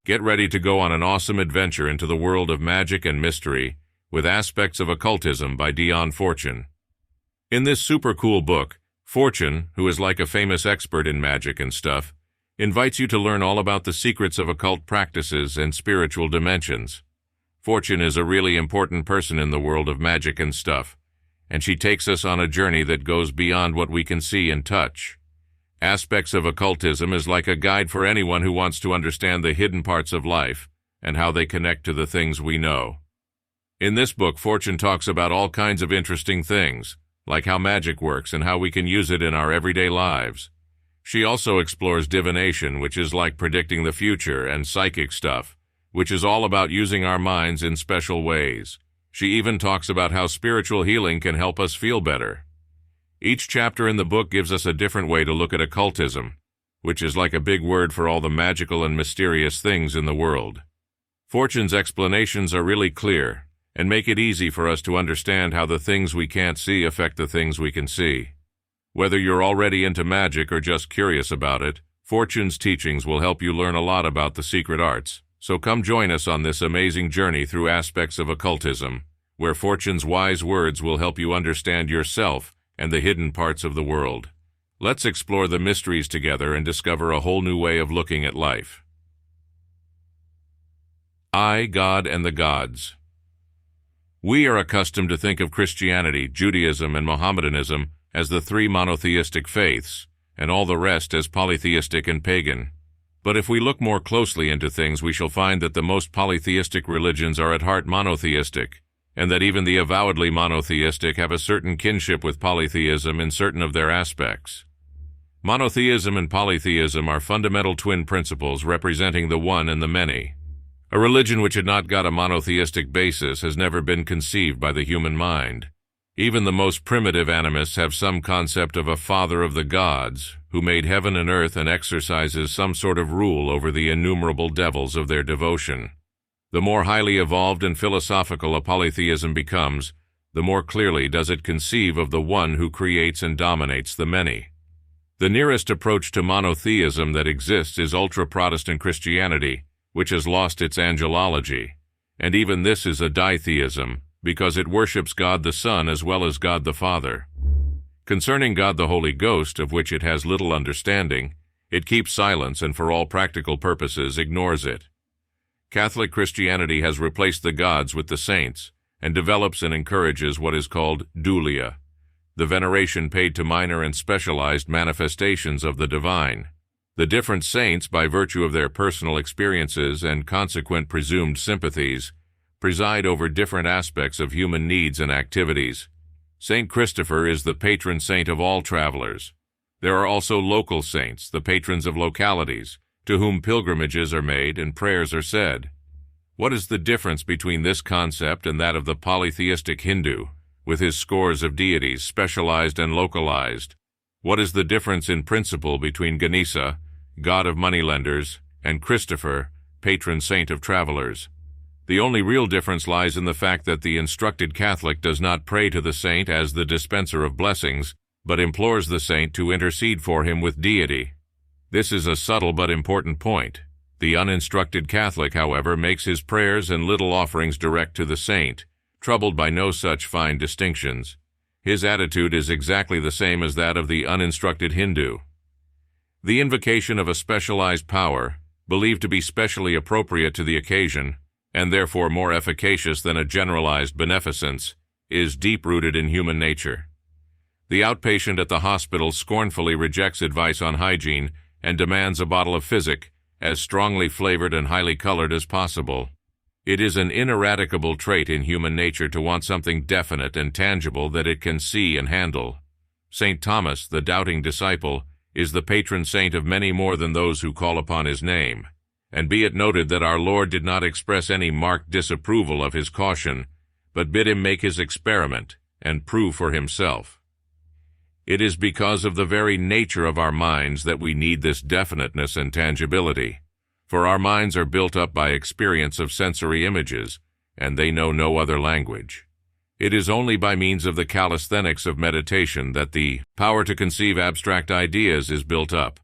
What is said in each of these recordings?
Get ready to go on an awesome adventure into the world of magic and mystery with Aspects of Occultism by Dion Fortune. In this super cool book, Fortune, who is like a famous expert in magic and stuff, invites you to learn all about the secrets of occult practices and spiritual dimensions. Fortune is a really important person in the world of magic and stuff, and she takes us on a journey that goes beyond what we can see and touch. Aspects of Occultism is like a guide for anyone who wants to understand the hidden parts of life and how they connect to the things we know. In this book, Fortune talks about all kinds of interesting things, like how magic works and how we can use it in our everyday lives. She also explores divination, which is like predicting the future, and psychic stuff, which is all about using our minds in special ways. She even talks about how spiritual healing can help us feel better. Each chapter in the book gives us a different way to look at occultism, which is like a big word for all the magical and mysterious things in the world. Fortune's explanations are really clear and make it easy for us to understand how the things we can't see affect the things we can see. Whether you're already into magic or just curious about it, Fortune's teachings will help you learn a lot about the secret arts. So come join us on this amazing journey through Aspects of Occultism, where Fortune's wise words will help you understand yourself and the hidden parts of the world. Let's explore the mysteries together and discover a whole new way of looking at life. I, God, and the Gods. We are accustomed to think of Christianity, Judaism, and Mohammedanism as the three monotheistic faiths, and all the rest as polytheistic and pagan. But if we look more closely into things, we shall find that the most polytheistic religions are at heart monotheistic, and that even the avowedly monotheistic have a certain kinship with polytheism in certain of their aspects. Monotheism and polytheism are fundamental twin principles representing the one and the many. A religion which had not got a monotheistic basis has never been conceived by the human mind. Even the most primitive animists have some concept of a father of the gods, who made heaven and earth and exercises some sort of rule over the innumerable devils of their devotion. The more highly evolved and philosophical a polytheism becomes, the more clearly does it conceive of the one who creates and dominates the many. The nearest approach to monotheism that exists is ultra-Protestant Christianity, which has lost its angelology, and even this is a ditheism, because it worships God the Son as well as God the Father. Concerning God the Holy Ghost, of which it has little understanding, it keeps silence and for all practical purposes ignores it. Catholic Christianity has replaced the gods with the saints and develops and encourages what is called dulia, the veneration paid to minor and specialized manifestations of the divine. The different saints, by virtue of their personal experiences and consequent presumed sympathies, preside over different aspects of human needs and activities. Saint Christopher is the patron saint of all travelers. There are also local saints, the patrons of localities, to whom pilgrimages are made and prayers are said. What is the difference between this concept and that of the polytheistic Hindu, with his scores of deities, specialized and localized? What is the difference in principle between Ganesha, god of moneylenders, and Christopher, patron saint of travelers? The only real difference lies in the fact that the instructed Catholic does not pray to the saint as the dispenser of blessings, but implores the saint to intercede for him with deity. This is a subtle but important point. The uninstructed Catholic, however, makes his prayers and little offerings direct to the saint, troubled by no such fine distinctions. His attitude is exactly the same as that of the uninstructed Hindu. The invocation of a specialized power, believed to be specially appropriate to the occasion, and therefore more efficacious than a generalized beneficence, is deep-rooted in human nature. The outpatient at the hospital scornfully rejects advice on hygiene and demands a bottle of physic, as strongly flavored and highly colored as possible. It is an ineradicable trait in human nature to want something definite and tangible that it can see and handle. St. Thomas, the doubting disciple, is the patron saint of many more than those who call upon his name. And be it noted that our Lord did not express any marked disapproval of his caution, but bid him make his experiment and prove for himself. It is because of the very nature of our minds that we need this definiteness and tangibility, for our minds are built up by experience of sensory images, and they know no other language. It is only by means of the calisthenics of meditation that the power to conceive abstract ideas is built up,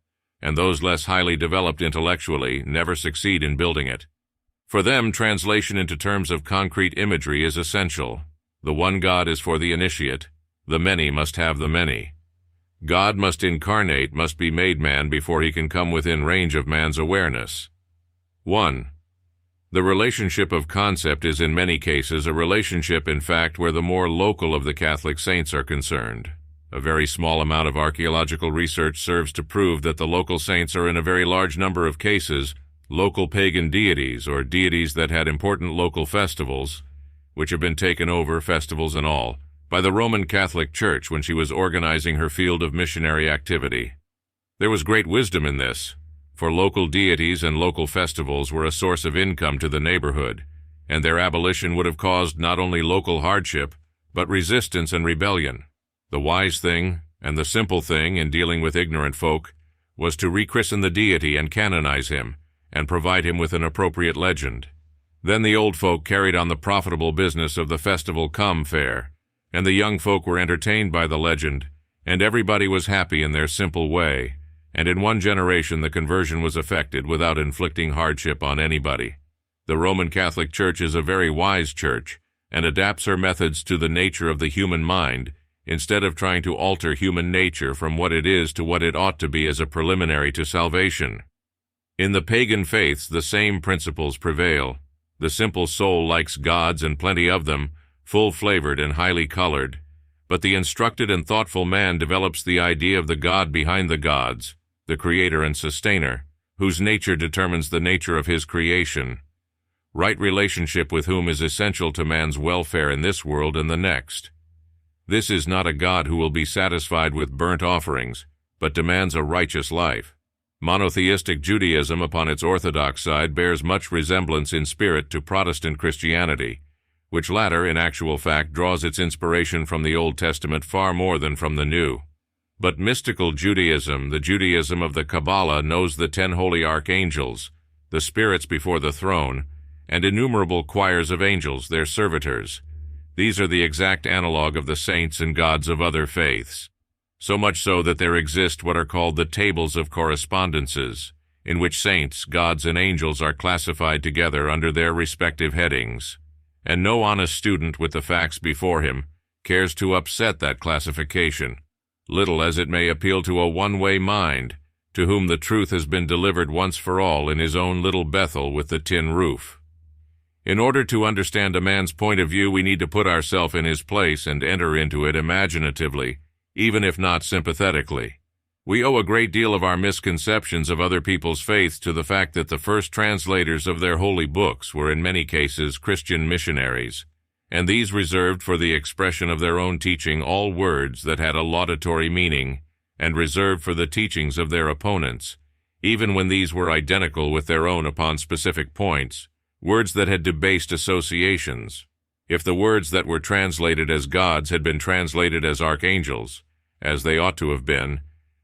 and those less highly developed intellectually never succeed in building it. For them, translation into terms of concrete imagery is essential. The one God is for the initiate. The many must have the many. God must incarnate, must be made man before he can come within range of man's awareness. 1. The relationship of concept is in many cases a relationship, in fact, where the more local of the Catholic saints are concerned. A very small amount of archaeological research serves to prove that the local saints are in a very large number of cases local pagan deities, or deities that had important local festivals, which have been taken over, festivals and all, by the Roman Catholic Church when she was organizing her field of missionary activity. There was great wisdom in this, for local deities and local festivals were a source of income to the neighborhood, and their abolition would have caused not only local hardship, but resistance and rebellion. The wise thing, and the simple thing in dealing with ignorant folk, was to rechristen the deity and canonize him, and provide him with an appropriate legend. Then the old folk carried on the profitable business of the festival come fair, and the young folk were entertained by the legend, and everybody was happy in their simple way, and in one generation the conversion was effected without inflicting hardship on anybody. The Roman Catholic Church is a very wise church, and adapts her methods to the nature of the human mind, instead of trying to alter human nature from what it is to what it ought to be as a preliminary to salvation. In the pagan faiths, the same principles prevail. The simple soul likes gods, and plenty of them, full-flavored and highly colored, but the instructed and thoughtful man develops the idea of the God behind the gods, the creator and sustainer, whose nature determines the nature of his creation, right relationship with whom is essential to man's welfare in this world and the next. This is not a God who will be satisfied with burnt offerings, but demands a righteous life. Monotheistic Judaism upon its orthodox side bears much resemblance in spirit to Protestant Christianity, which latter, in actual fact, draws its inspiration from the Old Testament far more than from the New. But mystical Judaism, the Judaism of the Kabbalah, knows the 10 holy archangels, the spirits before the throne, and innumerable choirs of angels, their servitors. These are the exact analog of the saints and gods of other faiths. So much so that there exist what are called the tables of correspondences, in which saints, gods, and angels are classified together under their respective headings, and no honest student with the facts before him cares to upset that classification, little as it may appeal to a one-way mind, to whom the truth has been delivered once for all in his own little Bethel with the tin roof. In order to understand a man's point of view, we need to put ourselves in his place and enter into it imaginatively, even if not sympathetically. We owe a great deal of our misconceptions of other people's faiths to the fact that the first translators of their holy books were in many cases Christian missionaries, and these reserved for the expression of their own teaching all words that had a laudatory meaning, and reserved for the teachings of their opponents, even when these were identical with their own upon specific points, words that had debased associations. If the words that were translated as gods had been translated as archangels, as they ought to have been,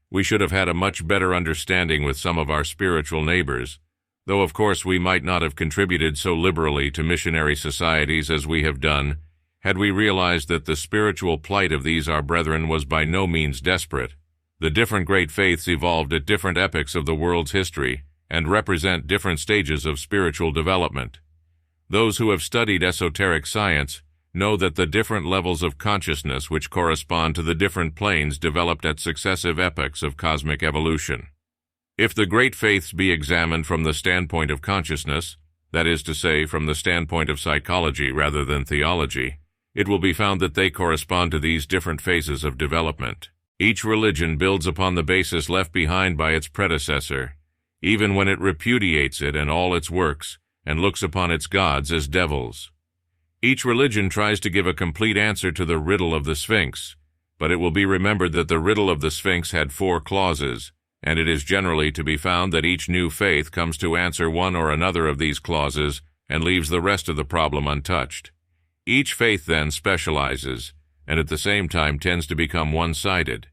we should have had a much better understanding with some of our spiritual neighbors, though of course we might not have contributed so liberally to missionary societies as we have done, had we realized that the spiritual plight of these our brethren was by no means desperate. The different great faiths evolved at different epochs of the world's history, and represent different stages of spiritual development. Those who have studied esoteric science know that the different levels of consciousness which correspond to the different planes developed at successive epochs of cosmic evolution. If the great faiths be examined from the standpoint of consciousness, that is to say, from the standpoint of psychology rather than theology, it will be found that they correspond to these different phases of development. Each religion builds upon the basis left behind by its predecessor, even when it repudiates it and all its works, and looks upon its gods as devils. Each religion tries to give a complete answer to the riddle of the Sphinx, but it will be remembered that the riddle of the Sphinx had 4 clauses, and it is generally to be found that each new faith comes to answer one or another of these clauses and leaves the rest of the problem untouched. Each faith then specializes, and at the same time tends to become one-sided.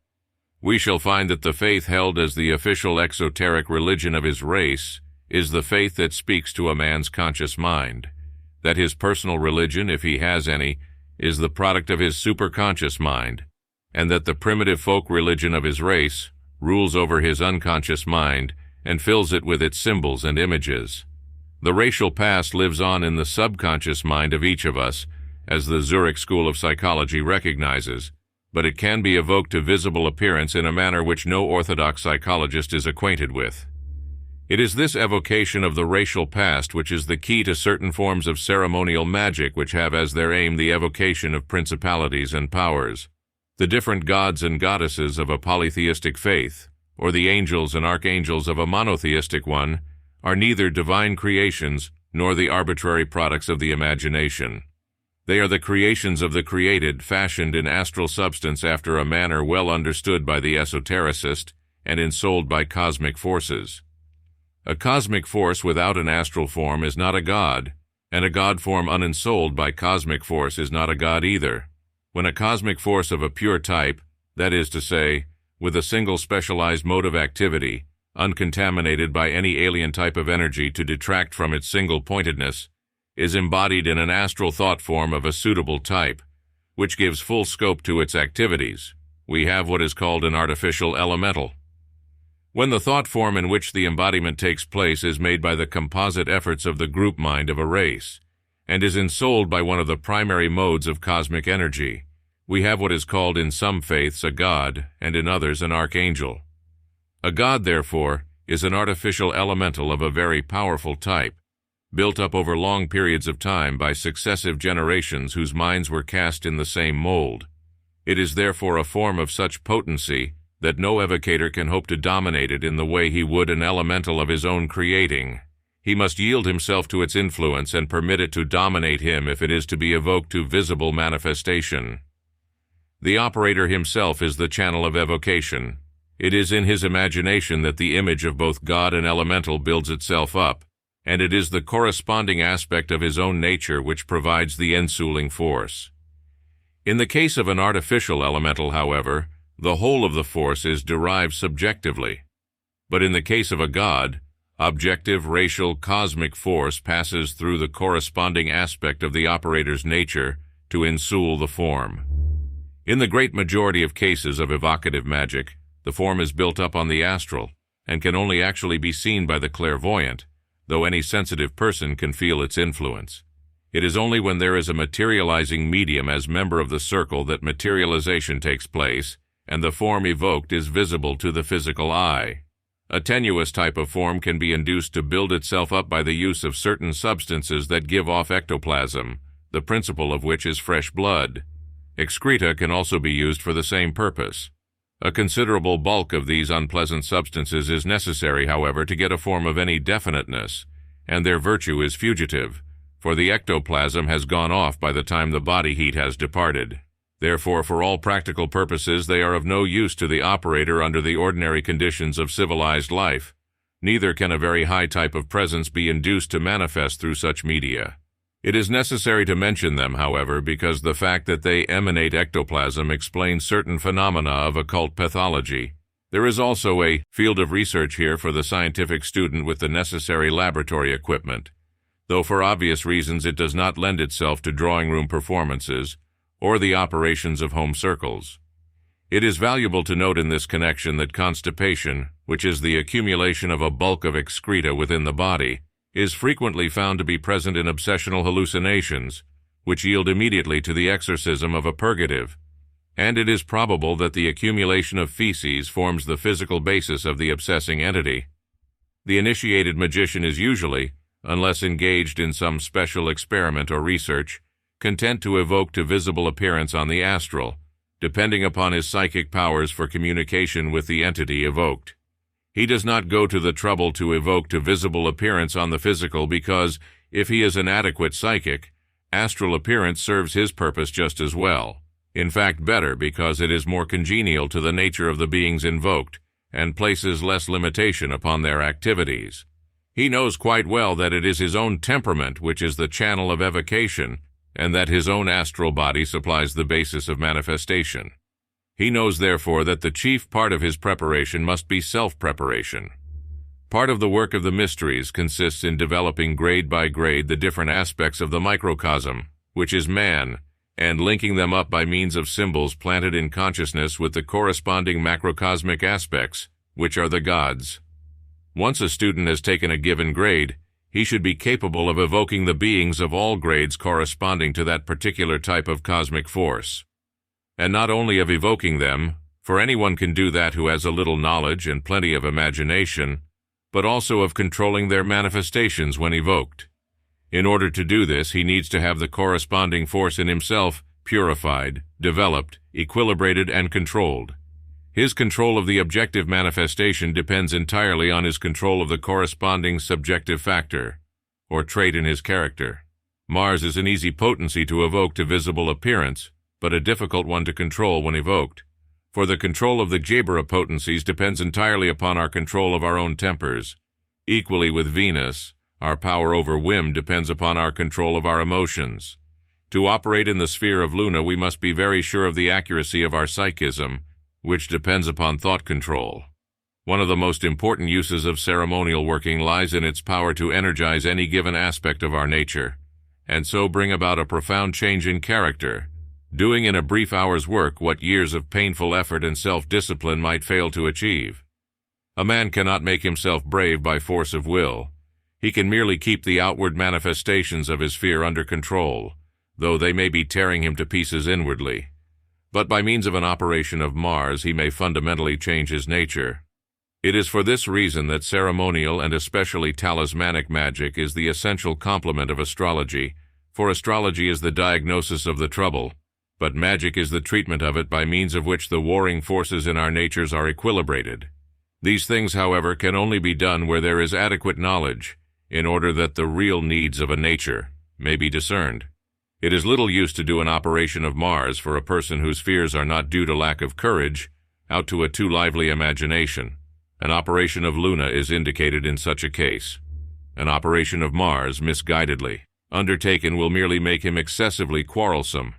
We shall find that the faith held as the official exoteric religion of his race is the faith that speaks to a man's conscious mind, that his personal religion, if he has any, is the product of his superconscious mind, and that the primitive folk religion of his race, rules over his unconscious mind, and fills it with its symbols and images. The racial past lives on in the subconscious mind of each of us, as the Zurich School of Psychology recognizes, but it can be evoked to visible appearance in a manner which no orthodox psychologist is acquainted with. It is this evocation of the racial past which is the key to certain forms of ceremonial magic which have as their aim the evocation of principalities and powers. The different gods and goddesses of a polytheistic faith, or the angels and archangels of a monotheistic one, are neither divine creations nor the arbitrary products of the imagination. They are the creations of the created, fashioned in astral substance after a manner well understood by the esotericist and ensouled by cosmic forces. A cosmic force without an astral form is not a god, and a god form unensouled by cosmic force is not a god either. When a cosmic force of a pure type, that is to say, with a single specialized mode of activity, uncontaminated by any alien type of energy to detract from its single-pointedness, is embodied in an astral thought form of a suitable type, which gives full scope to its activities, we have what is called an artificial elemental. When the thought form in which the embodiment takes place is made by the composite efforts of the group mind of a race, and is ensouled by one of the primary modes of cosmic energy, we have what is called in some faiths a god, and in others an archangel. A god, therefore, is an artificial elemental of a very powerful type, built up over long periods of time by successive generations whose minds were cast in the same mold. It is therefore a form of such potency that no evocator can hope to dominate it in the way he would an elemental of his own creating. He must yield himself to its influence and permit it to dominate him if it is to be evoked to visible manifestation. The operator himself is the channel of evocation. It is in his imagination that the image of both God and elemental builds itself up, and it is the corresponding aspect of his own nature which provides the ensouling force. In the case of an artificial elemental, however, the whole of the force is derived subjectively. But in the case of a god, objective, racial, cosmic force passes through the corresponding aspect of the operator's nature to ensoul the form. In the great majority of cases of evocative magic, the form is built up on the astral, and can only actually be seen by the clairvoyant, though any sensitive person can feel its influence. It is only when there is a materializing medium as member of the circle that materialization takes place, and the form evoked is visible to the physical eye. A tenuous type of form can be induced to build itself up by the use of certain substances that give off ectoplasm, the principle of which is fresh blood. Excreta can also be used for the same purpose. A considerable bulk of these unpleasant substances is necessary, however, to get a form of any definiteness, and their virtue is fugitive, for the ectoplasm has gone off by the time the body heat has departed. Therefore, for all practical purposes, they are of no use to the operator under the ordinary conditions of civilized life. Neither can a very high type of presence be induced to manifest through such media. It is necessary to mention them, however, because the fact that they emanate ectoplasm explains certain phenomena of occult pathology. There is also a field of research here for the scientific student with the necessary laboratory equipment, though for obvious reasons it does not lend itself to drawing room performances or the operations of home circles. It is valuable to note in this connection that constipation, which is the accumulation of a bulk of excreta within the body, is frequently found to be present in obsessional hallucinations, which yield immediately to the exorcism of a purgative, and it is probable that the accumulation of feces forms the physical basis of the obsessing entity. The initiated magician is usually, unless engaged in some special experiment or research, content to evoke to visible appearance on the astral, depending upon his psychic powers for communication with the entity evoked. He does not go to the trouble to evoke to visible appearance on the physical because, if he is an adequate psychic, astral appearance serves his purpose just as well. In fact, better, because it is more congenial to the nature of the beings invoked and places less limitation upon their activities. He knows quite well that it is his own temperament which is the channel of evocation, and that his own astral body supplies the basis of manifestation. He knows, therefore, that the chief part of his preparation must be self-preparation. Part of the work of the mysteries consists in developing grade by grade the different aspects of the microcosm, which is man, and linking them up by means of symbols planted in consciousness with the corresponding macrocosmic aspects, which are the gods. Once a student has taken a given grade, he should be capable of evoking the beings of all grades corresponding to that particular type of cosmic force. And not only of evoking them, for anyone can do that who has a little knowledge and plenty of imagination, but also of controlling their manifestations when evoked. In order to do this, he needs to have the corresponding force in himself purified, developed, equilibrated, and controlled. His control of the objective manifestation depends entirely on his control of the corresponding subjective factor, or trait in his character. Mars is an easy potency to evoke to visible appearance, but a difficult one to control when evoked. For the control of the Jebera potencies depends entirely upon our control of our own tempers. Equally with Venus, our power over whim depends upon our control of our emotions. To operate in the sphere of Luna, we must be very sure of the accuracy of our psychism, which depends upon thought control. One of the most important uses of ceremonial working lies in its power to energize any given aspect of our nature, and so bring about a profound change in character, doing in a brief hour's work what years of painful effort and self-discipline might fail to achieve. A man cannot make himself brave by force of will. He can merely keep the outward manifestations of his fear under control, though they may be tearing him to pieces inwardly. But by means of an operation of Mars, he may fundamentally change his nature. It is for this reason that ceremonial and especially talismanic magic is the essential complement of astrology, for astrology is the diagnosis of the trouble, but magic is the treatment of it by means of which the warring forces in our natures are equilibrated. These things, however, can only be done where there is adequate knowledge, in order that the real needs of a nature may be discerned. It is little use to do an operation of Mars for a person whose fears are not due to lack of courage, out to a too lively imagination. An operation of Luna is indicated in such a case. An operation of Mars, misguidedly undertaken, will merely make him excessively quarrelsome.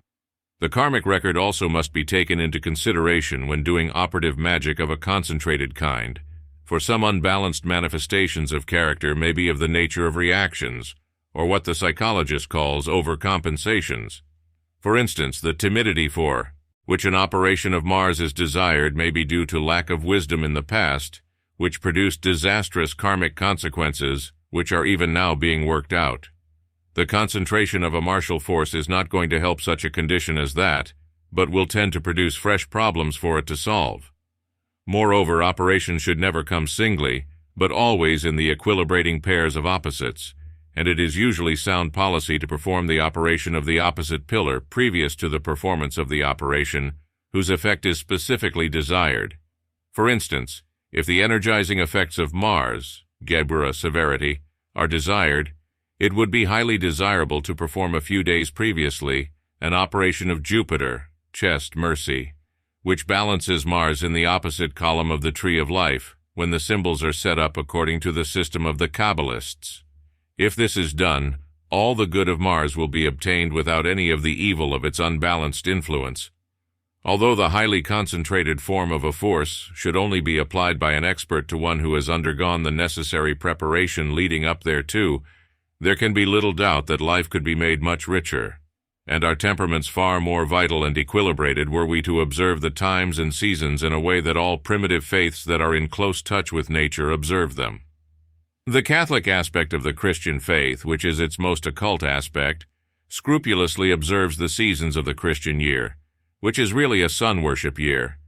The karmic record also must be taken into consideration when doing operative magic of a concentrated kind, for some unbalanced manifestations of character may be of the nature of reactions, or what the psychologist calls overcompensations. For instance, the timidity for which an operation of Mars is desired may be due to lack of wisdom in the past, which produced disastrous karmic consequences which are even now being worked out. The concentration of a martial force is not going to help such a condition as that, but will tend to produce fresh problems for it to solve. Moreover, operations should never come singly, but always in the equilibrating pairs of opposites, and it is usually sound policy to perform the operation of the opposite pillar previous to the performance of the operation whose effect is specifically desired. For instance, if the energizing effects of Mars, Jebera severity, are desired, it would be highly desirable to perform a few days previously an operation of Jupiter, chest mercy, which balances Mars in the opposite column of the tree of life, when the symbols are set up according to the system of the Kabbalists. If this is done, all the good of Mars will be obtained without any of the evil of its unbalanced influence. Although the highly concentrated form of a force should only be applied by an expert to one who has undergone the necessary preparation leading up thereto, there can be little doubt that life could be made much richer, and our temperaments far more vital and equilibrated were we to observe the times and seasons in a way that all primitive faiths that are in close touch with nature observe them. The Catholic aspect of the Christian faith, which is its most occult aspect, scrupulously observes the seasons of the Christian year, which is really a sun worship year.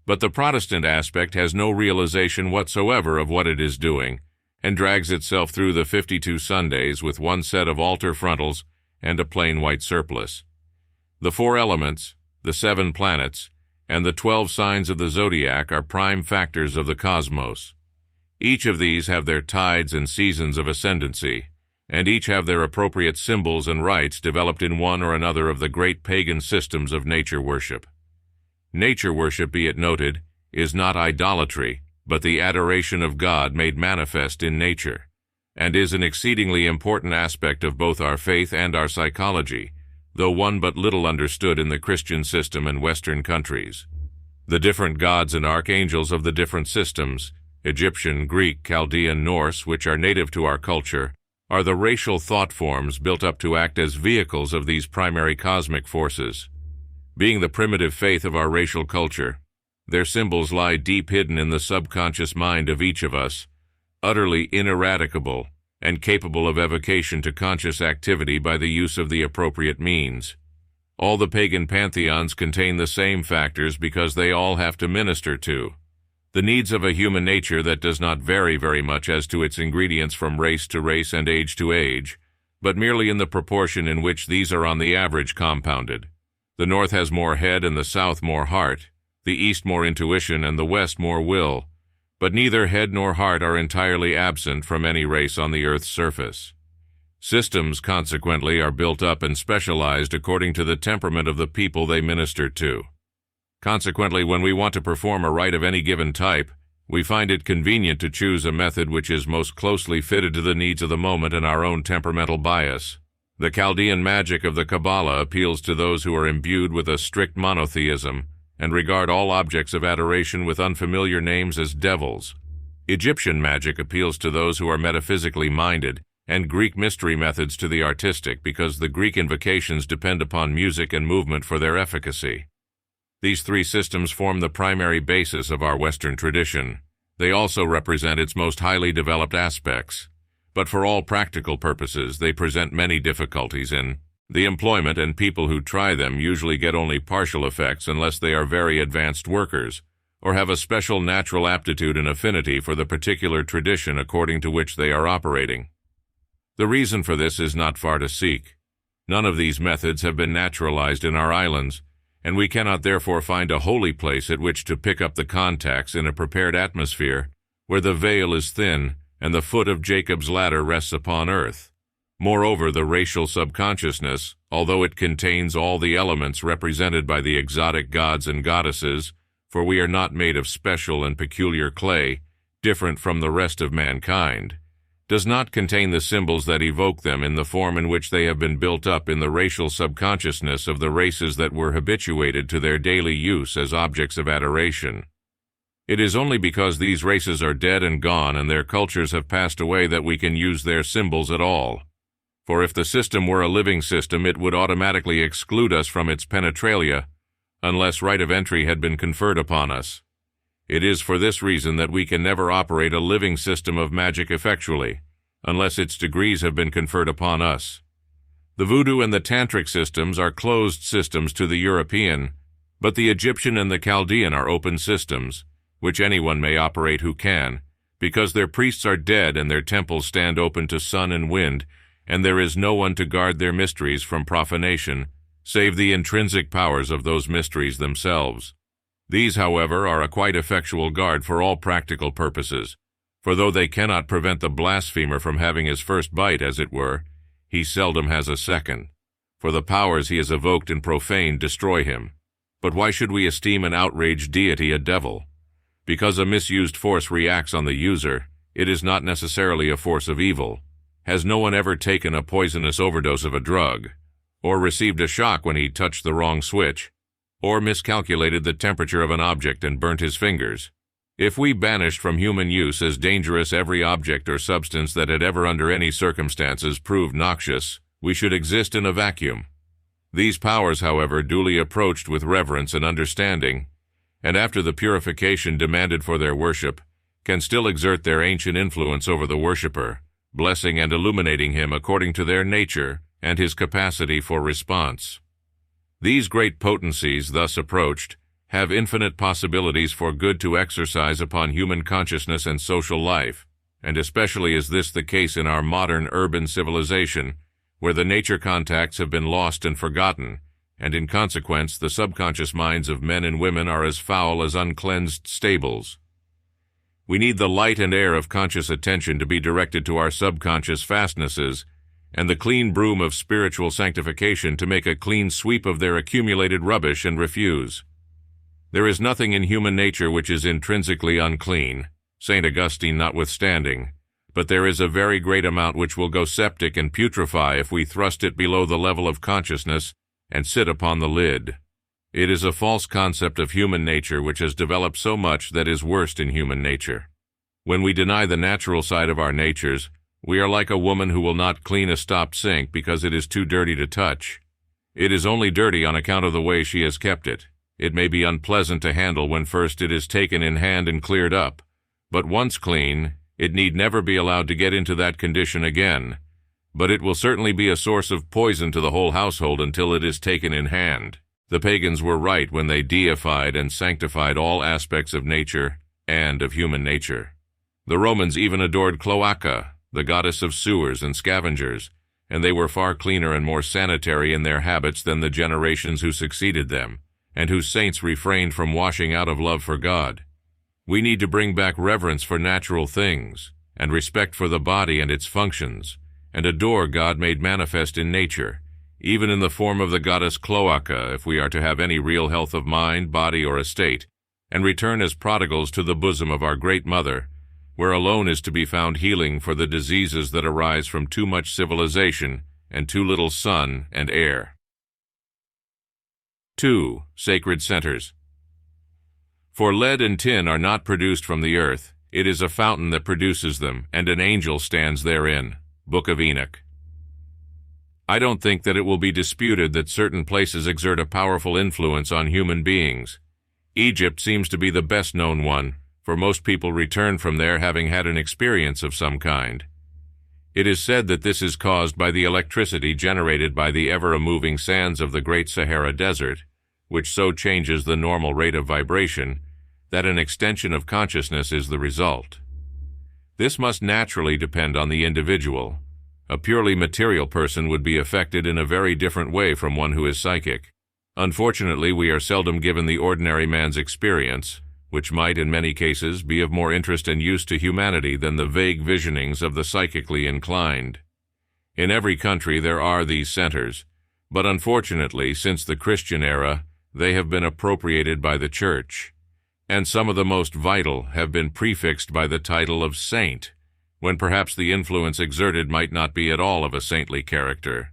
But the Protestant aspect has no realization whatsoever of what it is doing, and drags itself through the 52 Sundays with one set of altar frontals and a plain white surplice. The 4 elements, the 7 planets, and the 12 signs of the zodiac are prime factors of the cosmos. Each of these have their tides and seasons of ascendancy, and each have their appropriate symbols and rites developed in one or another of the great pagan systems of nature worship. Nature worship, be it noted, is not idolatry, but the adoration of God made manifest in nature, and is an exceedingly important aspect of both our faith and our psychology, though one but little understood in the Christian system and Western countries. The different gods and archangels of the different systems, Egyptian, Greek, Chaldean, Norse, which are native to our culture, are the racial thought forms built up to act as vehicles of these primary cosmic forces. Being the primitive faith of our racial culture, their symbols lie deep hidden in the subconscious mind of each of us, utterly ineradicable and capable of evocation to conscious activity by the use of the appropriate means. All the pagan pantheons contain the same factors because they all have to minister to the needs of a human nature that does not vary very much as to its ingredients from race to race and age to age, but merely in the proportion in which these are on the average compounded. The North has more head and the South more heart, the East more intuition and the West more will, but neither head nor heart are entirely absent from any race on the Earth's surface. Systems, consequently, are built up and specialized according to the temperament of the people they minister to. Consequently, when we want to perform a rite of any given type, we find it convenient to choose a method which is most closely fitted to the needs of the moment and our own temperamental bias. The Chaldean magic of the Kabbalah appeals to those who are imbued with a strict monotheism and regard all objects of adoration with unfamiliar names as devils. Egyptian magic appeals to those who are metaphysically minded, and Greek mystery methods to the artistic because the Greek invocations depend upon music and movement for their efficacy. These three systems form the primary basis of our Western tradition. They also represent its most highly developed aspects, but for all practical purposes they present many difficulties in the employment, and people who try them usually get only partial effects unless they are very advanced workers, or have a special natural aptitude and affinity for the particular tradition according to which they are operating. The reason for this is not far to seek. None of these methods have been naturalized in our islands, and we cannot therefore find a holy place at which to pick up the contacts in a prepared atmosphere where the veil is thin and the foot of Jacob's ladder rests upon earth. Moreover, the racial subconsciousness, although it contains all the elements represented by the exotic gods and goddesses, for we are not made of special and peculiar clay, different from the rest of mankind, does not contain the symbols that evoke them in the form in which they have been built up in the racial subconsciousness of the races that were habituated to their daily use as objects of adoration. It is only because these races are dead and gone and their cultures have passed away that we can use their symbols at all. For if the system were a living system, it would automatically exclude us from its penetralia, unless right of entry had been conferred upon us. It is for this reason that we can never operate a living system of magic effectually, unless its degrees have been conferred upon us. The voodoo and the tantric systems are closed systems to the European, but the Egyptian and the Chaldean are open systems, which anyone may operate who can, because their priests are dead and their temples stand open to sun and wind, and there is no one to guard their mysteries from profanation, save the intrinsic powers of those mysteries themselves. These, however, are a quite effectual guard for all practical purposes, for though they cannot prevent the blasphemer from having his first bite, as it were, he seldom has a second, for the powers he has evoked and profaned destroy him. But why should we esteem an outraged deity a devil? Because a misused force reacts on the user, it is not necessarily a force of evil. Has no one ever taken a poisonous overdose of a drug, or received a shock when he touched the wrong switch, or miscalculated the temperature of an object and burnt his fingers? If we banished from human use as dangerous every object or substance that had ever under any circumstances proved noxious, we should exist in a vacuum. These powers, however, duly approached with reverence and understanding, and after the purification demanded for their worship, can still exert their ancient influence over the worshipper, blessing and illuminating him according to their nature and his capacity for response. These great potencies, thus approached, have infinite possibilities for good to exercise upon human consciousness and social life, and especially is this the case in our modern urban civilization, where the nature contacts have been lost and forgotten, and in consequence the subconscious minds of men and women are as foul as uncleansed stables. We need the light and air of conscious attention to be directed to our subconscious fastnesses, and the clean broom of spiritual sanctification to make a clean sweep of their accumulated rubbish and refuse. There is nothing in human nature which is intrinsically unclean, St. Augustine notwithstanding, but there is a very great amount which will go septic and putrefy if we thrust it below the level of consciousness and sit upon the lid. It is a false concept of human nature which has developed so much that is worst in human nature. When we deny the natural side of our natures, We are like a woman who will not clean a stopped sink because it is too dirty to touch. It is only dirty on account of the way she has kept it. It may be unpleasant to handle when first it is taken in hand and cleared up, but once clean, it need never be allowed to get into that condition again. But it will certainly be a source of poison to the whole household until it is taken in hand. The pagans were right when they deified and sanctified all aspects of nature and of human nature. The Romans even adored Cloaca, the goddess of sewers and scavengers, and they were far cleaner and more sanitary in their habits than the generations who succeeded them, and whose saints refrained from washing out of love for God. We need to bring back reverence for natural things, and respect for the body and its functions, and adore God made manifest in nature, even in the form of the goddess Cloaca, if we are to have any real health of mind, body, or estate, and return as prodigals to the bosom of our Great Mother, where alone is to be found healing for the diseases that arise from too much civilization and too little sun and air. 2. Sacred centers. For lead and tin are not produced from the earth. It is a fountain that produces them, and an angel stands therein. Book of Enoch. I don't think that it will be disputed that certain places exert a powerful influence on human beings. Egypt seems to be the best-known one, for most people return from there having had an experience of some kind. It is said that this is caused by the electricity generated by the ever-moving sands of the Great Sahara Desert, which so changes the normal rate of vibration that an extension of consciousness is the result. This must naturally depend on the individual. A purely material person would be affected in a very different way from one who is psychic. Unfortunately, we are seldom given the ordinary man's experience, which might in many cases be of more interest and use to humanity than the vague visionings of the psychically inclined. In every country there are these centers, but unfortunately, since the Christian era, they have been appropriated by the Church, and some of the most vital have been prefixed by the title of saint, when perhaps the influence exerted might not be at all of a saintly character.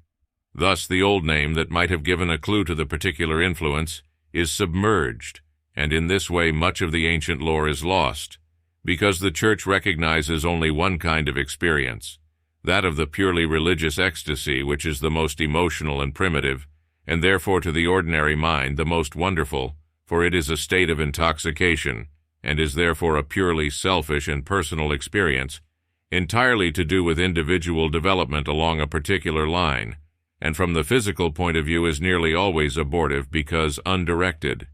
Thus, the old name that might have given a clue to the particular influence is submerged, and in this way much of the ancient lore is lost, because the Church recognizes only one kind of experience, that of the purely religious ecstasy, which is the most emotional and primitive, and therefore to the ordinary mind the most wonderful, for it is a state of intoxication, and is therefore a purely selfish and personal experience, entirely to do with individual development along a particular line, and from the physical point of view is nearly always abortive because undirected.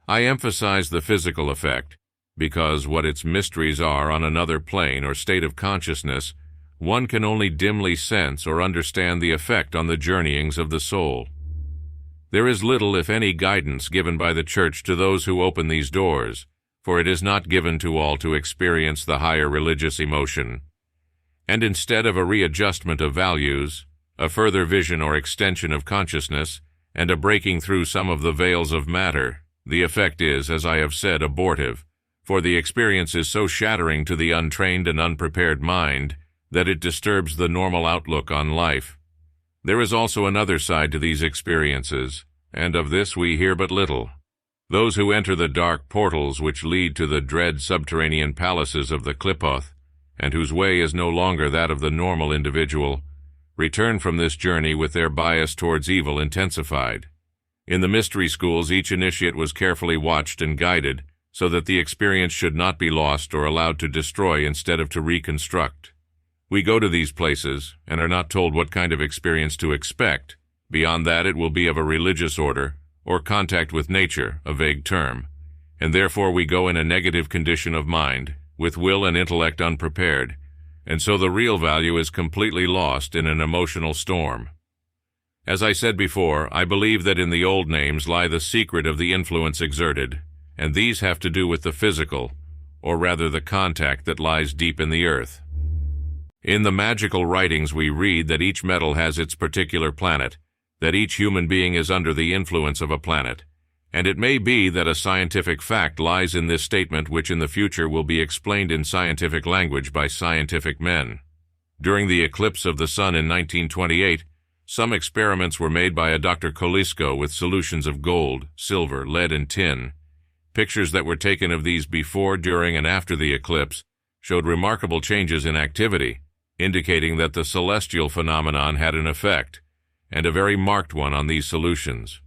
I emphasize the physical effect, because what its mysteries are on another plane or state of consciousness, one can only dimly sense or understand the effect on the journeyings of the soul. There is little, if any, guidance given by the Church to those who open these doors, for it is not given to all to experience the higher religious emotion. And instead of a readjustment of values, a further vision or extension of consciousness, and a breaking through some of the veils of matter, the effect is, as I have said, abortive, for the experience is so shattering to the untrained and unprepared mind that it disturbs the normal outlook on life. There is also another side to these experiences, and of this we hear but little. Those who enter the dark portals which lead to the dread subterranean palaces of the Qliphoth, and whose way is no longer that of the normal individual, return from this journey with their bias towards evil intensified. In the mystery schools, each initiate was carefully watched and guided, so that the experience should not be lost or allowed to destroy instead of to reconstruct. We go to these places, and are not told what kind of experience to expect. Beyond that, it will be of a religious order, or contact with nature, a vague term, and therefore we go in a negative condition of mind, with will and intellect unprepared, and so the real value is completely lost in an emotional storm. As I said before, I believe that in the old names lie the secret of the influence exerted, and these have to do with the physical, or rather the contact that lies deep in the earth. In the magical writings we read that each metal has its particular planet, that each human being is under the influence of a planet, and it may be that a scientific fact lies in this statement which in the future will be explained in scientific language by scientific men. During the eclipse of the sun in 1928, some experiments were made by a Dr. Kolisko with solutions of gold, silver, lead, and tin. Pictures that were taken of these before, during, and after the eclipse showed remarkable changes in activity, indicating that the celestial phenomenon had an effect, and a very marked one, on these solutions.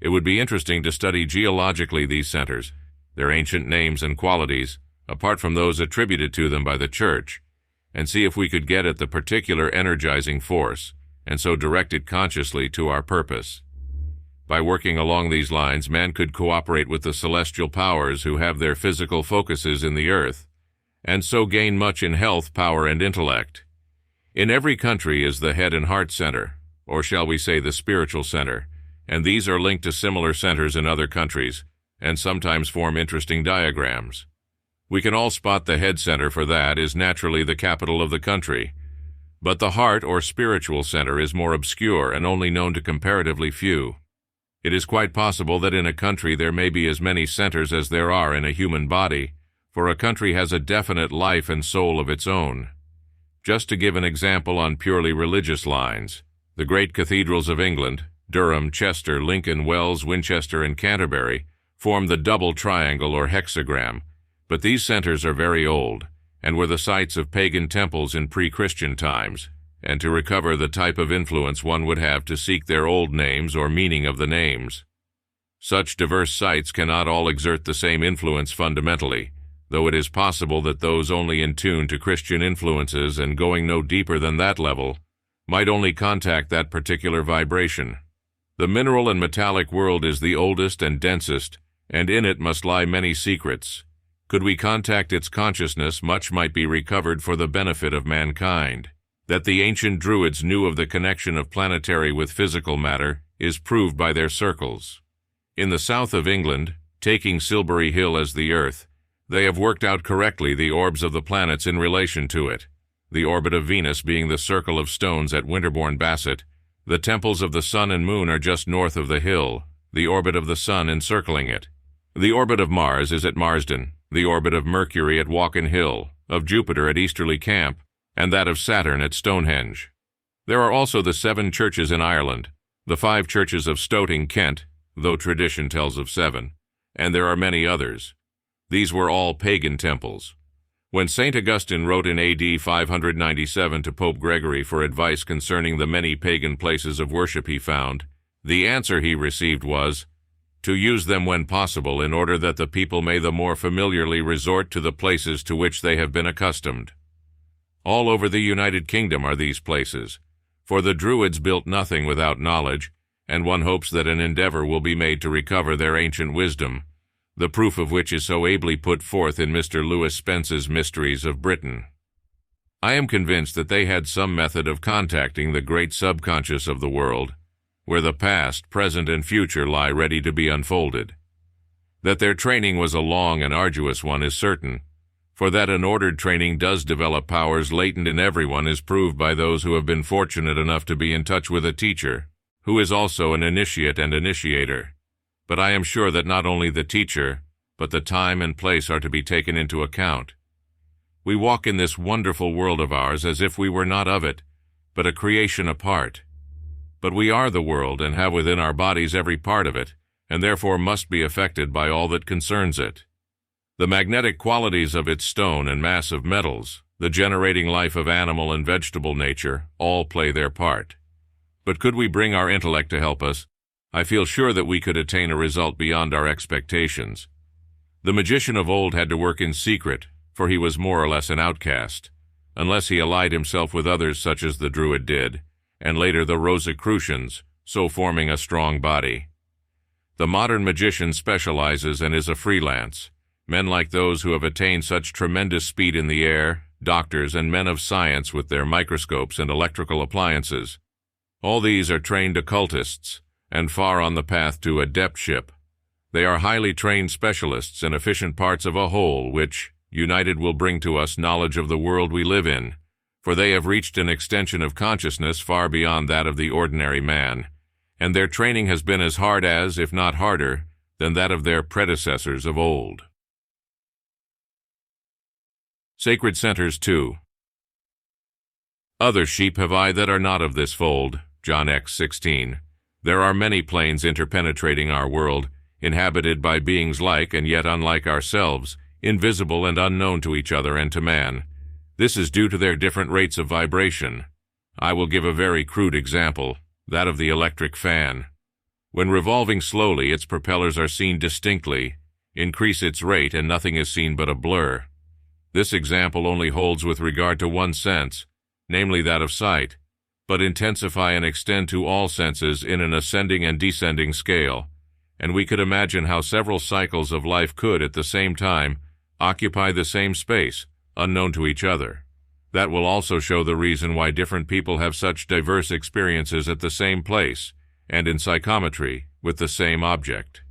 It would be interesting to study geologically these centers, their ancient names and qualities, apart from those attributed to them by the Church, and see if we could get at the particular energizing force, and so direct it consciously to our purpose. By working along these lines, man could cooperate with the celestial powers who have their physical focuses in the earth, and so gain much in health, power, and intellect. In every country is the head and heart center, or shall we say the spiritual center, and these are linked to similar centers in other countries, and sometimes form interesting diagrams. We can all spot the head center, for that is naturally the capital of the country, but the heart or spiritual center is more obscure and only known to comparatively few. It is quite possible that in a country there may be as many centers as there are in a human body, for a country has a definite life and soul of its own. Just to give an example on purely religious lines, the great cathedrals of England, Durham, Chester, Lincoln, Wells, Winchester, and Canterbury, form the double triangle or hexagram, but these centers are very old, and were the sites of pagan temples in pre-Christian times, and to recover the type of influence one would have to seek their old names or meaning of the names. Such diverse sites cannot all exert the same influence fundamentally, though it is possible that those only in tune to Christian influences and going no deeper than that level might only contact that particular vibration. The mineral and metallic world is the oldest and densest, and in it must lie many secrets. Could we contact its consciousness, much might be recovered for the benefit of mankind. That the ancient Druids knew of the connection of planetary with physical matter is proved by their circles. In the south of England, taking Silbury Hill as the Earth, they have worked out correctly the orbs of the planets in relation to it, the orbit of Venus being the circle of stones at Winterbourne Basset. The temples of the Sun and Moon are just north of the hill, the orbit of the Sun encircling it. The orbit of Mars is at Marsden, the orbit of Mercury at Walken Hill, of Jupiter at Easterly Camp, and that of Saturn at Stonehenge. There are also the 7 churches in Ireland, the 5 churches of Stoughton, Kent, though tradition tells of 7, and there are many others. These were all pagan temples. When St. Augustine wrote in AD 597 to Pope Gregory for advice concerning the many pagan places of worship he found, the answer he received was, to use them when possible in order that the people may the more familiarly resort to the places to which they have been accustomed. All over the United Kingdom are these places, for the Druids built nothing without knowledge, and one hopes that an endeavor will be made to recover their ancient wisdom, the proof of which is so ably put forth in Mr. Lewis Spence's Mysteries of Britain. I am convinced that they had some method of contacting the great subconscious of the world, where the past, present, and future lie ready to be unfolded. That their training was a long and arduous one is certain, for that an ordered training does develop powers latent in everyone is proved by those who have been fortunate enough to be in touch with a teacher, who is also an initiate and initiator. But I am sure that not only the teacher, but the time and place are to be taken into account. We walk in this wonderful world of ours as if we were not of it, but a creation apart. But we are the world and have within our bodies every part of it, and therefore must be affected by all that concerns it. The magnetic qualities of its stone and mass of metals, the generating life of animal and vegetable nature, all play their part. But could we bring our intellect to help us, I feel sure that we could attain a result beyond our expectations. The magician of old had to work in secret, for he was more or less an outcast, unless he allied himself with others such as the Druid did, and later the Rosicrucians, so forming a strong body. The modern magician specializes and is a freelance. Men like those who have attained such tremendous speed in the air, doctors and men of science with their microscopes and electrical appliances. All these are trained occultists, and far on the path to adeptship. They are highly trained specialists and efficient parts of a whole which, united, will bring to us knowledge of the world we live in, for they have reached an extension of consciousness far beyond that of the ordinary man, and their training has been as hard as, if not harder, than that of their predecessors of old. Sacred Centers 2. Other sheep have I that are not of this fold. John X 16. There are many planes interpenetrating our world, inhabited by beings like and yet unlike ourselves, invisible and unknown to each other and to man. This is due to their different rates of vibration. I will give a very crude example, that of the electric fan. When revolving slowly, its propellers are seen distinctly. Increase its rate and nothing is seen but a blur. This example only holds with regard to one sense, namely that of sight, but intensify and extend to all senses in an ascending and descending scale, and we could imagine how several cycles of life could, at the same time, occupy the same space, unknown to each other. That will also show the reason why different people have such diverse experiences at the same place, and in psychometry, with the same object.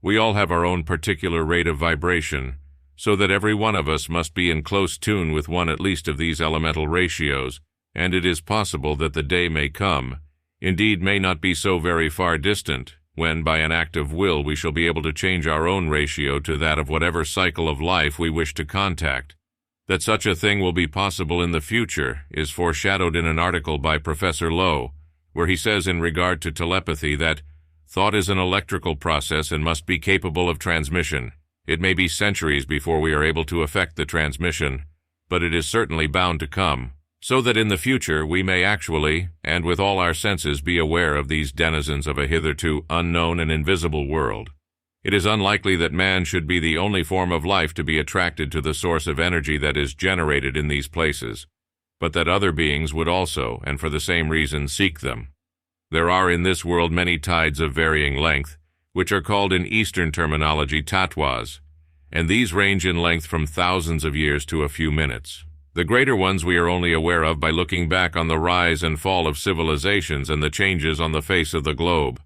We all have our own particular rate of vibration, so that every one of us must be in close tune with one at least of these elemental ratios, and it is possible that the day may come, indeed may not be so very far distant, when by an act of will we shall be able to change our own ratio to that of whatever cycle of life we wish to contact. That such a thing will be possible in the future is foreshadowed in an article by Professor Lowe, where he says in regard to telepathy that thought is an electrical process and must be capable of transmission. It may be centuries before we are able to effect the transmission, but it is certainly bound to come, so that in the future we may actually, and with all our senses, be aware of these denizens of a hitherto unknown and invisible world. It is unlikely that man should be the only form of life to be attracted to the source of energy that is generated in these places, but that other beings would also, and for the same reason, seek them. There are in this world many tides of varying length, which are called in Eastern terminology tatwas, and these range in length from thousands of years to a few minutes. The greater ones we are only aware of by looking back on the rise and fall of civilizations and the changes on the face of the globe.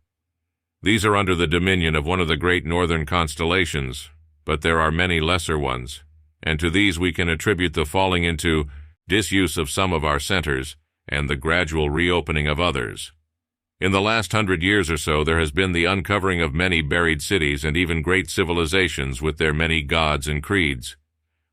These are under the dominion of one of the great northern constellations, but there are many lesser ones, and to these we can attribute the falling into disuse of some of our centers and the gradual reopening of others. In the last 100 years or so, there has been the uncovering of many buried cities and even great civilizations with their many gods and creeds.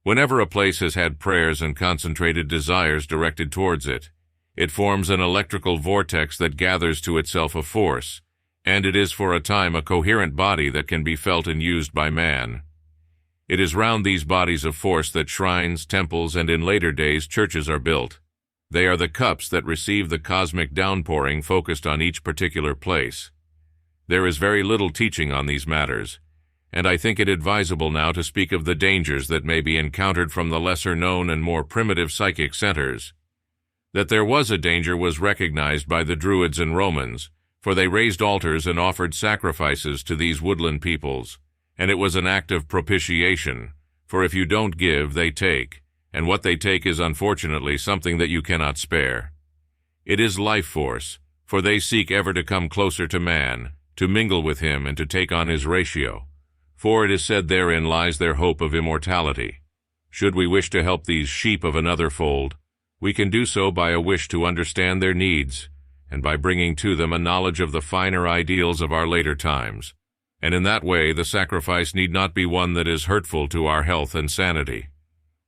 Whenever a place has had prayers and concentrated desires directed towards it, it forms an electrical vortex that gathers to itself a force, and it is for a time a coherent body that can be felt and used by man. It is round these bodies of force that shrines, temples, and in later days churches are built. They are the cups that receive the cosmic downpouring focused on each particular place. There is very little teaching on these matters, and I think it advisable now to speak of the dangers that may be encountered from the lesser-known and more primitive psychic centers. That there was a danger was recognized by the Druids and Romans, for they raised altars and offered sacrifices to these woodland peoples, and it was an act of propitiation, for if you don't give, they take, and what they take is unfortunately something that you cannot spare. It is life force, for they seek ever to come closer to man, to mingle with him and to take on his ratio. For it is said therein lies their hope of immortality. Should we wish to help these sheep of another fold, we can do so by a wish to understand their needs, and by bringing to them a knowledge of the finer ideals of our later times. And in that way the sacrifice need not be one that is hurtful to our health and sanity.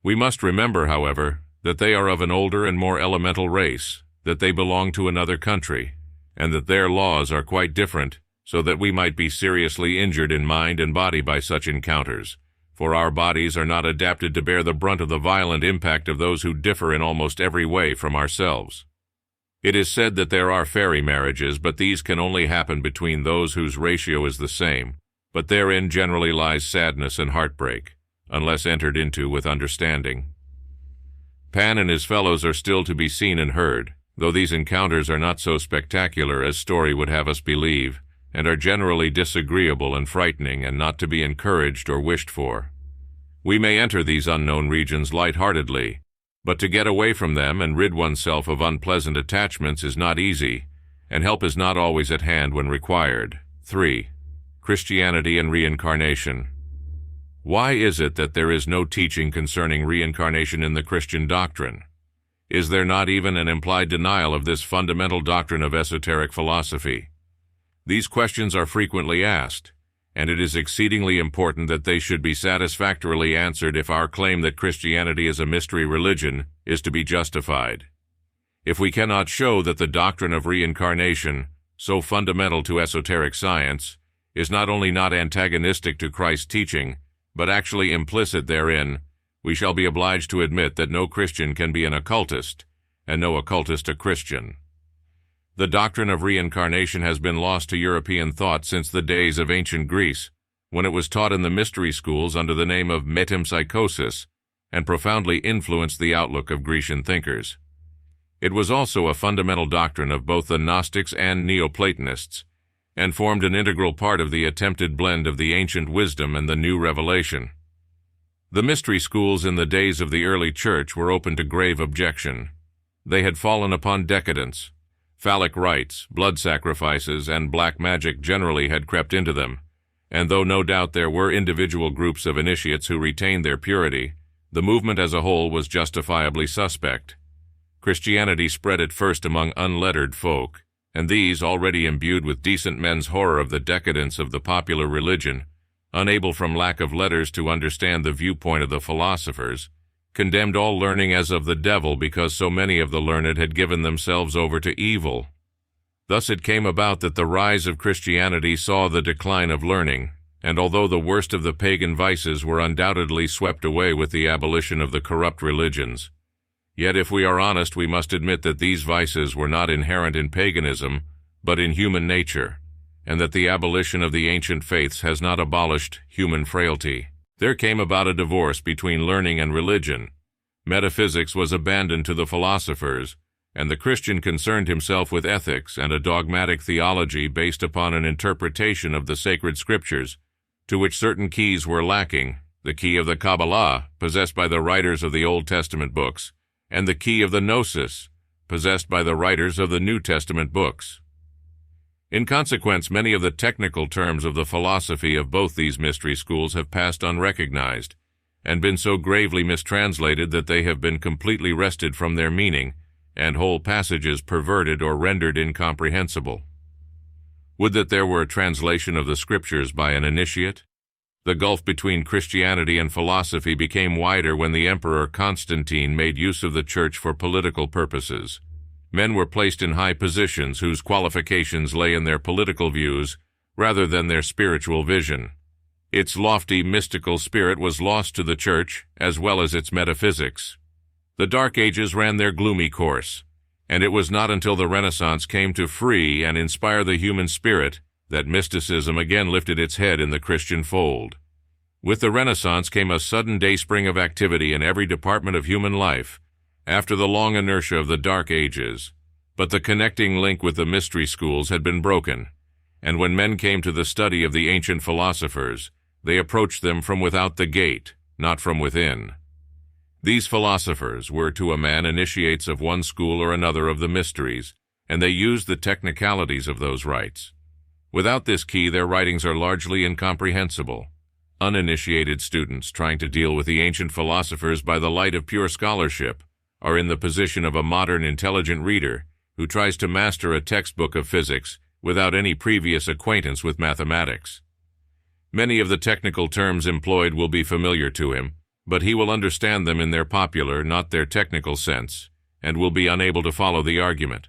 We must remember, however, that they are of an older and more elemental race, that they belong to another country, and that their laws are quite different, so that we might be seriously injured in mind and body by such encounters, for our bodies are not adapted to bear the brunt of the violent impact of those who differ in almost every way from ourselves. It is said that there are fairy marriages, but these can only happen between those whose ratio is the same, but therein generally lies sadness and heartbreak, unless entered into with understanding. Pan and his fellows are still to be seen and heard, though these encounters are not so spectacular as story would have us believe, and are generally disagreeable and frightening and not to be encouraged or wished for. We may enter these unknown regions light-heartedly, but to get away from them and rid oneself of unpleasant attachments is not easy, and help is not always at hand when required. 3. Christianity and reincarnation. Why is it that there is no teaching concerning reincarnation in the Christian doctrine? Is there not even an implied denial of this fundamental doctrine of esoteric philosophy? These questions are frequently asked, and it is exceedingly important that they should be satisfactorily answered if our claim that Christianity is a mystery religion is to be justified. If we cannot show that the doctrine of reincarnation, so fundamental to esoteric science, is not only not antagonistic to Christ's teaching, but actually implicit therein, we shall be obliged to admit that no Christian can be an occultist, and no occultist a Christian. The doctrine of reincarnation has been lost to European thought since the days of ancient Greece, when it was taught in the mystery schools under the name of metempsychosis, and profoundly influenced the outlook of Grecian thinkers. It was also a fundamental doctrine of both the Gnostics and Neoplatonists, and formed an integral part of the attempted blend of the ancient wisdom and the new revelation. The mystery schools in the days of the early church were open to grave objection. They had fallen upon decadence. Phallic rites, blood sacrifices, and black magic generally had crept into them, and though no doubt there were individual groups of initiates who retained their purity, the movement as a whole was justifiably suspect. Christianity spread at first among unlettered folk, and these, already imbued with decent men's horror of the decadence of the popular religion, unable from lack of letters to understand the viewpoint of the philosophers, condemned all learning as of the devil because so many of the learned had given themselves over to evil. Thus it came about that the rise of Christianity saw the decline of learning, and although the worst of the pagan vices were undoubtedly swept away with the abolition of the corrupt religions, yet if we are honest we must admit that these vices were not inherent in paganism, but in human nature, and that the abolition of the ancient faiths has not abolished human frailty. There came about a divorce between learning and religion. Metaphysics was abandoned to the philosophers, and the Christian concerned himself with ethics and a dogmatic theology based upon an interpretation of the sacred scriptures, to which certain keys were lacking, the key of the Kabbalah, possessed by the writers of the Old Testament books, and the key of the Gnosis, possessed by the writers of the New Testament books. In consequence, many of the technical terms of the philosophy of both these mystery schools have passed unrecognized, and been so gravely mistranslated that they have been completely wrested from their meaning, and whole passages perverted or rendered incomprehensible. Would that there were a translation of the Scriptures by an initiate? The gulf between Christianity and philosophy became wider when the Emperor Constantine made use of the Church for political purposes. Men were placed in high positions whose qualifications lay in their political views rather than their spiritual vision. Its lofty mystical spirit was lost to the Church as well as its metaphysics. The Dark Ages ran their gloomy course, and it was not until the Renaissance came to free and inspire the human spirit that mysticism again lifted its head in the Christian fold. With the Renaissance came a sudden dayspring of activity in every department of human life, after the long inertia of the Dark Ages. But the connecting link with the mystery schools had been broken, and when men came to the study of the ancient philosophers, they approached them from without the gate, not from within. These philosophers were to a man initiates of one school or another of the mysteries, and they used the technicalities of those rites. Without this key, their writings are largely incomprehensible. Uninitiated students trying to deal with the ancient philosophers by the light of pure scholarship are in the position of a modern intelligent reader who tries to master a textbook of physics without any previous acquaintance with mathematics. Many of the technical terms employed will be familiar to him, but he will understand them in their popular, not their technical sense, and will be unable to follow the argument.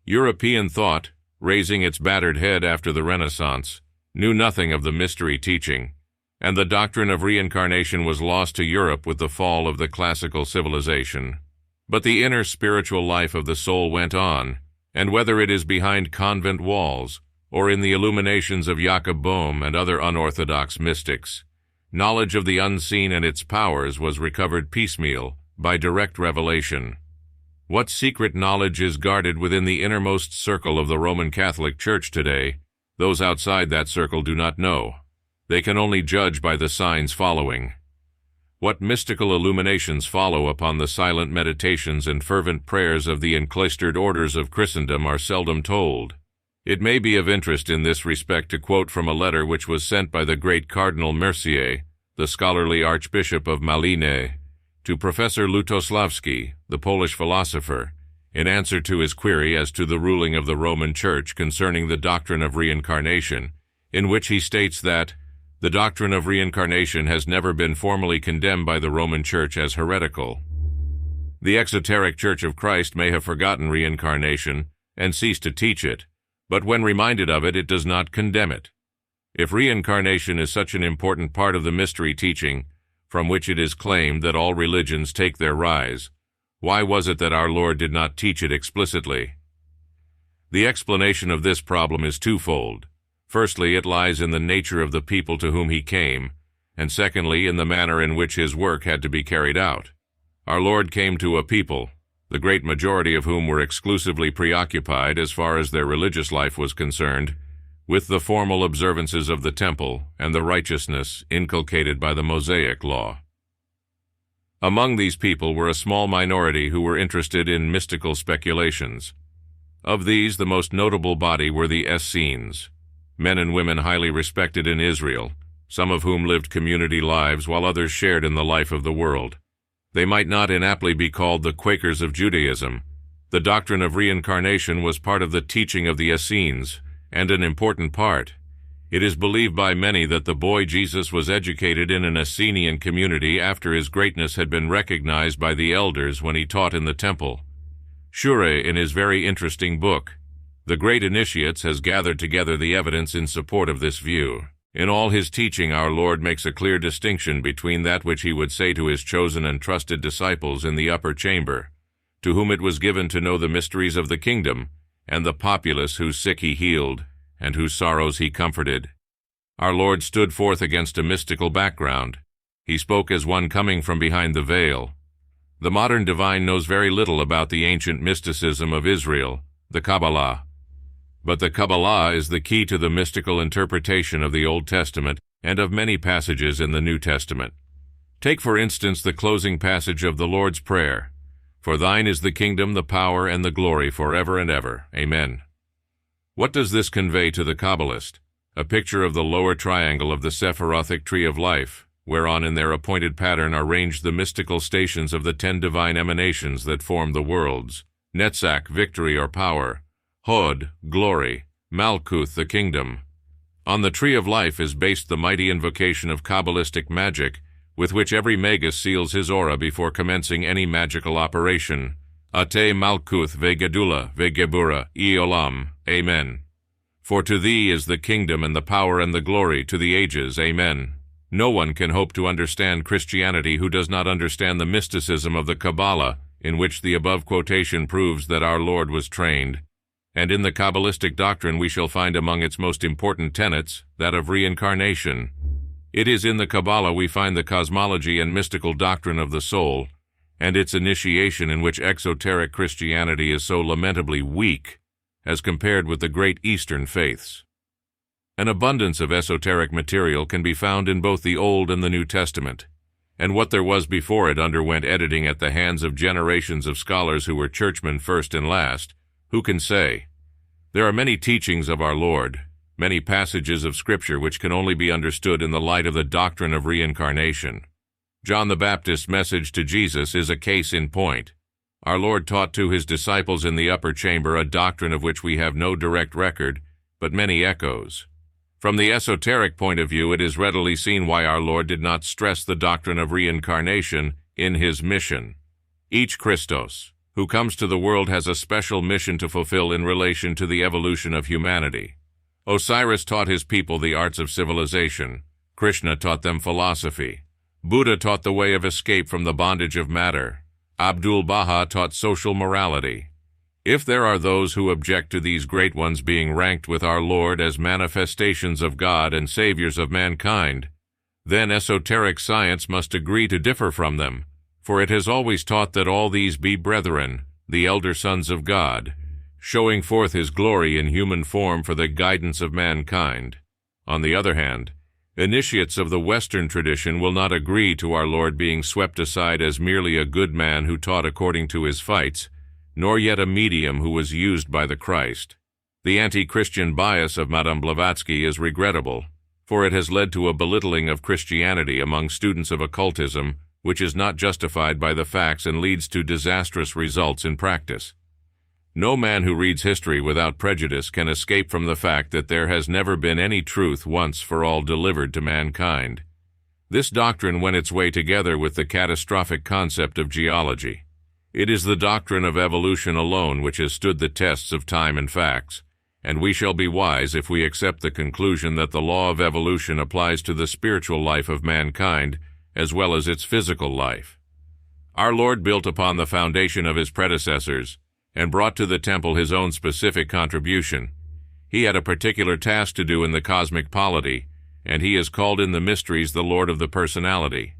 European thought, raising its battered head after the Renaissance, knew nothing of the mystery teaching, and the doctrine of reincarnation was lost to Europe with the fall of the classical civilization. But the inner spiritual life of the soul went on, and whether it is behind convent walls or in the illuminations of Jacob Boehme and other unorthodox mystics, knowledge of the unseen and its powers was recovered piecemeal by direct revelation. What secret knowledge is guarded within the innermost circle of the Roman Catholic Church today, those outside that circle do not know. They can only judge by the signs following. What mystical illuminations follow upon the silent meditations and fervent prayers of the encloistered orders of Christendom are seldom told. It may be of interest in this respect to quote from a letter which was sent by the great Cardinal Mercier, the scholarly Archbishop of Malines, to Professor Lutosławski, the Polish philosopher, in answer to his query as to the ruling of the Roman Church concerning the doctrine of reincarnation, in which he states that the doctrine of reincarnation has never been formally condemned by the Roman Church as heretical. The exoteric Church of Christ may have forgotten reincarnation and ceased to teach it, but when reminded of it, it does not condemn it. If reincarnation is such an important part of the mystery teaching, from which it is claimed that all religions take their rise, why was it that our Lord did not teach it explicitly? The explanation of this problem is twofold. Firstly, it lies in the nature of the people to whom he came, and secondly, in the manner in which his work had to be carried out. Our Lord came to a people, the great majority of whom were exclusively preoccupied, as far as their religious life was concerned, with the formal observances of the temple and the righteousness inculcated by the Mosaic law. Among these people were a small minority who were interested in mystical speculations. Of these, the most notable body were the Essenes, men and women highly respected in Israel, some of whom lived community lives while others shared in the life of the world. They might not inaptly be called the Quakers of Judaism. The doctrine of reincarnation was part of the teaching of the Essenes, and an important part. It is believed by many that the boy Jesus was educated in an Essenian community after his greatness had been recognized by the elders when he taught in the temple. Shure, in his very interesting book, The Great Initiates, has gathered together the evidence in support of this view. In all his teaching, our Lord makes a clear distinction between that which he would say to his chosen and trusted disciples in the upper chamber, to whom it was given to know the mysteries of the kingdom, and the populace whose sick he healed, and whose sorrows he comforted. Our Lord stood forth against a mystical background. He spoke as one coming from behind the veil. The modern divine knows very little about the ancient mysticism of Israel, the Kabbalah. But the Kabbalah is the key to the mystical interpretation of the Old Testament and of many passages in the New Testament. Take, for instance, the closing passage of the Lord's Prayer, "For thine is the kingdom, the power, and the glory forever and ever. Amen." What does this convey to the Kabbalist? A picture of the lower triangle of the Sephirothic tree of life, whereon in their appointed pattern are ranged the mystical stations of the 10 divine emanations that form the worlds: Netzach, victory or power; Hod, glory; Malkuth, the kingdom. On the tree of life is based the mighty invocation of Kabbalistic magic, with which every magus seals his aura before commencing any magical operation. Ate Malkuth Vegedula Vegebura Iolam. Amen. For to thee is the kingdom and the power and the glory to the ages. Amen. No one can hope to understand Christianity who does not understand the mysticism of the Kabbalah, in which the above quotation proves that our Lord was trained. And in the Kabbalistic doctrine we shall find among its most important tenets that of reincarnation. It is in the Kabbalah we find the cosmology and mystical doctrine of the soul, and its initiation, in which exoteric Christianity is so lamentably weak as compared with the great Eastern faiths. An abundance of esoteric material can be found in both the Old and the New Testament, and what there was before it underwent editing at the hands of generations of scholars who were churchmen first and last. Who can say? There are many teachings of our Lord, many passages of Scripture which can only be understood in the light of the doctrine of reincarnation. John the Baptist's message to Jesus is a case in point. Our Lord taught to his disciples in the upper chamber a doctrine of which we have no direct record, but many echoes. From the esoteric point of view, it is readily seen why our Lord did not stress the doctrine of reincarnation in his mission. Each Christos who comes to the world has a special mission to fulfill in relation to the evolution of humanity. Osiris taught his people the arts of civilization. Krishna taught them philosophy. Buddha taught the way of escape from the bondage of matter. Abdul-Baha taught social morality. If there are those who object to these great ones being ranked with our Lord as manifestations of God and saviors of mankind, then esoteric science must agree to differ from them, for it has always taught that all these be brethren, the elder sons of God, showing forth his glory in human form for the guidance of mankind. On the other hand, initiates of the Western tradition will not agree to our Lord being swept aside as merely a good man who taught according to his fights, nor yet a medium who was used by the Christ. The anti-Christian bias of Madame Blavatsky is regrettable, for it has led to a belittling of Christianity among students of occultism, which is not justified by the facts and leads to disastrous results in practice. No man who reads history without prejudice can escape from the fact that there has never been any truth once for all delivered to mankind. This doctrine went its way together with the catastrophic concept of geology. It is the doctrine of evolution alone which has stood the tests of time and facts, and we shall be wise if we accept the conclusion that the law of evolution applies to the spiritual life of mankind as well as its physical life. Our Lord built upon the foundation of his predecessors and brought to the temple his own specific contribution. He had a particular task to do in the cosmic polity, and he is called in the mysteries the Lord of the Personality.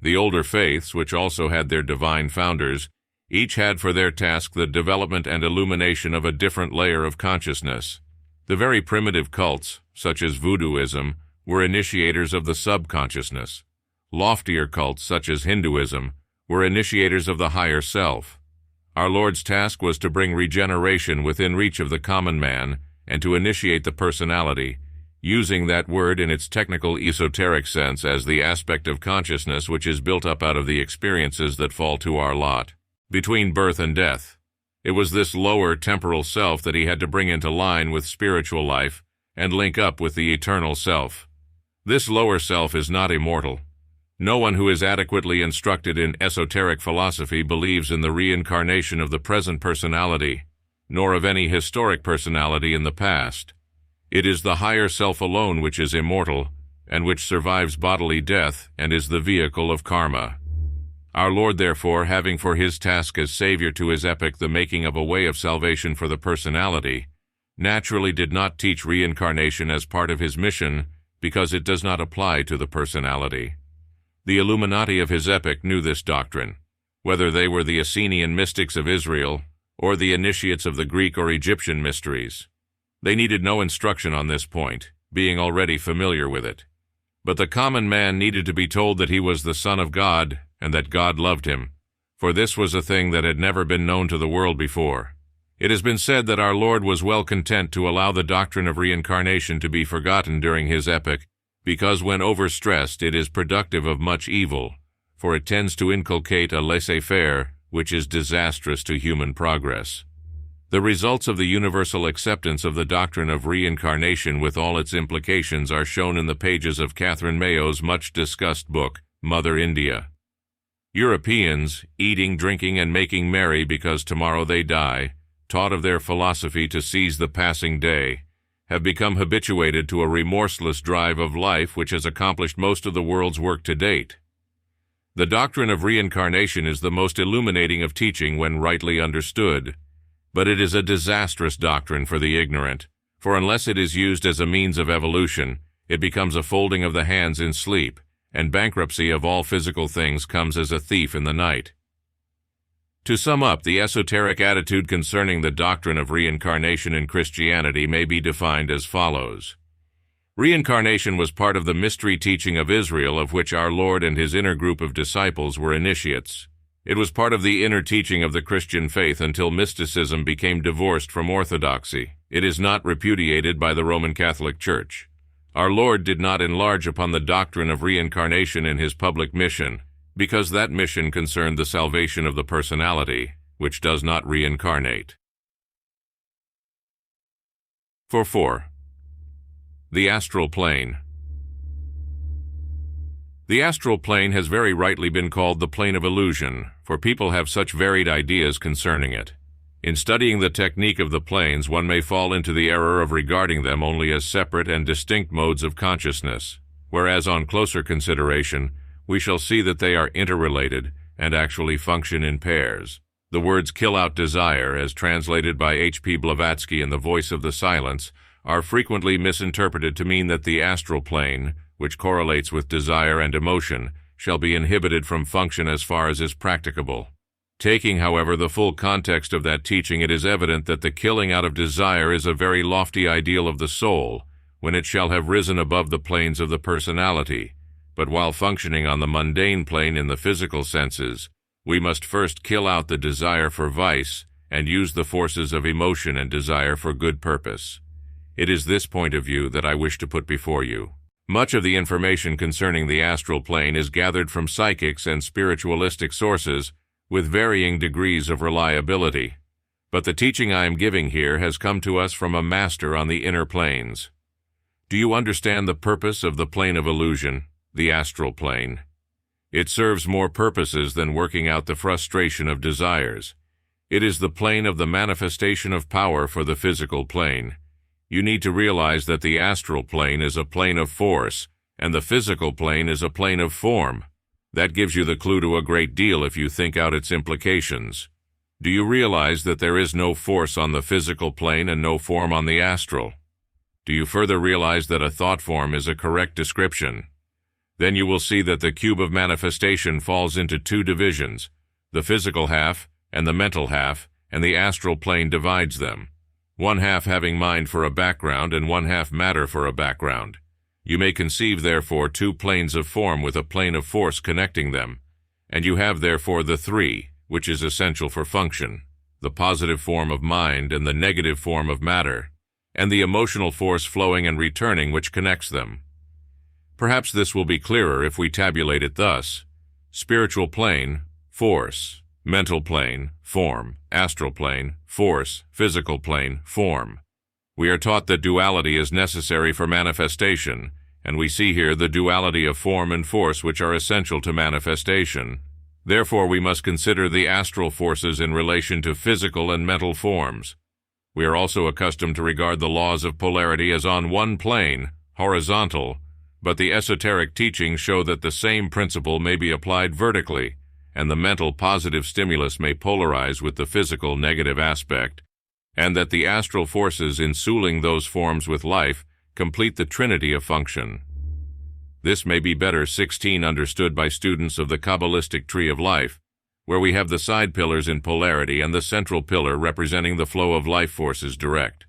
The older faiths, which also had their divine founders, each had for their task the development and illumination of a different layer of consciousness. The very primitive cults, such as Voodooism, were initiators of the subconsciousness. Loftier cults, such as Hinduism, were initiators of the higher self. Our Lord's task was to bring regeneration within reach of the common man and to initiate the personality, using that word in its technical esoteric sense as the aspect of consciousness which is built up out of the experiences that fall to our lot. Between birth and death, it was this lower temporal self that he had to bring into line with spiritual life and link up with the eternal self. This lower self is not immortal. No one who is adequately instructed in esoteric philosophy believes in the reincarnation of the present personality, nor of any historic personality in the past. It is the higher self alone which is immortal, and which survives bodily death and is the vehicle of karma. Our Lord, therefore, having for his task as Savior to his epoch the making of a way of salvation for the personality, naturally did not teach reincarnation as part of his mission because it does not apply to the personality. The Illuminati of his epoch knew this doctrine, whether they were the Essenian mystics of Israel or the initiates of the Greek or Egyptian mysteries. They needed no instruction on this point, being already familiar with it. But the common man needed to be told that he was the Son of God and that God loved him, for this was a thing that had never been known to the world before. It has been said that our Lord was well content to allow the doctrine of reincarnation to be forgotten during his epoch, because when overstressed it is productive of much evil, for it tends to inculcate a laissez-faire which is disastrous to human progress. The results of the universal acceptance of the doctrine of reincarnation with all its implications are shown in the pages of Catherine Mayo's much-discussed book, Mother India. Europeans, eating, drinking, and making merry because tomorrow they die, taught of their philosophy to seize the passing day, have become habituated to a remorseless drive of life which has accomplished most of the world's work to date. The doctrine of reincarnation is the most illuminating of teaching when rightly understood, but it is a disastrous doctrine for the ignorant, for unless it is used as a means of evolution, it becomes a folding of the hands in sleep, and bankruptcy of all physical things comes as a thief in the night. To sum up, the esoteric attitude concerning the doctrine of reincarnation in Christianity may be defined as follows. Reincarnation was part of the mystery teaching of Israel, of which our Lord and his inner group of disciples were initiates. It was part of the inner teaching of the Christian faith until mysticism became divorced from orthodoxy. It is not repudiated by the Roman Catholic Church. Our Lord did not enlarge upon the doctrine of reincarnation in his public mission, because that mission concerned the salvation of the personality, which does not reincarnate. 4. The astral plane. The astral plane has very rightly been called the plane of illusion, for people have such varied ideas concerning it. In studying the technique of the planes, one may fall into the error of regarding them only as separate and distinct modes of consciousness, whereas on closer consideration, we shall see that they are interrelated and actually function in pairs. The words "kill out desire," as translated by H.P. Blavatsky in The Voice of the Silence, are frequently misinterpreted to mean that the astral plane, which correlates with desire and emotion, shall be inhibited from function as far as is practicable. Taking, however, the full context of that teaching, it is evident that the killing out of desire is a very lofty ideal of the soul, when it shall have risen above the planes of the personality. But while functioning on the mundane plane in the physical senses, we must first kill out the desire for vice and use the forces of emotion and desire for good purpose. It is this point of view that I wish to put before you. Much of the information concerning the astral plane is gathered from psychics and spiritualistic sources with varying degrees of reliability, but the teaching I am giving here has come to us from a master on the inner planes. Do you understand the purpose of the plane of illusion, the astral plane? It serves more purposes than working out the frustration of desires. It is the plane of the manifestation of power for the physical plane. You need to realize that the astral plane is a plane of force, and the physical plane is a plane of form. That gives you the clue to a great deal if you think out its implications. Do you realize that there is no force on the physical plane and no form on the astral? Do you further realize that a thought form is a correct description? Then you will see that the cube of manifestation falls into two divisions, the physical half and the mental half, and the astral plane divides them, one half having mind for a background and one half matter for a background. You may conceive, therefore, two planes of form with a plane of force connecting them, and you have, therefore, the three, which is essential for function, the positive form of mind and the negative form of matter, and the emotional force flowing and returning which connects them. Perhaps this will be clearer if we tabulate it thus: spiritual plane, force; mental plane, form; astral plane, force; physical plane, form. We are taught that duality is necessary for manifestation, and we see here the duality of form and force which are essential to manifestation. Therefore, we must consider the astral forces in relation to physical and mental forms. We are also accustomed to regard the laws of polarity as on one plane, horizontal, but the esoteric teachings show that the same principle may be applied vertically, and the mental positive stimulus may polarize with the physical negative aspect, and that the astral forces ensuling those forms with life complete the trinity of function. This may be better 16 understood by students of the Kabbalistic tree of life, where we have the side pillars in polarity and the central pillar representing the flow of life forces direct.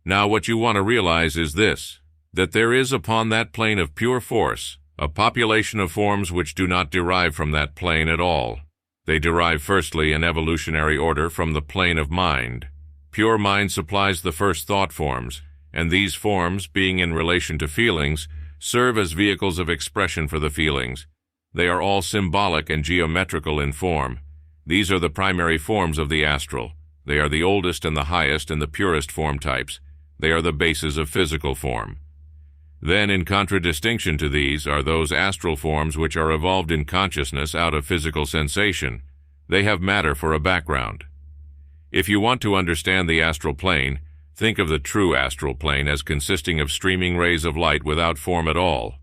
Now what you want to realize is this, that there is upon that plane of pure force a population of forms which do not derive from that plane at all. They derive firstly in evolutionary order from the plane of mind. Pure mind supplies the first thought forms, and these forms, being in relation to feelings, serve as vehicles of expression for the feelings. They are all symbolic and geometrical in form. These are the primary forms of the astral. They are the oldest and the highest and the purest form types. They are the bases of physical form. Then, in contradistinction to these, are those astral forms which are evolved in consciousness out of physical sensation. They have matter for a background. If you want to understand the astral plane, think of the true astral plane as consisting of streaming rays of light without form at all,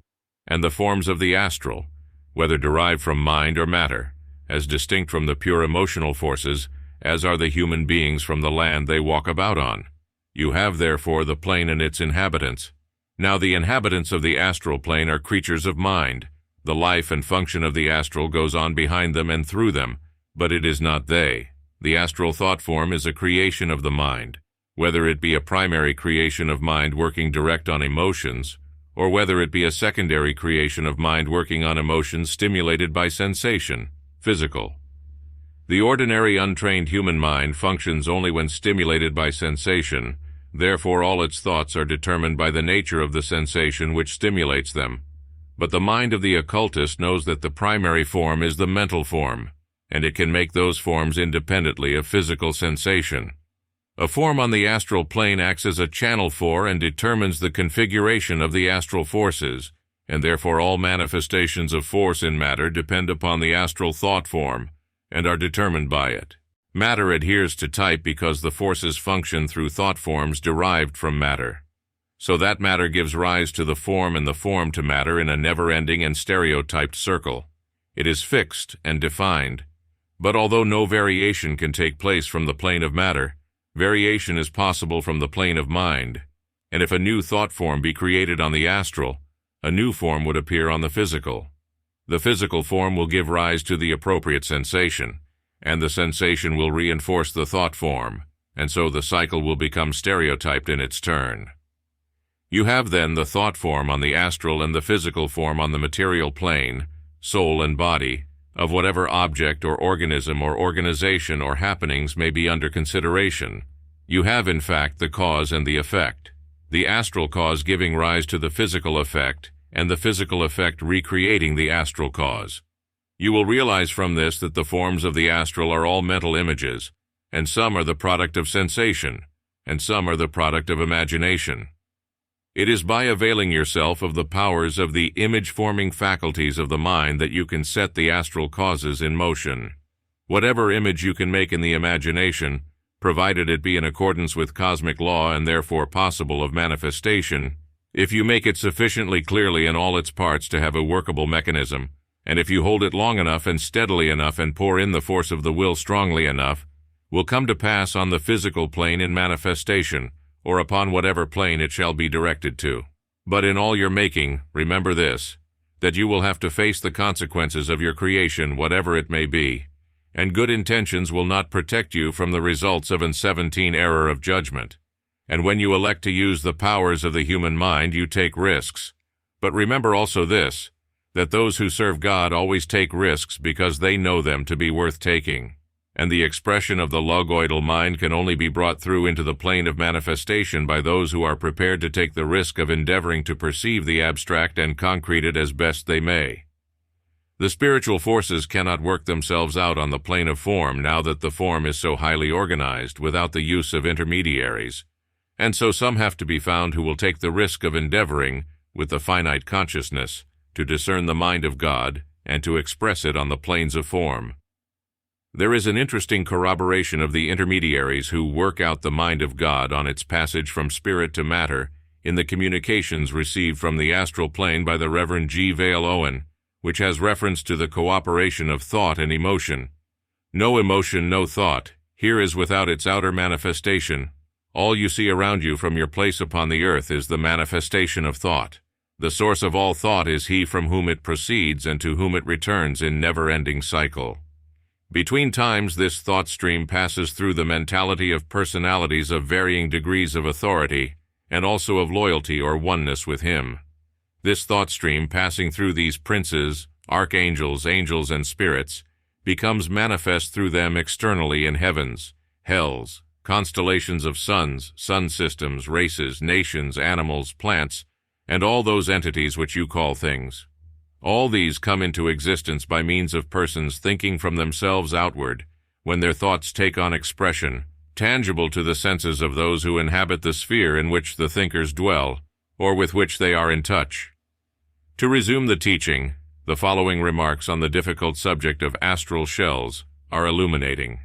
and the forms of the astral, whether derived from mind or matter, as distinct from the pure emotional forces as are the human beings from the land they walk about on. You have, therefore, the plane and its inhabitants. Now the inhabitants of the astral plane are creatures of mind. The life and function of the astral goes on behind them and through them, but it is not they. The astral thought form is a creation of the mind, whether it be a primary creation of mind working direct on emotions, or whether it be a secondary creation of mind working on emotions stimulated by sensation, physical. The ordinary untrained human mind functions only when stimulated by sensation. Therefore, all its thoughts are determined by the nature of the sensation which stimulates them. But the mind of the occultist knows that the primary form is the mental form, and it can make those forms independently of physical sensation. A form on the astral plane acts as a channel for and determines the configuration of the astral forces, and therefore all manifestations of force in matter depend upon the astral thought form, and are determined by it. Matter adheres to type because the forces function through thought forms derived from matter. So that matter gives rise to the form and the form to matter in a never-ending and stereotyped circle. It is fixed and defined. But although no variation can take place from the plane of matter, variation is possible from the plane of mind. And if a new thought form be created on the astral, a new form would appear on the physical. The physical form will give rise to the appropriate sensation, and the sensation will reinforce the thought form, and so the cycle will become stereotyped in its turn. You have then the thought form on the astral and the physical form on the material plane, soul and body, of whatever object or organism or organization or happenings may be under consideration. You have, in fact, the cause and the effect, the astral cause giving rise to the physical effect, and the physical effect recreating the astral cause. You will realize from this that the forms of the astral are all mental images, and some are the product of sensation, and some are the product of imagination. It is by availing yourself of the powers of the image-forming faculties of the mind that you can set the astral causes in motion. Whatever image you can make in the imagination, provided it be in accordance with cosmic law and therefore possible of manifestation, if you make it sufficiently clearly in all its parts to have a workable mechanism, and if you hold it long enough and steadily enough and pour in the force of the will strongly enough, will come to pass on the physical plane in manifestation, or upon whatever plane it shall be directed to. But in all your making, remember this, that you will have to face the consequences of your creation, whatever it may be, and good intentions will not protect you from the results of an 17 error of judgment. And when you elect to use the powers of the human mind, you take risks. But remember also this, that those who serve God always take risks because they know them to be worth taking. And the expression of the logoidal mind can only be brought through into the plane of manifestation by those who are prepared to take the risk of endeavoring to perceive the abstract and concrete it as best they may. The spiritual forces cannot work themselves out on the plane of form now that the form is so highly organized without the use of intermediaries, and so some have to be found who will take the risk of endeavoring, with the finite consciousness, to discern the mind of God and to express it on the planes of form. There is an interesting corroboration of the intermediaries who work out the mind of God on its passage from spirit to matter in the communications received from the astral plane by the Reverend G. Vale Owen, which has reference to the cooperation of thought and emotion. No emotion, no thought. Here is without its outer manifestation. All you see around you from your place upon the earth is the manifestation of thought. The source of all thought is he from whom it proceeds and to whom it returns in never-ending cycle. Between times, this thought stream passes through the mentality of personalities of varying degrees of authority and also of loyalty or oneness with him. This thought stream, passing through these princes, archangels, angels, and spirits, becomes manifest through them externally in heavens, hells, constellations of suns, sun systems, races, nations, animals, plants, and all those entities which you call things. All these come into existence by means of persons thinking from themselves outward, when their thoughts take on expression, tangible to the senses of those who inhabit the sphere in which the thinkers dwell, or with which they are in touch. To resume the teaching, the following remarks on the difficult subject of astral shells are illuminating.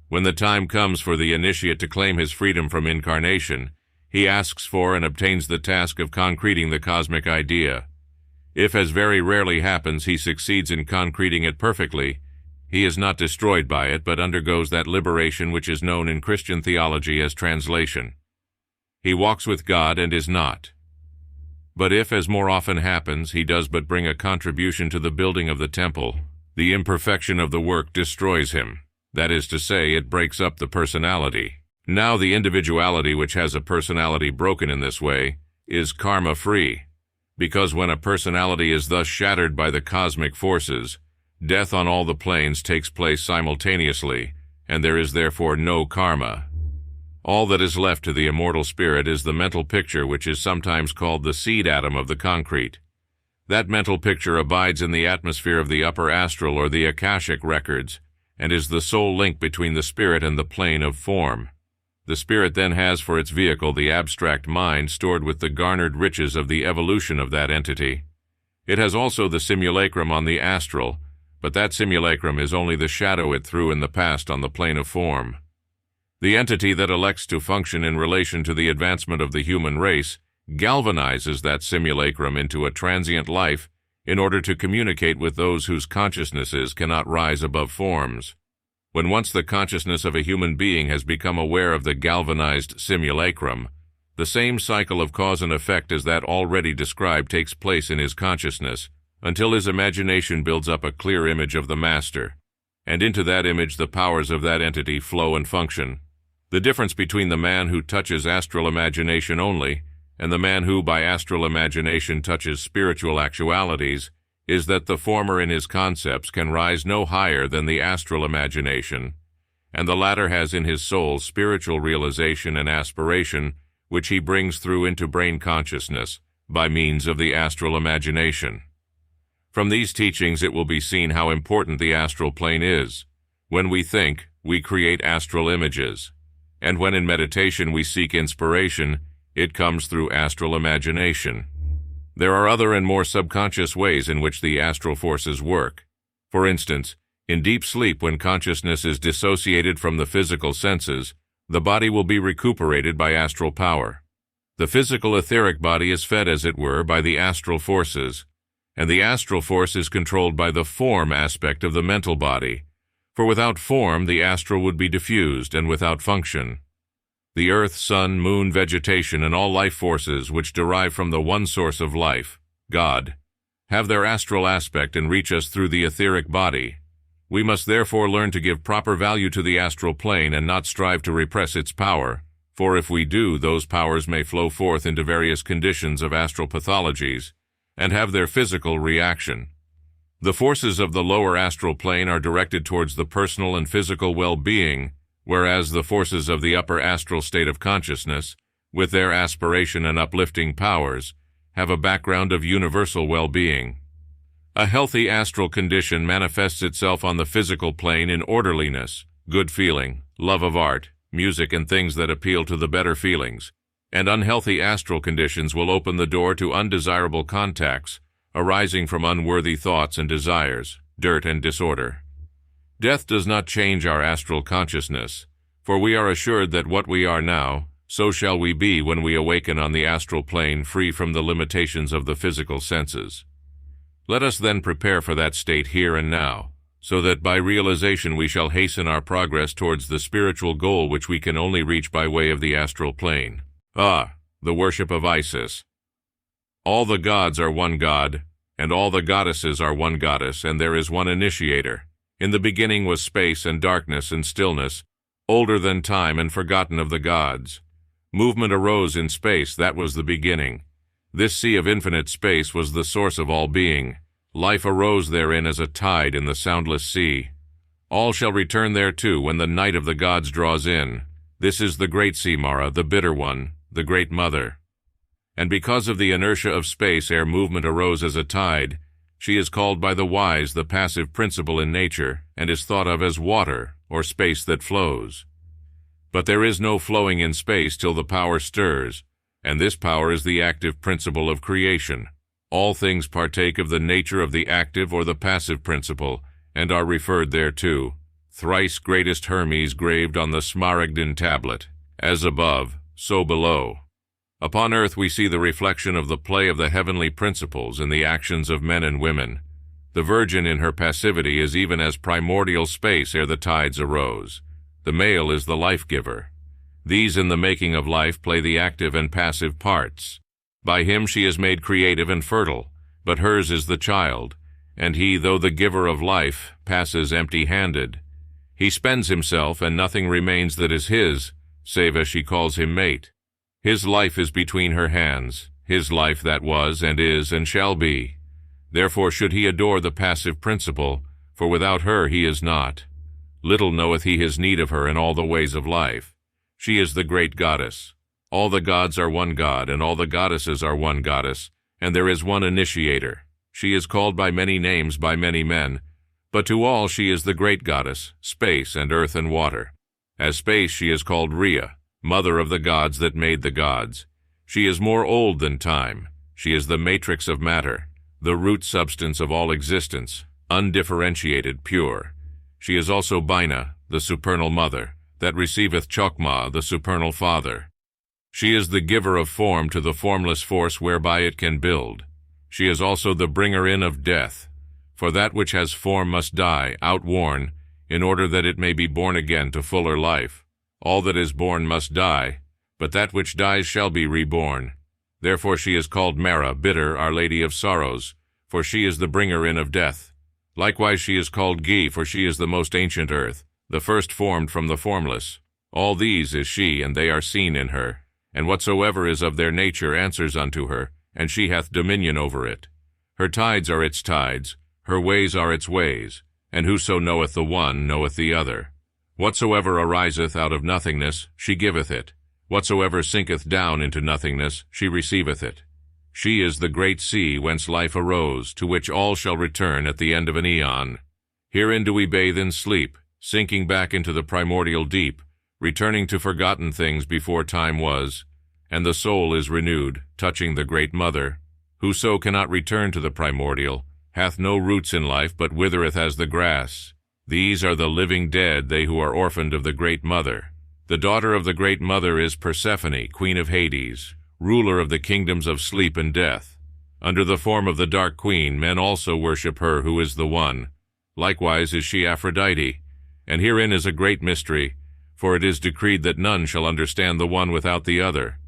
When the time comes for the initiate to claim his freedom from incarnation, he asks for and obtains the task of concreting the cosmic idea. If, as very rarely happens, he succeeds in concreting it perfectly, he is not destroyed by it, but undergoes that liberation which is known in Christian theology as translation. He walks with God and is not. But if, as more often happens, he does but bring a contribution to the building of the temple, the imperfection of the work destroys him. That is to say, it breaks up the personality. Now the individuality which has a personality broken in this way is karma-free, because when a personality is thus shattered by the cosmic forces, death on all the planes takes place simultaneously, and there is therefore no karma. All that is left to the immortal spirit is the mental picture which is sometimes called the seed atom of the concrete. That mental picture abides in the atmosphere of the upper astral or the Akashic records, and is the sole link between the spirit and the plane of form. The spirit then has for its vehicle the abstract mind stored with the garnered riches of the evolution of that entity. It has also the simulacrum on the astral, but that simulacrum is only the shadow it threw in the past on the plane of form. The entity that elects to function in relation to the advancement of the human race galvanizes that simulacrum into a transient life in order to communicate with those whose consciousnesses cannot rise above forms. When once the consciousness of a human being has become aware of the galvanized simulacrum, the same cycle of cause and effect as that already described takes place in his consciousness, until his imagination builds up a clear image of the master, and into that image the powers of that entity flow and function. The difference between the man who touches astral imagination only and the man who by astral imagination touches spiritual actualities is that the former in his concepts can rise no higher than the astral imagination, and the latter has in his soul spiritual realization and aspiration which he brings through into brain consciousness by means of the astral imagination. From these teachings it will be seen how important the astral plane is. When we think, we create astral images, and when in meditation we seek inspiration, it comes through astral imagination. There are other and more subconscious ways in which the astral forces work. For instance, in deep sleep when consciousness is dissociated from the physical senses, the body will be recuperated by astral power. The physical etheric body is fed, as it were, by the astral forces, and the astral force is controlled by the form aspect of the mental body, for without form the astral would be diffused and without function. The earth, sun, moon, vegetation, and all life forces which derive from the one source of life, God, have their astral aspect and reach us through the etheric body. We must therefore learn to give proper value to the astral plane and not strive to repress its power, for if we do, those powers may flow forth into various conditions of astral pathologies and have their physical reaction. The forces of the lower astral plane are directed towards the personal and physical well-being, whereas the forces of the upper astral state of consciousness, with their aspiration and uplifting powers, have a background of universal well-being. A healthy astral condition manifests itself on the physical plane in orderliness, good feeling, love of art, music, and things that appeal to the better feelings, and unhealthy astral conditions will open the door to undesirable contacts arising from unworthy thoughts and desires, dirt and disorder. Death does not change our astral consciousness, for we are assured that what we are now, so shall we be when we awaken on the astral plane free from the limitations of the physical senses. Let us then prepare for that state here and now, so that by realization we shall hasten our progress towards the spiritual goal which we can only reach by way of the astral plane. The worship of Isis. All the gods are one god, and all the goddesses are one goddess, and there is one initiator. In the beginning was space and darkness and stillness, older than time and forgotten of the gods. Movement arose in space, that was the beginning. This sea of infinite space was the source of all being. Life arose therein as a tide in the soundless sea. All shall return thereto when the night of the gods draws in. This is the great sea, Mara, the bitter one, the great mother. And because of the inertia of space ere movement arose as a tide, she is called by the wise the passive principle in nature, and is thought of as water, or space that flows. But there is no flowing in space till the power stirs, and this power is the active principle of creation. All things partake of the nature of the active or the passive principle, and are referred thereto. Thrice greatest Hermes graved on the Smaragdin tablet, as above, so below. Upon earth we see the reflection of the play of the heavenly principles in the actions of men and women. The Virgin in her passivity is even as primordial space ere the tides arose. The male is the life-giver. These in the making of life play the active and passive parts. By him she is made creative and fertile, but hers is the child, and he, though the giver of life, passes empty-handed. He spends himself, and nothing remains that is his, save as she calls him mate. His life is between her hands, his life that was and is and shall be. Therefore should he adore the passive principle, for without her he is not. Little knoweth he his need of her in all the ways of life. She is the great goddess. All the gods are one god, and all the goddesses are one goddess, and there is one initiator. She is called by many names by many men, but to all she is the great goddess, space and earth and water. As space she is called Rhea, mother of the gods that made the gods. She is more old than time. She is the matrix of matter, the root substance of all existence, undifferentiated, pure. She is also Bina, the supernal mother, that receiveth Chokmah, the supernal father. She is the giver of form to the formless force whereby it can build. She is also the bringer in of death, for that which has form must die, outworn, in order that it may be born again to fuller life. All that is born must die, but that which dies shall be reborn. Therefore she is called Mara, bitter, Our Lady of Sorrows, for she is the bringer in of death. Likewise she is called Gi, for she is the most ancient earth, the first formed from the formless. All these is she, and they are seen in her. And whatsoever is of their nature answers unto her, and she hath dominion over it. Her tides are its tides, her ways are its ways, and whoso knoweth the one knoweth the other. Whatsoever ariseth out of nothingness, she giveth it. Whatsoever sinketh down into nothingness, she receiveth it. She is the great sea whence life arose, to which all shall return at the end of an aeon. Herein do we bathe in sleep, sinking back into the primordial deep, returning to forgotten things before time was, and the soul is renewed, touching the great mother. Whoso cannot return to the primordial, hath no roots in life, but withereth as the grass. These are the living dead, they who are orphaned of the great mother. The daughter of the great mother is Persephone, queen of Hades, ruler of the kingdoms of sleep and death. Under the form of the Dark Queen, men also worship her who is the One. Likewise is she Aphrodite. And herein is a great mystery, for it is decreed that none shall understand the one without the other.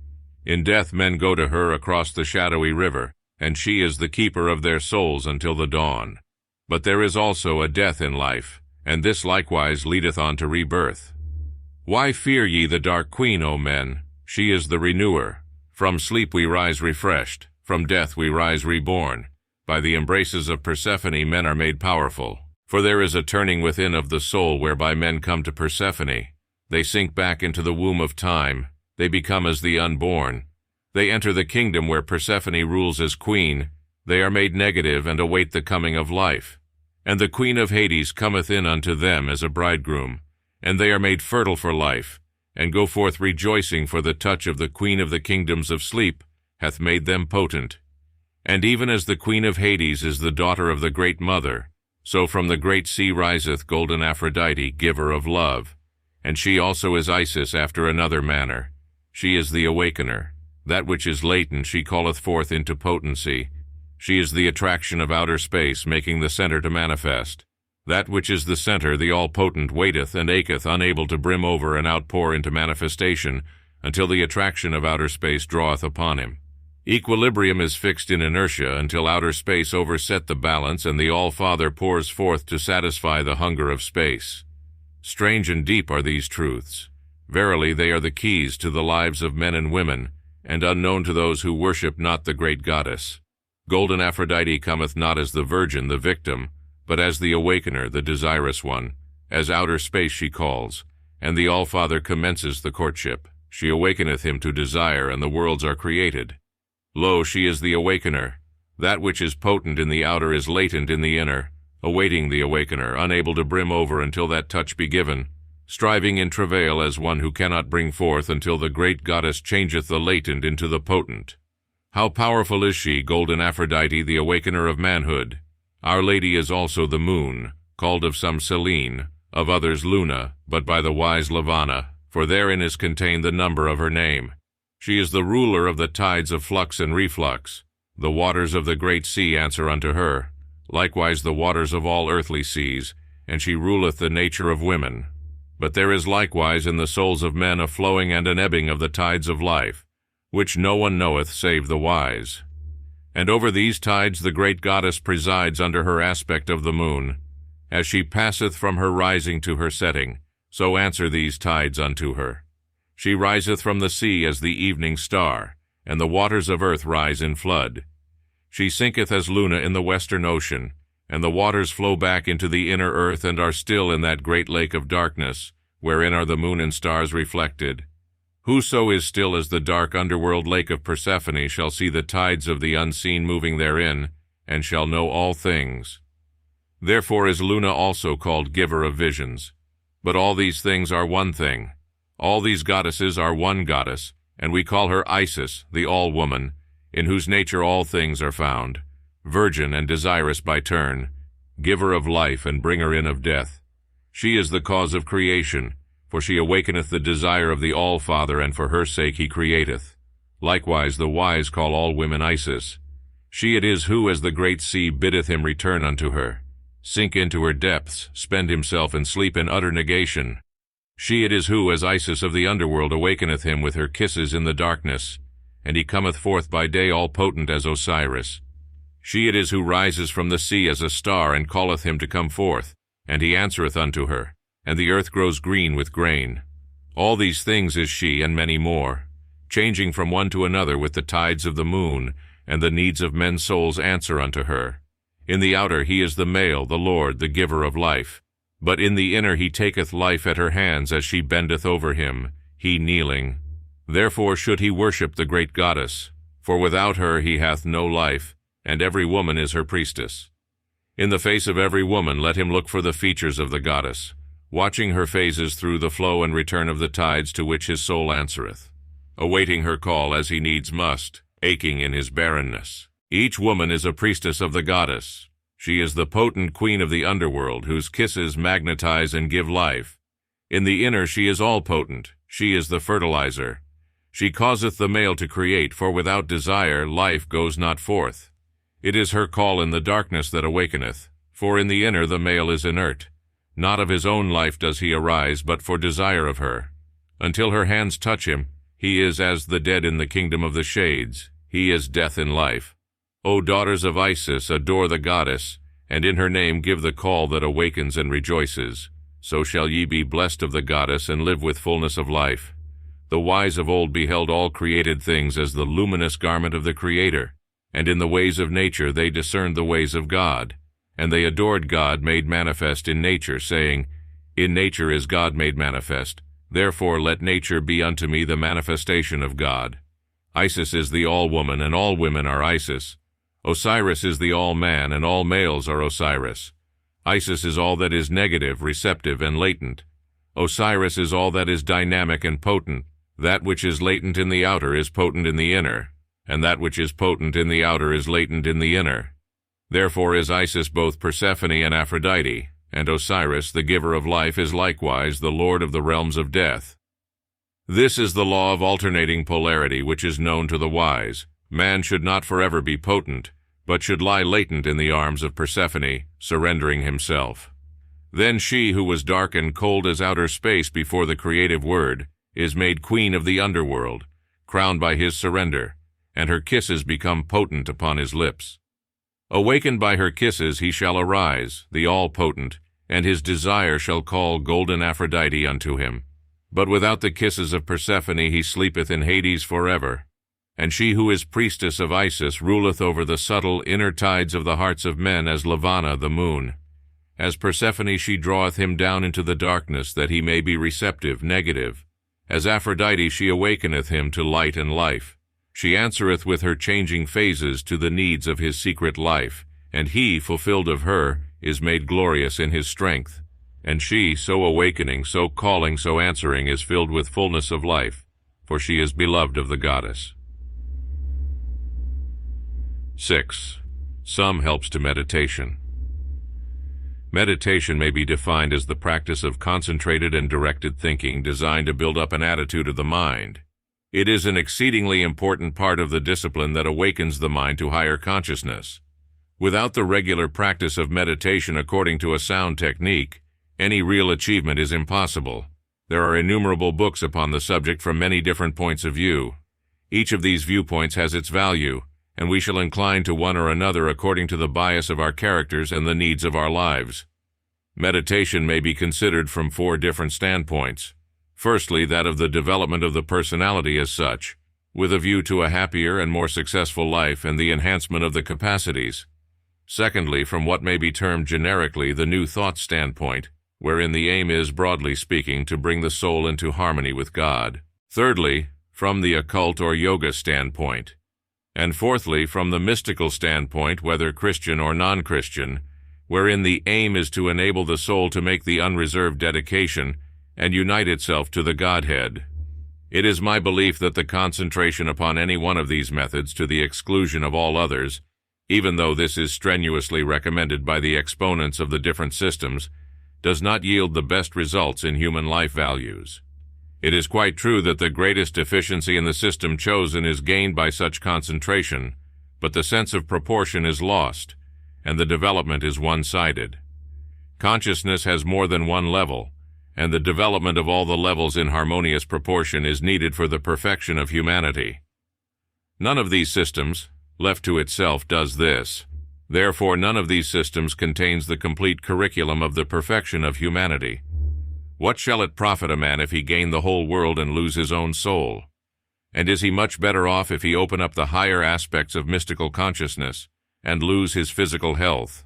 In death men go to her across the shadowy river, and she is the keeper of their souls until the dawn. But there is also a death in life, and this likewise leadeth on to rebirth. Why fear ye the Dark Queen, O men? She is the renewer. From sleep we rise refreshed, from death we rise reborn. By the embraces of Persephone men are made powerful. For there is a turning within of the soul whereby men come to Persephone. They sink back into the womb of time. They become as the unborn. They enter the kingdom where Persephone rules as queen. They are made negative and await the coming of life. And the queen of Hades cometh in unto them as a bridegroom. And they are made fertile for life, and go forth rejoicing, for the touch of the queen of the kingdoms of sleep hath made them potent. And even as the queen of Hades is the daughter of the great mother, so from the great sea riseth golden Aphrodite, giver of love. And she also is Isis after another manner. She is the awakener. That which is latent she calleth forth into potency. She is the attraction of outer space, making the center to manifest. That which is the center, the all-potent, waiteth and acheth, unable to brim over and outpour into manifestation, until the attraction of outer space draweth upon him. Equilibrium is fixed in inertia until outer space overset the balance, and the All-Father pours forth to satisfy the hunger of space. Strange and deep are these truths. Verily they are the keys to the lives of men and women, and unknown to those who worship not the great goddess. Golden Aphrodite cometh not as the virgin, the victim, but as the awakener, the desirous one. As outer space she calls, and the All-Father commences the courtship. She awakeneth him to desire, and the worlds are created. Lo, she is the awakener. That which is potent in the outer is latent in the inner, awaiting the awakener, unable to brim over until that touch be given, striving in travail as one who cannot bring forth until the great goddess changeth the latent into the potent. How powerful is she, golden Aphrodite, the awakener of manhood! Our Lady is also the moon, called of some Selene, of others Luna, but by the wise Lavana, for therein is contained the number of her name. She is the ruler of the tides of flux and reflux. The waters of the great sea answer unto her, likewise the waters of all earthly seas, and she ruleth the nature of women. But there is likewise in the souls of men a flowing and an ebbing of the tides of life, which no one knoweth save the wise. And over these tides the great goddess presides under her aspect of the moon. As she passeth from her rising to her setting, so answer these tides unto her. She riseth from the sea as the evening star, and the waters of earth rise in flood. She sinketh as Luna in the western ocean, and the waters flow back into the inner earth and are still in that great lake of darkness, wherein are the moon and stars reflected. Whoso is still as the dark underworld lake of Persephone shall see the tides of the unseen moving therein, and shall know all things. Therefore is Luna also called giver of visions. But all these things are one thing. All these goddesses are one goddess, and we call her Isis, the All-Woman, in whose nature all things are found, virgin and desirous by turn, giver of life and bringer in of death. She is the cause of creation, for she awakeneth the desire of the All-Father, and for her sake he createth. Likewise the wise call all women Isis. She it is who, as the great sea, biddeth him return unto her, sink into her depths, spend himself, and sleep in utter negation. She it is who, as Isis of the underworld, awakeneth him with her kisses in the darkness, and he cometh forth by day all potent as Osiris. She it is who rises from the sea as a star, and calleth him to come forth, and he answereth unto her, and the earth grows green with grain. All these things is she, and many more, changing from one to another with the tides of the moon, and the needs of men's souls answer unto her. In the outer he is the male, the Lord, the giver of life. But in the inner he taketh life at her hands as she bendeth over him, he kneeling. Therefore should he worship the great goddess, for without her he hath no life, and every woman is her priestess. In the face of every woman let him look for the features of the goddess, watching her phases through the flow and return of the tides to which his soul answereth, awaiting her call as he needs must, aching in his barrenness. Each woman is a priestess of the goddess. She is the potent queen of the underworld, whose kisses magnetize and give life. In the inner she is all potent. She is the fertilizer. She causeth the male to create, for without desire life goes not forth. It is her call in the darkness that awakeneth, for in the inner the male is inert. Not of his own life does he arise, but for desire of her. Until her hands touch him, he is as the dead in the kingdom of the shades. He is death in life. O daughters of Isis, adore the goddess, and in her name give the call that awakens and rejoices. So shall ye be blessed of the goddess, and live with fullness of life. The wise of old beheld all created things as the luminous garment of the Creator, and in the ways of nature they discerned the ways of God. And they adored God made manifest in nature, saying, In nature is God made manifest. Therefore let nature be unto me the manifestation of God. Isis is the all-woman, and all women are Isis. Osiris is the all-man, and all males are Osiris. Isis is all that is negative, receptive, and latent. Osiris is all that is dynamic and potent. That which is latent in the outer is potent in the inner, and that which is potent in the outer is latent in the inner. Therefore is Isis both Persephone and Aphrodite, and Osiris, the giver of life, is likewise the lord of the realms of death. This is the law of alternating polarity which is known to the wise. Man should not forever be potent, but should lie latent in the arms of Persephone, surrendering himself. Then she who was dark and cold as outer space before the creative word is made queen of the underworld, crowned by his surrender, and her kisses become potent upon his lips. Awakened by her kisses he shall arise, the all-potent, and his desire shall call golden Aphrodite unto him. But without the kisses of Persephone he sleepeth in Hades forever. And she who is priestess of Isis ruleth over the subtle inner tides of the hearts of men as Lavana the moon. As Persephone she draweth him down into the darkness that he may be receptive, negative. As Aphrodite she awakeneth him to light and life. She answereth with her changing phases to the needs of his secret life, and he, fulfilled of her, is made glorious in his strength. And she, so awakening, so calling, so answering, is filled with fullness of life, for she is beloved of the goddess. 6. Some helps to meditation. Meditation may be defined as the practice of concentrated and directed thinking designed to build up an attitude of the mind. It is an exceedingly important part of the discipline that awakens the mind to higher consciousness. Without the regular practice of meditation according to a sound technique, any real achievement is impossible. There are innumerable books upon the subject from many different points of view. Each of these viewpoints has its value, and we shall incline to one or another according to the bias of our characters and the needs of our lives. Meditation may be considered from 4 different standpoints. Firstly, that of the development of the personality as such, with a view to a happier and more successful life and the enhancement of the capacities. Secondly, from what may be termed generically the New Thought standpoint, wherein the aim is, broadly speaking, to bring the soul into harmony with God. Thirdly, from the occult or yoga standpoint. And fourthly, from the mystical standpoint, whether Christian or non-Christian, wherein the aim is to enable the soul to make the unreserved dedication and unite itself to the Godhead. It is my belief that the concentration upon any one of these methods to the exclusion of all others, even though this is strenuously recommended by the exponents of the different systems, does not yield the best results in human life values. It is quite true that the greatest efficiency in the system chosen is gained by such concentration, but the sense of proportion is lost, and the development is one-sided. Consciousness has more than one level, and the development of all the levels in harmonious proportion is needed for the perfection of humanity. None of these systems, left to itself, does this. Therefore, none of these systems contains the complete curriculum of the perfection of humanity. What shall it profit a man if he gain the whole world and lose his own soul? And is he much better off if he open up the higher aspects of mystical consciousness and lose his physical health?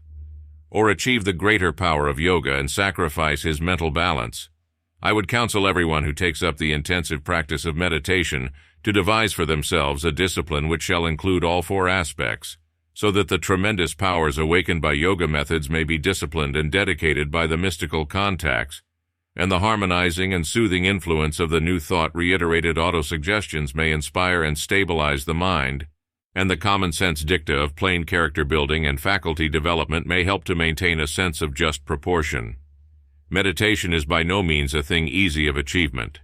Or achieve the greater power of yoga and sacrifice his mental balance? I would counsel everyone who takes up the intensive practice of meditation to devise for themselves a discipline which shall include all 4 aspects, so that the tremendous powers awakened by yoga methods may be disciplined and dedicated by the mystical contacts, and the harmonizing and soothing influence of the New Thought reiterated autosuggestions may inspire and stabilize the mind, and the common-sense dicta of plain character building and faculty development may help to maintain a sense of just proportion. Meditation is by no means a thing easy of achievement.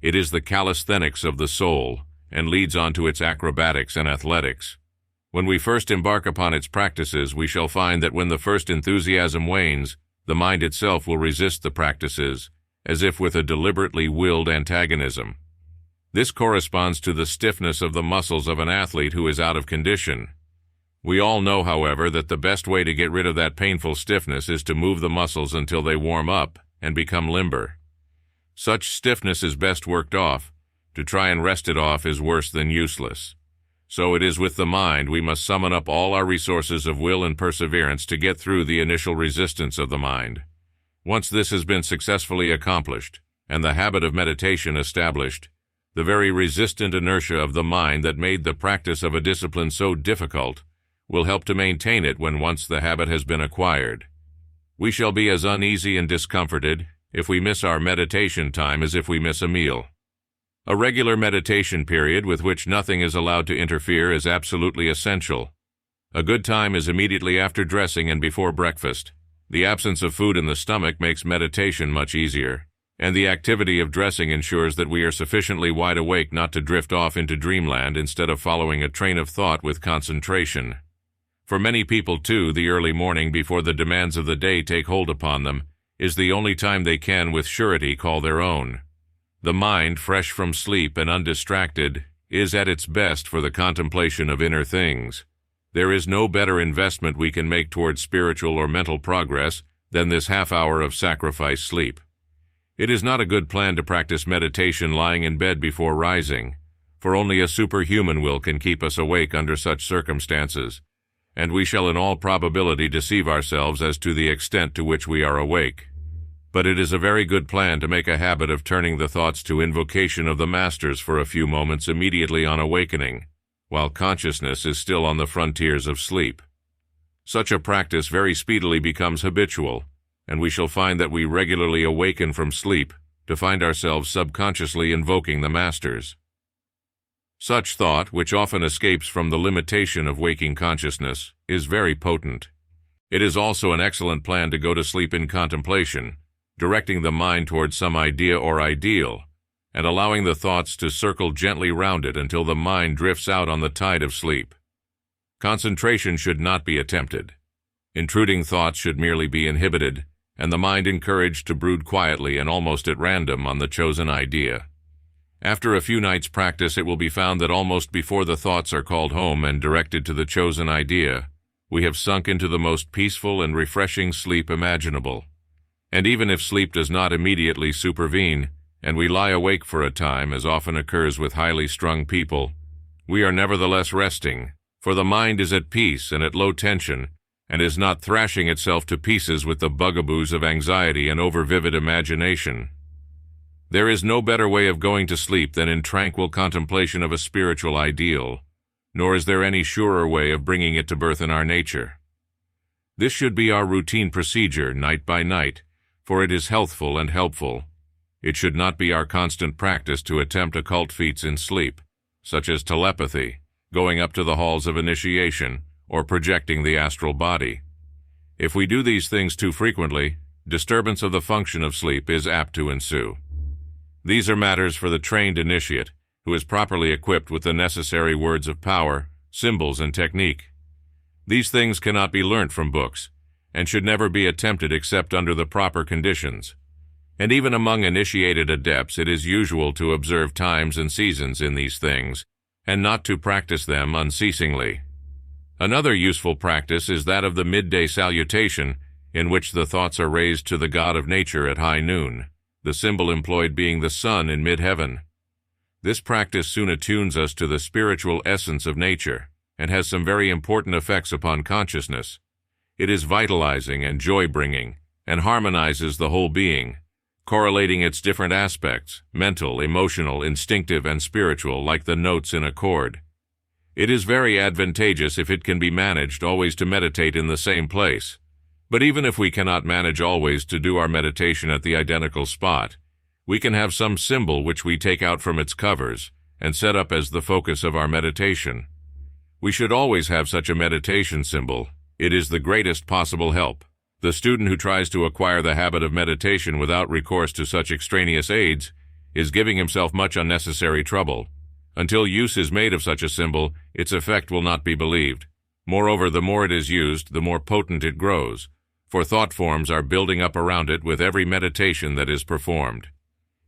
It is the calisthenics of the soul, and leads on to its acrobatics and athletics. When we first embark upon its practices, we shall find that when the first enthusiasm wanes, the mind itself will resist the practices, as if with a deliberately willed antagonism. This corresponds to the stiffness of the muscles of an athlete who is out of condition. We all know, however, that the best way to get rid of that painful stiffness is to move the muscles until they warm up and become limber. Such stiffness is best worked off. To try and rest it off is worse than useless. So it is with the mind. We must summon up all our resources of will and perseverance to get through the initial resistance of the mind. Once this has been successfully accomplished, and the habit of meditation established, the very resistant inertia of the mind that made the practice of a discipline so difficult will help to maintain it when once the habit has been acquired. We shall be as uneasy and discomforted if we miss our meditation time as if we miss a meal. A regular meditation period with which nothing is allowed to interfere is absolutely essential. A good time is immediately after dressing and before breakfast. The absence of food in the stomach makes meditation much easier, and the activity of dressing ensures that we are sufficiently wide awake not to drift off into dreamland instead of following a train of thought with concentration. For many people, too, the early morning before the demands of the day take hold upon them is the only time they can with surety call their own. The mind, fresh from sleep and undistracted, is at its best for the contemplation of inner things. There is no better investment we can make towards spiritual or mental progress than this half-hour of sacrifice sleep. It is not a good plan to practice meditation lying in bed before rising, for only a superhuman will can keep us awake under such circumstances, and we shall in all probability deceive ourselves as to the extent to which we are awake. But it is a very good plan to make a habit of turning the thoughts to invocation of the Masters for a few moments immediately on awakening, while consciousness is still on the frontiers of sleep. Such a practice very speedily becomes habitual, and we shall find that we regularly awaken from sleep to find ourselves subconsciously invoking the Masters. Such thought, which often escapes from the limitation of waking consciousness, is very potent. It is also an excellent plan to go to sleep in contemplation, directing the mind towards some idea or ideal, and allowing the thoughts to circle gently round it until the mind drifts out on the tide of sleep. Concentration should not be attempted. Intruding thoughts should merely be inhibited, and the mind encouraged to brood quietly and almost at random on the chosen idea. After a few nights' practice, it will be found that almost before the thoughts are called home and directed to the chosen idea, we have sunk into the most peaceful and refreshing sleep imaginable. And even if sleep does not immediately supervene, and we lie awake for a time, as often occurs with highly strung people, we are nevertheless resting, for the mind is at peace and at low tension, and is not thrashing itself to pieces with the bugaboos of anxiety and over-vivid imagination. There is no better way of going to sleep than in tranquil contemplation of a spiritual ideal, nor is there any surer way of bringing it to birth in our nature. This should be our routine procedure, night by night, for it is healthful and helpful. It should not be our constant practice to attempt occult feats in sleep, such as telepathy, going up to the halls of initiation, or projecting the astral body. If we do these things too frequently, disturbance of the function of sleep is apt to ensue. These are matters for the trained initiate, who is properly equipped with the necessary words of power, symbols, and technique. These things cannot be learnt from books, and should never be attempted except under the proper conditions. And even among initiated adepts, it is usual to observe times and seasons in these things, and not to practice them unceasingly. Another useful practice is that of the midday salutation, in which the thoughts are raised to the God of nature at high noon, the symbol employed being the sun in mid-heaven. This practice soon attunes us to the spiritual essence of nature, and has some very important effects upon consciousness. It is vitalizing and joy-bringing, and harmonizes the whole being, correlating its different aspects, mental, emotional, instinctive, and spiritual, like the notes in a chord. It is very advantageous if it can be managed always to meditate in the same place. But even if we cannot manage always to do our meditation at the identical spot, we can have some symbol which we take out from its covers and set up as the focus of our meditation. We should always have such a meditation symbol. It is the greatest possible help. The student who tries to acquire the habit of meditation without recourse to such extraneous aids is giving himself much unnecessary trouble, Until use is made of such a symbol, its effect will not be believed. Moreover, the more it is used, the more potent it grows, for thought forms are building up around it with every meditation that is performed.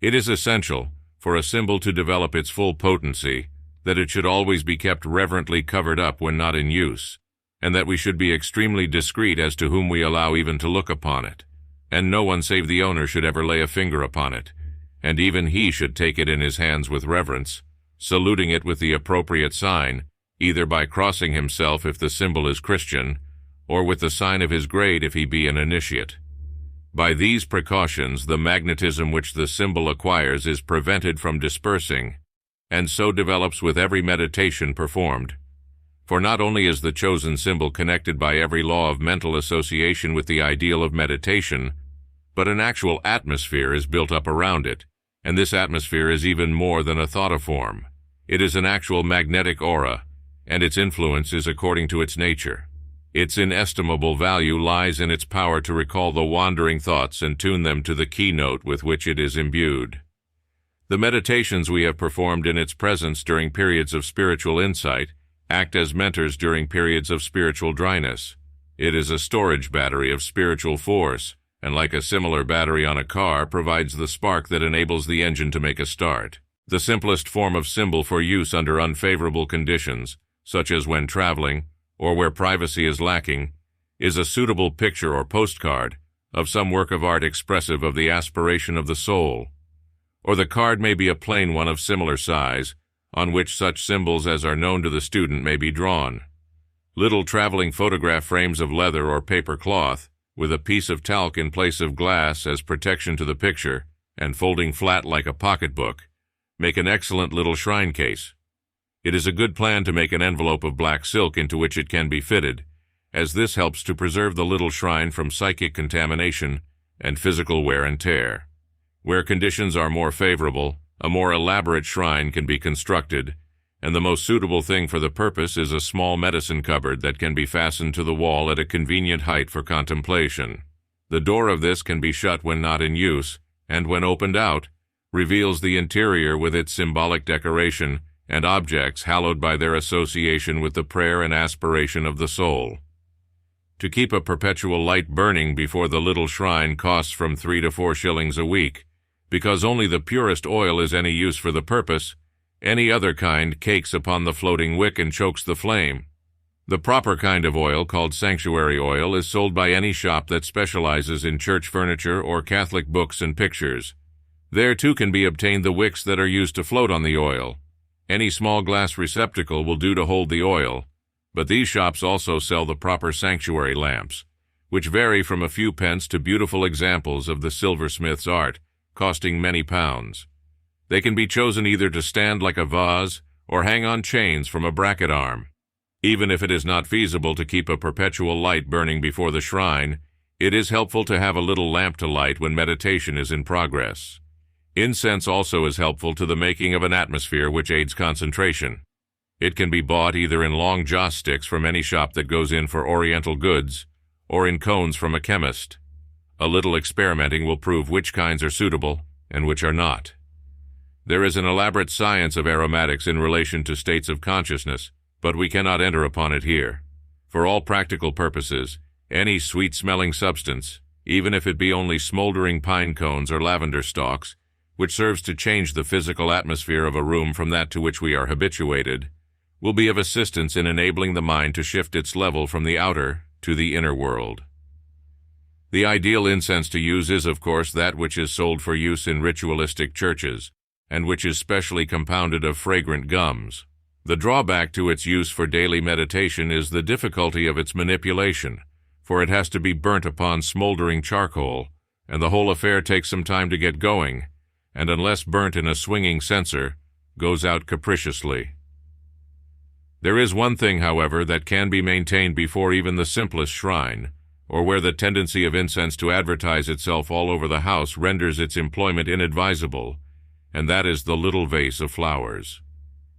It is essential, for a symbol to develop its full potency, that it should always be kept reverently covered up when not in use, and that we should be extremely discreet as to whom we allow even to look upon it, and no one save the owner should ever lay a finger upon it, and even he should take it in his hands with reverence, saluting it with the appropriate sign, either by crossing himself if the symbol is Christian, or with the sign of his grade if he be an initiate. By these precautions, the magnetism which the symbol acquires is prevented from dispersing, and so develops with every meditation performed. For not only is the chosen symbol connected by every law of mental association with the ideal of meditation, but an actual atmosphere is built up around it, and this atmosphere is even more than a thoughtiform. It is an actual magnetic aura, and its influence is according to its nature. Its inestimable value lies in its power to recall the wandering thoughts and tune them to the keynote with which it is imbued. The meditations we have performed in its presence during periods of spiritual insight act as mentors during periods of spiritual dryness. It is a storage battery of spiritual force, and like a similar battery on a car, provides the spark that enables the engine to make a start. The simplest form of symbol for use under unfavorable conditions, such as when traveling, or where privacy is lacking, is a suitable picture or postcard of some work of art expressive of the aspiration of the soul. Or the card may be a plain one of similar size, on which such symbols as are known to the student may be drawn. Little traveling photograph frames of leather or paper cloth, with a piece of talc in place of glass as protection to the picture, and folding flat like a pocketbook, make an excellent little shrine case. It is a good plan to make an envelope of black silk into which it can be fitted, as this helps to preserve the little shrine from psychic contamination and physical wear and tear. Where conditions are more favorable, a more elaborate shrine can be constructed, and the most suitable thing for the purpose is a small medicine cupboard that can be fastened to the wall at a convenient height for contemplation. The door of this can be shut when not in use, and when opened out, reveals the interior with its symbolic decoration and objects hallowed by their association with the prayer and aspiration of the soul. To keep a perpetual light burning before the little shrine costs from 3 to 4 shillings a week, because only the purest oil is any use for the purpose. Any other kind cakes upon the floating wick and chokes the flame. The proper kind of oil, called sanctuary oil, is sold by any shop that specializes in church furniture or Catholic books and pictures. There too can be obtained the wicks that are used to float on the oil. Any small glass receptacle will do to hold the oil, but these shops also sell the proper sanctuary lamps, which vary from a few pence to beautiful examples of the silversmith's art, costing many pounds. They can be chosen either to stand like a vase or hang on chains from a bracket arm. Even if it is not feasible to keep a perpetual light burning before the shrine, it is helpful to have a little lamp to light when meditation is in progress. Incense also is helpful to the making of an atmosphere which aids concentration. It can be bought either in long joss sticks from any shop that goes in for oriental goods, or in cones from a chemist. A little experimenting will prove which kinds are suitable and which are not. There is an elaborate science of aromatics in relation to states of consciousness, but we cannot enter upon it here. For all practical purposes, any sweet-smelling substance, even if it be only smoldering pine cones or lavender stalks, which serves to change the physical atmosphere of a room from that to which we are habituated, will be of assistance in enabling the mind to shift its level from the outer to the inner world. The ideal incense to use is, of course, that which is sold for use in ritualistic churches, and which is specially compounded of fragrant gums. The drawback to its use for daily meditation is the difficulty of its manipulation, for it has to be burnt upon smoldering charcoal, and the whole affair takes some time to get going, and unless burnt in a swinging censer, goes out capriciously. There is one thing, however, that can be maintained before even the simplest shrine, or where the tendency of incense to advertise itself all over the house renders its employment inadvisable, and that is the little vase of flowers.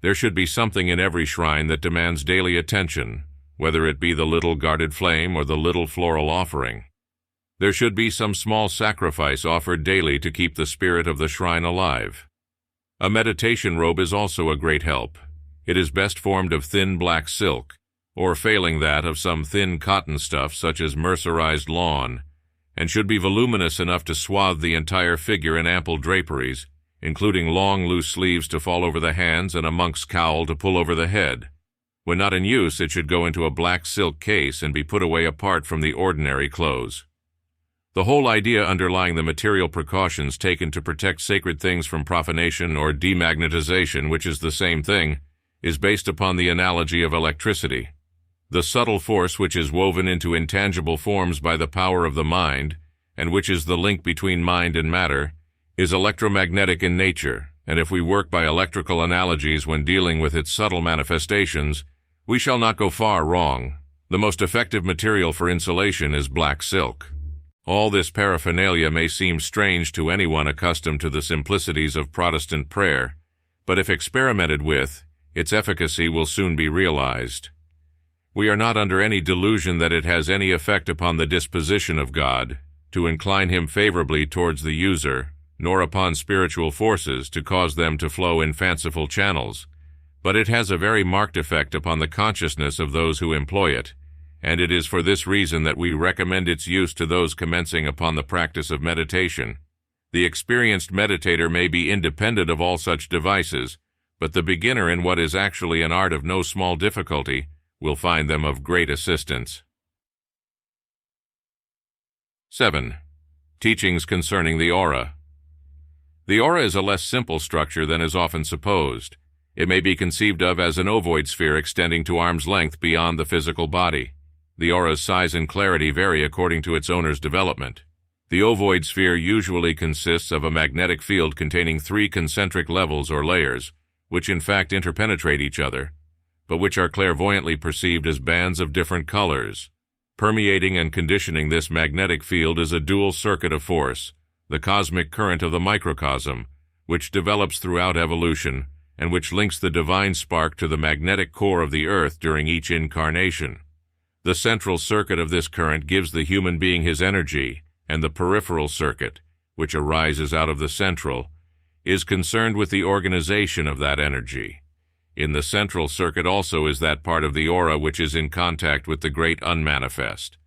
There should be something in every shrine that demands daily attention, whether it be the little guarded flame or the little floral offering. There should be some small sacrifice offered daily to keep the spirit of the shrine alive. A meditation robe is also a great help. It is best formed of thin black silk, or failing that of some thin cotton stuff such as mercerized lawn, and should be voluminous enough to swathe the entire figure in ample draperies, including long loose sleeves to fall over the hands and a monk's cowl to pull over the head. When not in use, it should go into a black silk case and be put away apart from the ordinary clothes. The whole idea underlying the material precautions taken to protect sacred things from profanation or demagnetization, which is the same thing, is based upon the analogy of electricity. The subtle force which is woven into intangible forms by the power of the mind, and which is the link between mind and matter, is electromagnetic in nature, and if we work by electrical analogies when dealing with its subtle manifestations, we shall not go far wrong. The most effective material for insulation is black silk. All this paraphernalia may seem strange to anyone accustomed to the simplicities of Protestant prayer, but if experimented with, its efficacy will soon be realized. We are not under any delusion that it has any effect upon the disposition of God, to incline him favorably towards the user, nor upon spiritual forces to cause them to flow in fanciful channels, but it has a very marked effect upon the consciousness of those who employ it, and it is for this reason that we recommend its use to those commencing upon the practice of meditation. The experienced meditator may be independent of all such devices, but the beginner in what is actually an art of no small difficulty will find them of great assistance. 7. Teachings concerning the aura. The aura is a less simple structure than is often supposed. It may be conceived of as an ovoid sphere extending to arm's length beyond the physical body. The aura's size and clarity vary according to its owner's development. The ovoid sphere usually consists of a magnetic field containing 3 concentric levels or layers, which in fact interpenetrate each other, but which are clairvoyantly perceived as bands of different colors. Permeating and conditioning this magnetic field is a dual circuit of force, the cosmic current of the microcosm, which develops throughout evolution, and which links the divine spark to the magnetic core of the earth during each incarnation. The central circuit of this current gives the human being his energy, and the peripheral circuit, which arises out of the central, is concerned with the organization of that energy. In the central circuit also is that part of the aura which is in contact with the great unmanifest.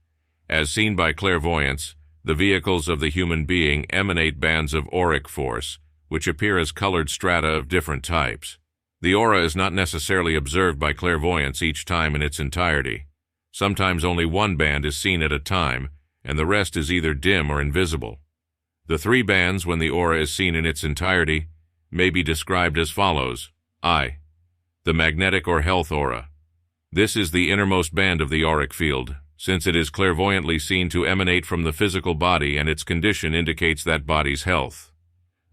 As seen by clairvoyance, the vehicles of the human being emanate bands of auric force, which appear as colored strata of different types. The aura is not necessarily observed by clairvoyance each time in its entirety. Sometimes only one band is seen at a time, and the rest is either dim or invisible. The 3 bands, when the aura is seen in its entirety, may be described as follows. I. The magnetic or health aura. This is the innermost band of the auric field, since it is clairvoyantly seen to emanate from the physical body and its condition indicates that body's health.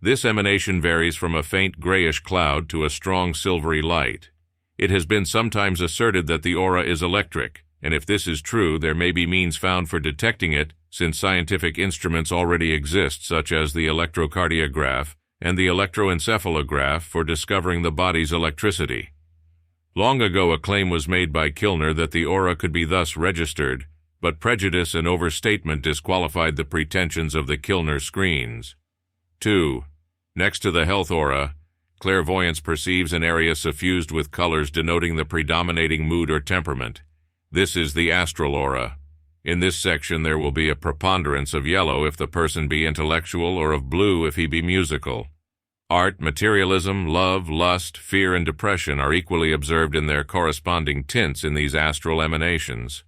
This emanation varies from a faint grayish cloud to a strong silvery light. It has been sometimes asserted that the aura is electric, and if this is true, there may be means found for detecting it, since scientific instruments already exist, such as the electrocardiograph and the electroencephalograph, for discovering the body's electricity. Long ago, a claim was made by Kilner that the aura could be thus registered, but prejudice and overstatement disqualified the pretensions of the Kilner screens. 2. Next to the health aura, clairvoyance perceives an area suffused with colors denoting the predominating mood or temperament. This is the astral aura. In this section there will be a preponderance of yellow if the person be intellectual, or of blue if he be musical. Art, materialism, love, lust, fear, and depression are equally observed in their corresponding tints in these astral emanations.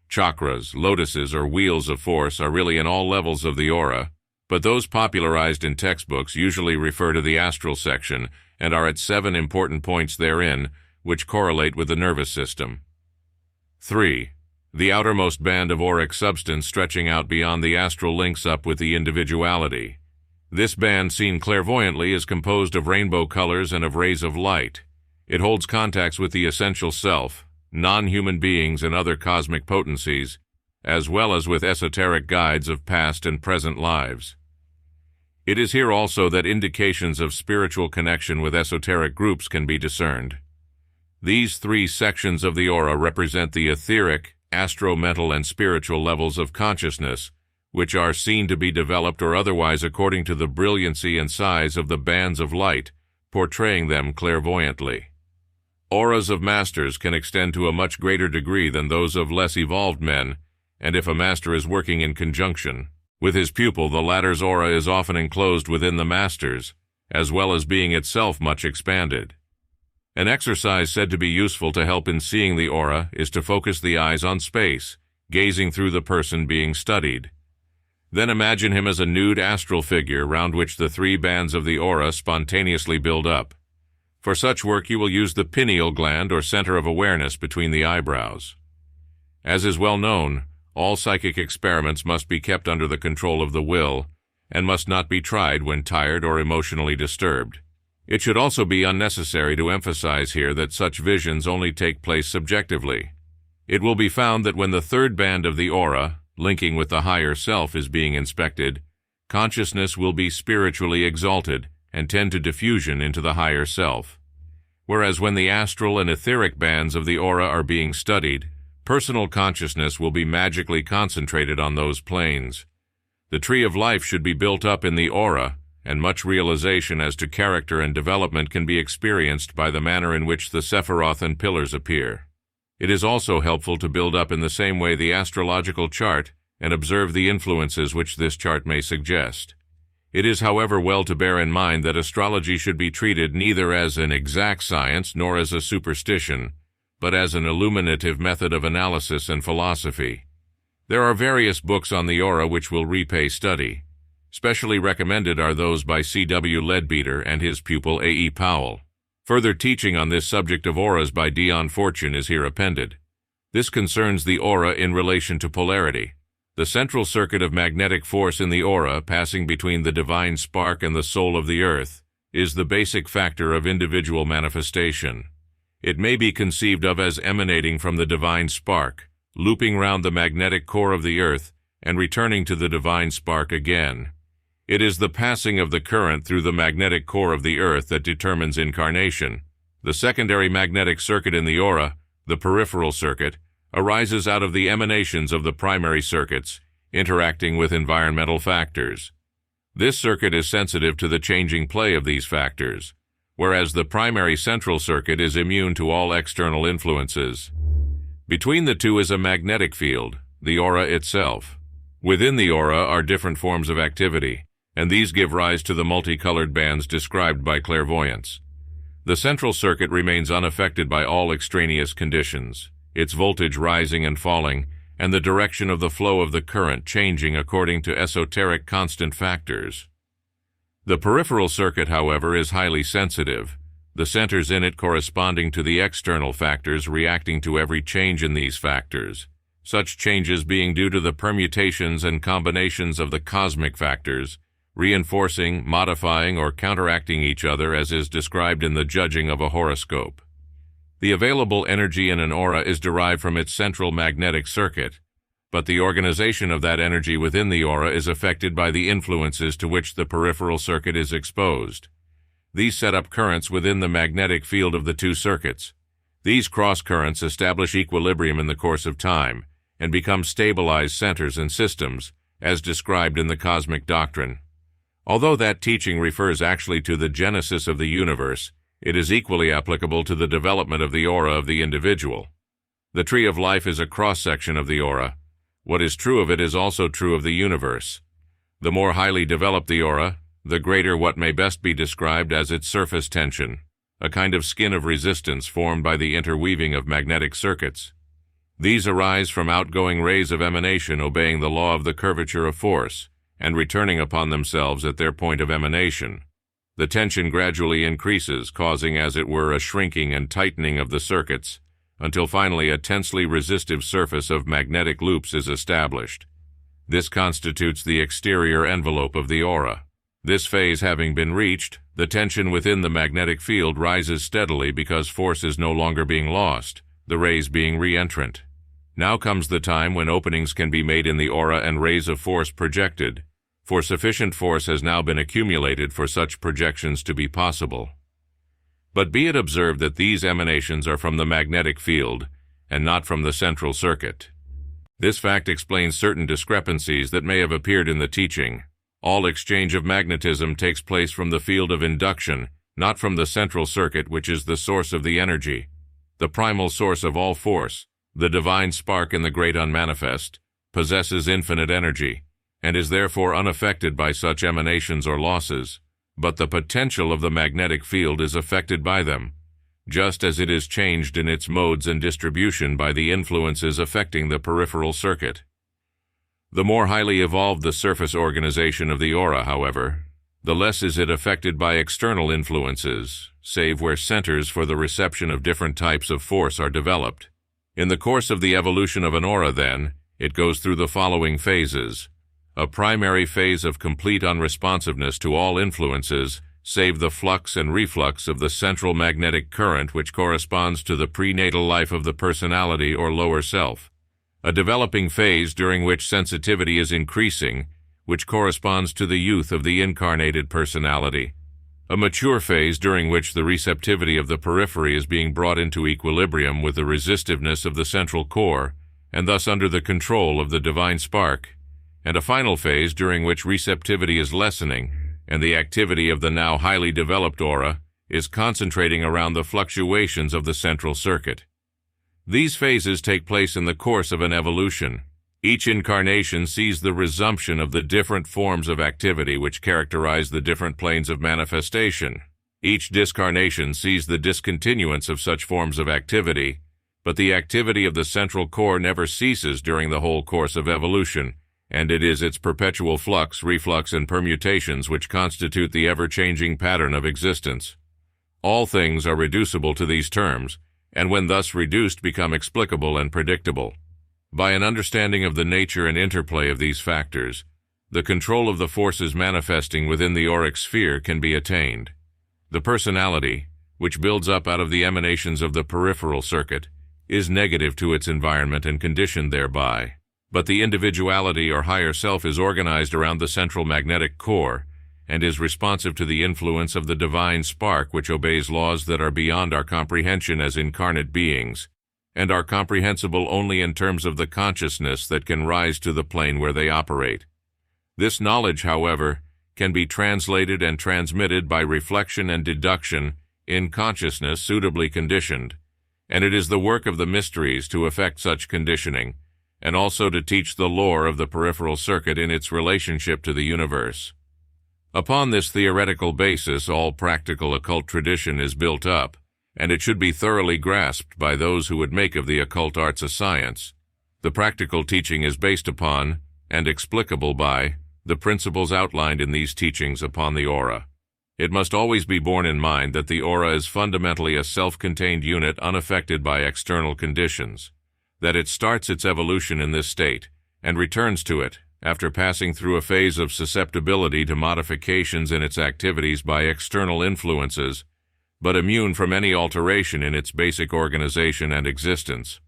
Chakras, lotuses, or wheels of force are really in all levels of the aura, but those popularized in textbooks usually refer to the astral section and are at 7 important points therein, which correlate with the nervous system. 3. The outermost band of auric substance stretching out beyond the astral links up with the individuality. This band, seen clairvoyantly, is composed of rainbow colors and of rays of light. It holds contacts with the essential self, non-human beings and other cosmic potencies, as well as with esoteric guides of past and present lives. It is here also that indications of spiritual connection with esoteric groups can be discerned. These 3 sections of the aura represent the etheric, astro-mental, and spiritual levels of consciousness, which are seen to be developed or otherwise according to the brilliancy and size of the bands of light portraying them clairvoyantly. Auras of masters can extend to a much greater degree than those of less evolved men, and if a master is working in conjunction with his pupil, the latter's aura is often enclosed within the master's, as well as being itself much expanded. An exercise said to be useful to help in seeing the aura is to focus the eyes on space, gazing through the person being studied. Then imagine him as a nude astral figure round which the three bands of the aura spontaneously build up. For such work you will use the pineal gland or center of awareness between the eyebrows. As is well known, all psychic experiments must be kept under the control of the will and must not be tried when tired or emotionally disturbed. It should also be unnecessary to emphasize here that such visions only take place subjectively. It will be found that when the third band of the aura, linking with the higher self, is being inspected, consciousness will be spiritually exalted and tend to diffusion into the higher self. Whereas when the astral and etheric bands of the aura are being studied, personal consciousness will be magically concentrated on those planes. The tree of life should be built up in the aura, and much realization as to character and development can be experienced by the manner in which the Sephiroth and pillars appear. It is also helpful to build up in the same way the astrological chart and observe the influences which this chart may suggest. It is, however, well to bear in mind that astrology should be treated neither as an exact science nor as a superstition, but as an illuminative method of analysis and philosophy. There are various books on the aura which will repay study. Specially recommended are those by C.W. Leadbeater and his pupil A.E. Powell. Further teaching on this subject of auras by Dion Fortune is here appended. This concerns the aura in relation to polarity. The central circuit of magnetic force in the aura, passing between the divine spark and the soul of the earth, is the basic factor of individual manifestation. It may be conceived of as emanating from the divine spark, looping round the magnetic core of the earth, and returning to the divine spark again. It is the passing of the current through the magnetic core of the earth that determines incarnation. The secondary magnetic circuit in the aura, the peripheral circuit, arises out of the emanations of the primary circuits, interacting with environmental factors. This circuit is sensitive to the changing play of these factors, whereas the primary central circuit is immune to all external influences. Between the two is a magnetic field, the aura itself. Within the aura are different forms of activity, and these give rise to the multicolored bands described by clairvoyance. The central circuit remains unaffected by all extraneous conditions, its voltage rising and falling, and the direction of the flow of the current changing according to esoteric constant factors. The peripheral circuit, however, is highly sensitive, the centers in it corresponding to the external factors reacting to every change in these factors, such changes being due to the permutations and combinations of the cosmic factors, reinforcing, modifying, or counteracting each other as is described in the judging of a horoscope. The available energy in an aura is derived from its central magnetic circuit, but the organization of that energy within the aura is affected by the influences to which the peripheral circuit is exposed. These set up currents within the magnetic field of the two circuits. These cross-currents establish equilibrium in the course of time and become stabilized centers and systems, as described in the cosmic doctrine. Although that teaching refers actually to the genesis of the universe, it is equally applicable to the development of the aura of the individual. The tree of life is a cross-section of the aura. What is true of it is also true of the universe. The more highly developed the aura, the greater what may best be described as its surface tension, a kind of skin of resistance formed by the interweaving of magnetic circuits. These arise from outgoing rays of emanation obeying the law of the curvature of force, and returning upon themselves at their point of emanation. The tension gradually increases, causing as it were a shrinking and tightening of the circuits, until finally a tensely resistive surface of magnetic loops is established. This constitutes the exterior envelope of the aura. This phase having been reached, the tension within the magnetic field rises steadily because force is no longer being lost, the rays being re-entrant. Now comes the time when openings can be made in the aura and rays of force projected, for sufficient force has now been accumulated for such projections to be possible. But be it observed that these emanations are from the magnetic field, and not from the central circuit. This fact explains certain discrepancies that may have appeared in the teaching. All exchange of magnetism takes place from the field of induction, not from the central circuit, which is the source of the energy, the primal source of all force. The divine spark in the great unmanifest possesses infinite energy, and is therefore unaffected by such emanations or losses, but the potential of the magnetic field is affected by them, just as it is changed in its modes and distribution by the influences affecting the peripheral circuit. The more highly evolved the surface organization of the aura, however, the less is it affected by external influences, save where centers for the reception of different types of force are developed. In the course of the evolution of an aura, then, it goes through the following phases. A primary phase of complete unresponsiveness to all influences, save the flux and reflux of the central magnetic current, which corresponds to the prenatal life of the personality or lower self. A developing phase during which sensitivity is increasing, which corresponds to the youth of the incarnated personality. A mature phase during which the receptivity of the periphery is being brought into equilibrium with the resistiveness of the central core, and thus under the control of the divine spark. And a final phase during which receptivity is lessening, and the activity of the now highly developed aura is concentrating around the fluctuations of the central circuit. These phases take place in the course of an evolution. Each incarnation sees the resumption of the different forms of activity which characterize the different planes of manifestation. Each discarnation sees the discontinuance of such forms of activity, but the activity of the central core never ceases during the whole course of evolution, and it is its perpetual flux, reflux, and permutations which constitute the ever-changing pattern of existence. All things are reducible to these terms, and when thus reduced become explicable and predictable. By an understanding of the nature and interplay of these factors, the control of the forces manifesting within the auric sphere can be attained. The personality, which builds up out of the emanations of the peripheral circuit, is negative to its environment and conditioned thereby. But the individuality or higher self is organized around the central magnetic core, and is responsive to the influence of the divine spark, which obeys laws that are beyond our comprehension as incarnate beings, and are comprehensible only in terms of the consciousness that can rise to the plane where they operate. This knowledge, however, can be translated and transmitted by reflection and deduction in consciousness suitably conditioned, and it is the work of the mysteries to effect such conditioning, and also to teach the lore of the peripheral circuit in its relationship to the universe. Upon this theoretical basis, all practical occult tradition is built up, and it should be thoroughly grasped by those who would make of the occult arts a science. The practical teaching is based upon, and explicable by, the principles outlined in these teachings upon the aura. It must always be borne in mind that the aura is fundamentally a self-contained unit unaffected by external conditions, that it starts its evolution in this state, and returns to it, after passing through a phase of susceptibility to modifications in its activities by external influences, but immune from any alteration in its basic organization and existence.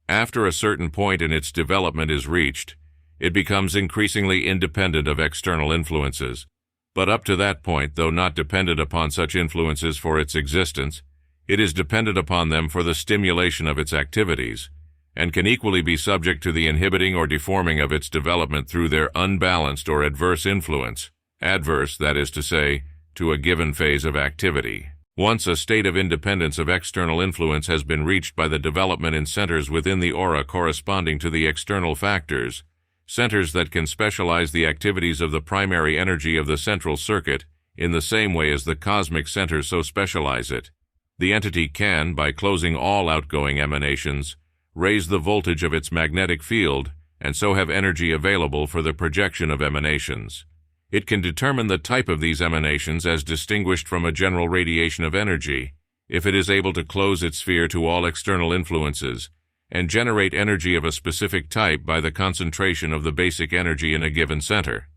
After a certain point in its development is reached, it becomes increasingly independent of external influences, but up to that point, though not dependent upon such influences for its existence, it is dependent upon them for the stimulation of its activities, and can equally be subject to the inhibiting or deforming of its development through their unbalanced or adverse influence, adverse, that is to say, to a given phase of activity. Once a state of independence of external influence has been reached by the development in centers within the aura corresponding to the external factors, centers that can specialize the activities of the primary energy of the central circuit in the same way as the cosmic centers so specialize it, the entity can, by closing all outgoing emanations, raise the voltage of its magnetic field and so have energy available for the projection of emanations. It can determine the type of these emanations as distinguished from a general radiation of energy, if it is able to close its sphere to all external influences, and generate energy of a specific type by the concentration of the basic energy in a given center.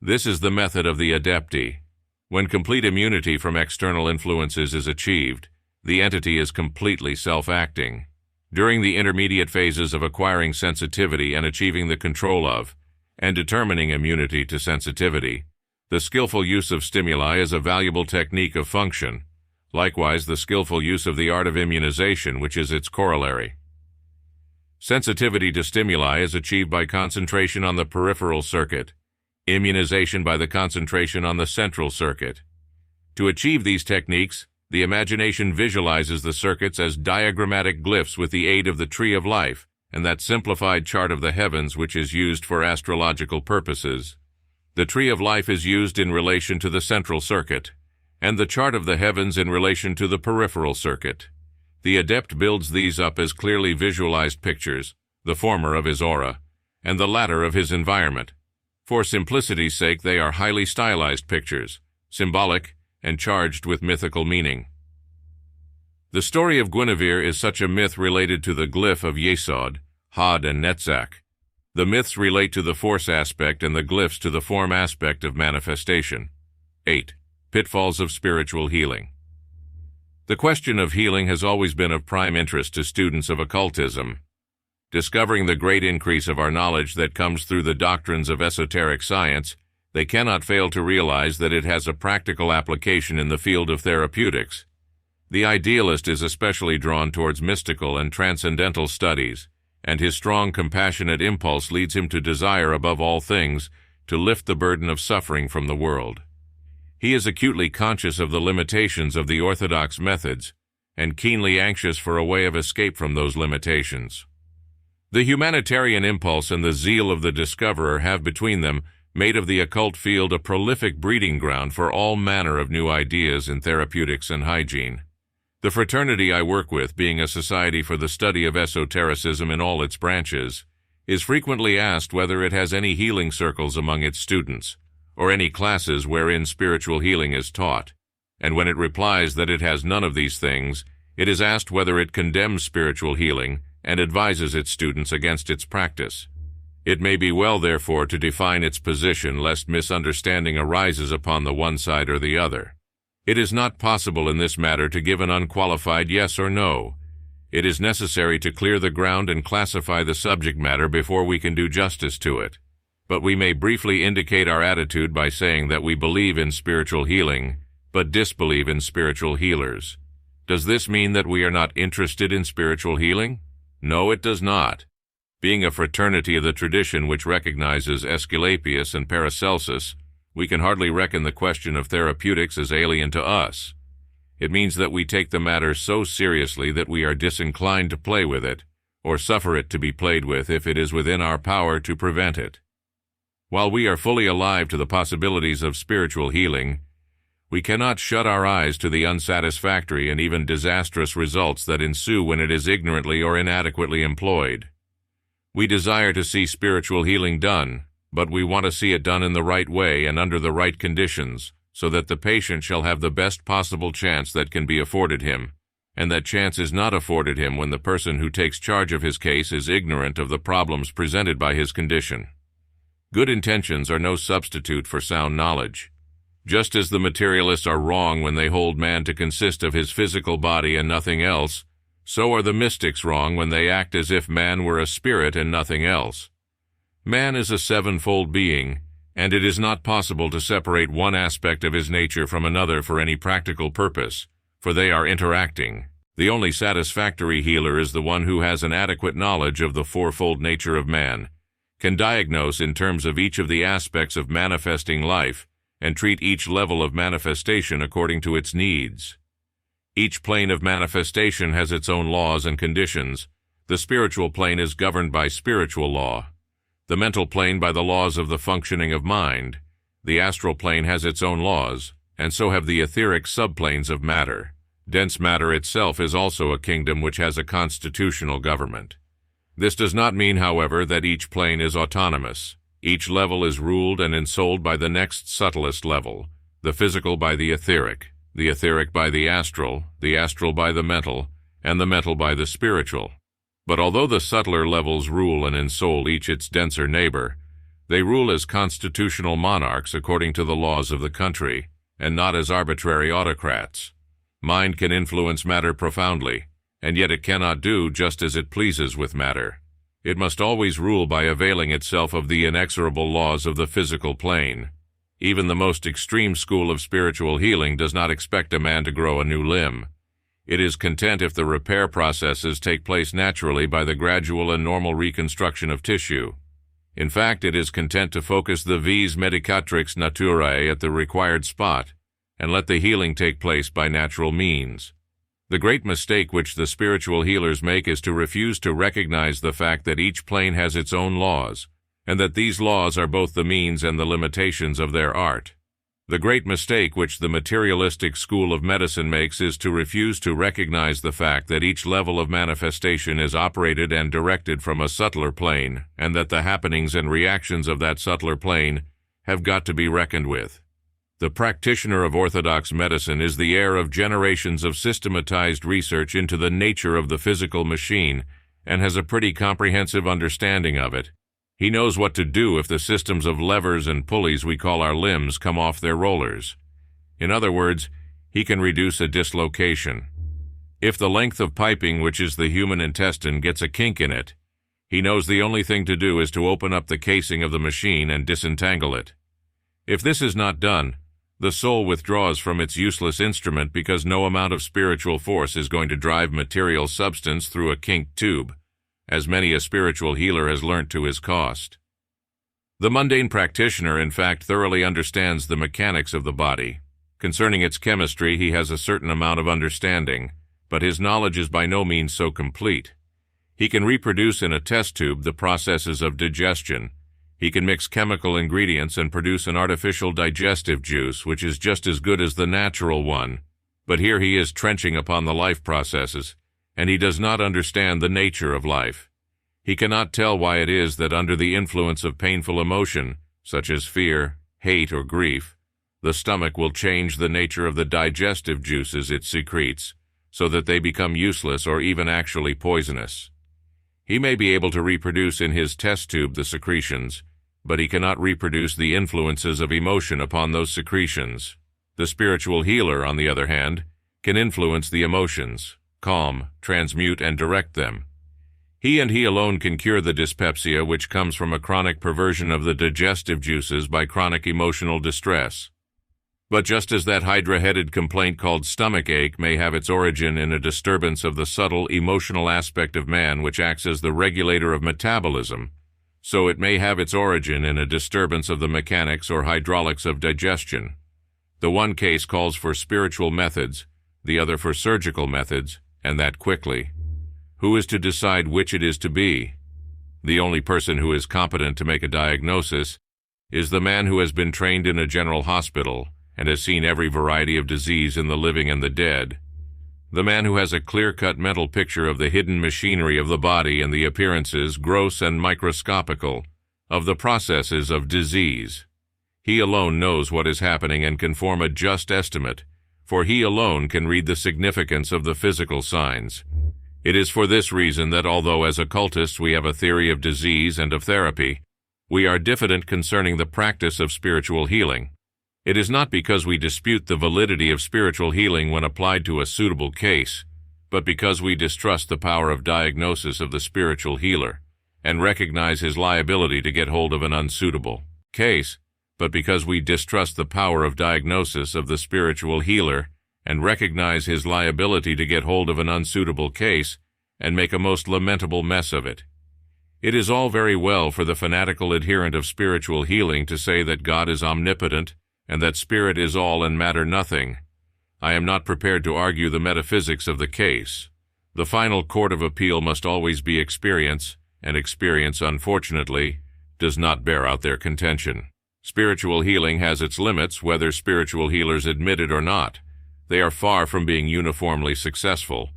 This is the method of the adepti. When complete immunity from external influences is achieved, the entity is completely self-acting. During the intermediate phases of acquiring sensitivity and achieving the control of, and determining immunity to sensitivity, the skillful use of stimuli is a valuable technique of function, likewise the skillful use of the art of immunization, which is its corollary. Sensitivity to stimuli is achieved by concentration on the peripheral circuit, immunization by the concentration on the central circuit. To achieve these techniques, the imagination visualizes the circuits as diagrammatic glyphs with the aid of the tree of life and that simplified chart of the heavens which is used for astrological purposes. The tree of life is used in relation to the central circuit, and the chart of the heavens in relation to the peripheral circuit. The adept builds these up as clearly visualized pictures, the former of his aura, and the latter of his environment. For simplicity's sake, they are highly stylized pictures, symbolic, and charged with mythical meaning. The story of Guinevere is such a myth related to the glyph of Yesod, Hod, and Netzach. The myths relate to the force aspect and the glyphs to the form aspect of manifestation. 8. Pitfalls of spiritual healing. The question of healing has always been of prime interest to students of occultism. Discovering the great increase of our knowledge that comes through the doctrines of esoteric science, they cannot fail to realize that it has a practical application in the field of therapeutics. The idealist is especially drawn towards mystical and transcendental studies, and his strong compassionate impulse leads him to desire above all things to lift the burden of suffering from the world. He is acutely conscious of the limitations of the orthodox methods and keenly anxious for a way of escape from those limitations. The humanitarian impulse and the zeal of the discoverer have between them made of the occult field a prolific breeding ground for all manner of new ideas in therapeutics and hygiene. The fraternity I work with, being a society for the study of esotericism in all its branches, is frequently asked whether it has any healing circles among its students, or any classes wherein spiritual healing is taught, and when it replies that it has none of these things, it is asked whether it condemns spiritual healing and advises its students against its practice. It may be well, therefore, to define its position lest misunderstanding arises upon the one side or the other. It is not possible in this matter to give an unqualified yes or no. It is necessary to clear the ground and classify the subject matter before we can do justice to it. But we may briefly indicate our attitude by saying that we believe in spiritual healing, but disbelieve in spiritual healers. Does this mean that we are not interested in spiritual healing? No, it does not. Being a fraternity of the tradition which recognizes Aesculapius and Paracelsus, we can hardly reckon the question of therapeutics as alien to us. It means that we take the matter so seriously that we are disinclined to play with it, or suffer it to be played with if it is within our power to prevent it. While we are fully alive to the possibilities of spiritual healing, we cannot shut our eyes to the unsatisfactory and even disastrous results that ensue when it is ignorantly or inadequately employed. We desire to see spiritual healing done, but we want to see it done in the right way and under the right conditions, so that the patient shall have the best possible chance that can be afforded him, and that chance is not afforded him when the person who takes charge of his case is ignorant of the problems presented by his condition. Good intentions are no substitute for sound knowledge. Just as the materialists are wrong when they hold man to consist of his physical body and nothing else, so are the mystics wrong when they act as if man were a spirit and nothing else. Man is a sevenfold being, and it is not possible to separate one aspect of his nature from another for any practical purpose, for they are interacting. The only satisfactory healer is the one who has an adequate knowledge of the fourfold nature of man, can diagnose in terms of each of the aspects of manifesting life, and treat each level of manifestation according to its needs. Each plane of manifestation has its own laws and conditions. The spiritual plane is governed by spiritual law, the mental plane by the laws of the functioning of mind. The astral plane has its own laws, and so have the etheric subplanes of matter. Dense matter itself is also a kingdom which has a constitutional government. This does not mean, however, that each plane is autonomous. Each level is ruled and ensouled by the next subtlest level, the physical by the etheric by the astral by the mental, and the mental by the spiritual. But although the subtler levels rule and ensoul each its denser neighbor, they rule as constitutional monarchs according to the laws of the country, and not as arbitrary autocrats. Mind can influence matter profoundly, and yet it cannot do just as it pleases with matter. It must always rule by availing itself of the inexorable laws of the physical plane. Even the most extreme school of spiritual healing does not expect a man to grow a new limb. It is content if the repair processes take place naturally by the gradual and normal reconstruction of tissue. In fact, it is content to focus the vis medicatrix naturae at the required spot, and let the healing take place by natural means. The great mistake which the spiritual healers make is to refuse to recognize the fact that each plane has its own laws, and that these laws are both the means and the limitations of their art. The great mistake which the materialistic school of medicine makes is to refuse to recognize the fact that each level of manifestation is operated and directed from a subtler plane, and that the happenings and reactions of that subtler plane have got to be reckoned with. The practitioner of orthodox medicine is the heir of generations of systematized research into the nature of the physical machine and has a pretty comprehensive understanding of it. He knows what to do if the systems of levers and pulleys we call our limbs come off their rollers. In other words, he can reduce a dislocation. If the length of piping, which is the human intestine, gets a kink in it, he knows the only thing to do is to open up the casing of the machine and disentangle it. If this is not done, the soul withdraws from its useless instrument because no amount of spiritual force is going to drive material substance through a kinked tube, as many a spiritual healer has learnt to his cost. The mundane practitioner, in fact, thoroughly understands the mechanics of the body. Concerning its chemistry, he has a certain amount of understanding, but his knowledge is by no means so complete. He can reproduce in a test tube the processes of digestion. He can mix chemical ingredients and produce an artificial digestive juice, which is just as good as the natural one. But here he is trenching upon the life processes, and he does not understand the nature of life. He cannot tell why it is that under the influence of painful emotion, such as fear, hate, or grief, the stomach will change the nature of the digestive juices it secretes, so that they become useless or even actually poisonous. He may be able to reproduce in his test tube the secretions, but he cannot reproduce the influences of emotion upon those secretions. The spiritual healer, on the other hand, can influence the emotions, calm, transmute, and direct them. He and he alone can cure the dyspepsia which comes from a chronic perversion of the digestive juices by chronic emotional distress. But just as that hydra-headed complaint called stomach ache may have its origin in a disturbance of the subtle emotional aspect of man which acts as the regulator of metabolism, so it may have its origin in a disturbance of the mechanics or hydraulics of digestion. The one case calls for spiritual methods, the other for surgical methods, and that quickly. Who is to decide which it is to be? The only person who is competent to make a diagnosis is the man who has been trained in a general hospital and has seen every variety of disease in the living and the dead. The man who has a clear-cut mental picture of the hidden machinery of the body and the appearances, gross and microscopical, of the processes of disease. He alone knows what is happening and can form a just estimate, for he alone can read the significance of the physical signs. It is for this reason that although as occultists we have a theory of disease and of therapy, we are diffident concerning the practice of spiritual healing. It is not because we dispute the validity of spiritual healing when applied to a suitable case, but because we distrust the power of diagnosis of the spiritual healer, and recognize his liability to get hold of an unsuitable case, but because we distrust the power of diagnosis of the spiritual healer, and recognize his liability to get hold of an unsuitable case, and make a most lamentable mess of it. It is all very well for the fanatical adherent of spiritual healing to say that God is omnipotent, and that spirit is all and matter nothing. I am not prepared to argue the metaphysics of the case. The final court of appeal must always be experience, and experience, unfortunately, does not bear out their contention. Spiritual healing has its limits, whether spiritual healers admit it or not. They are far from being uniformly successful,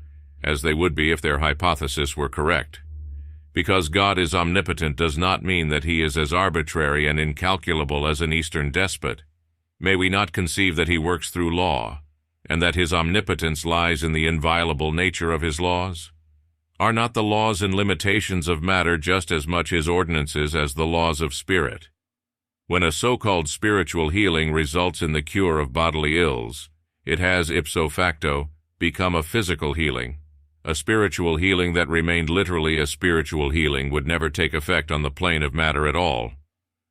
as they would be if their hypothesis were correct. Because God is omnipotent does not mean that he is as arbitrary and incalculable as an Eastern despot. May we not conceive that he works through law, and that his omnipotence lies in the inviolable nature of his laws? Are not the laws and limitations of matter just as much his ordinances as the laws of spirit? When a so-called spiritual healing results in the cure of bodily ills, it has, ipso facto, become a physical healing. A spiritual healing that remained literally a spiritual healing would never take effect on the plane of matter at all.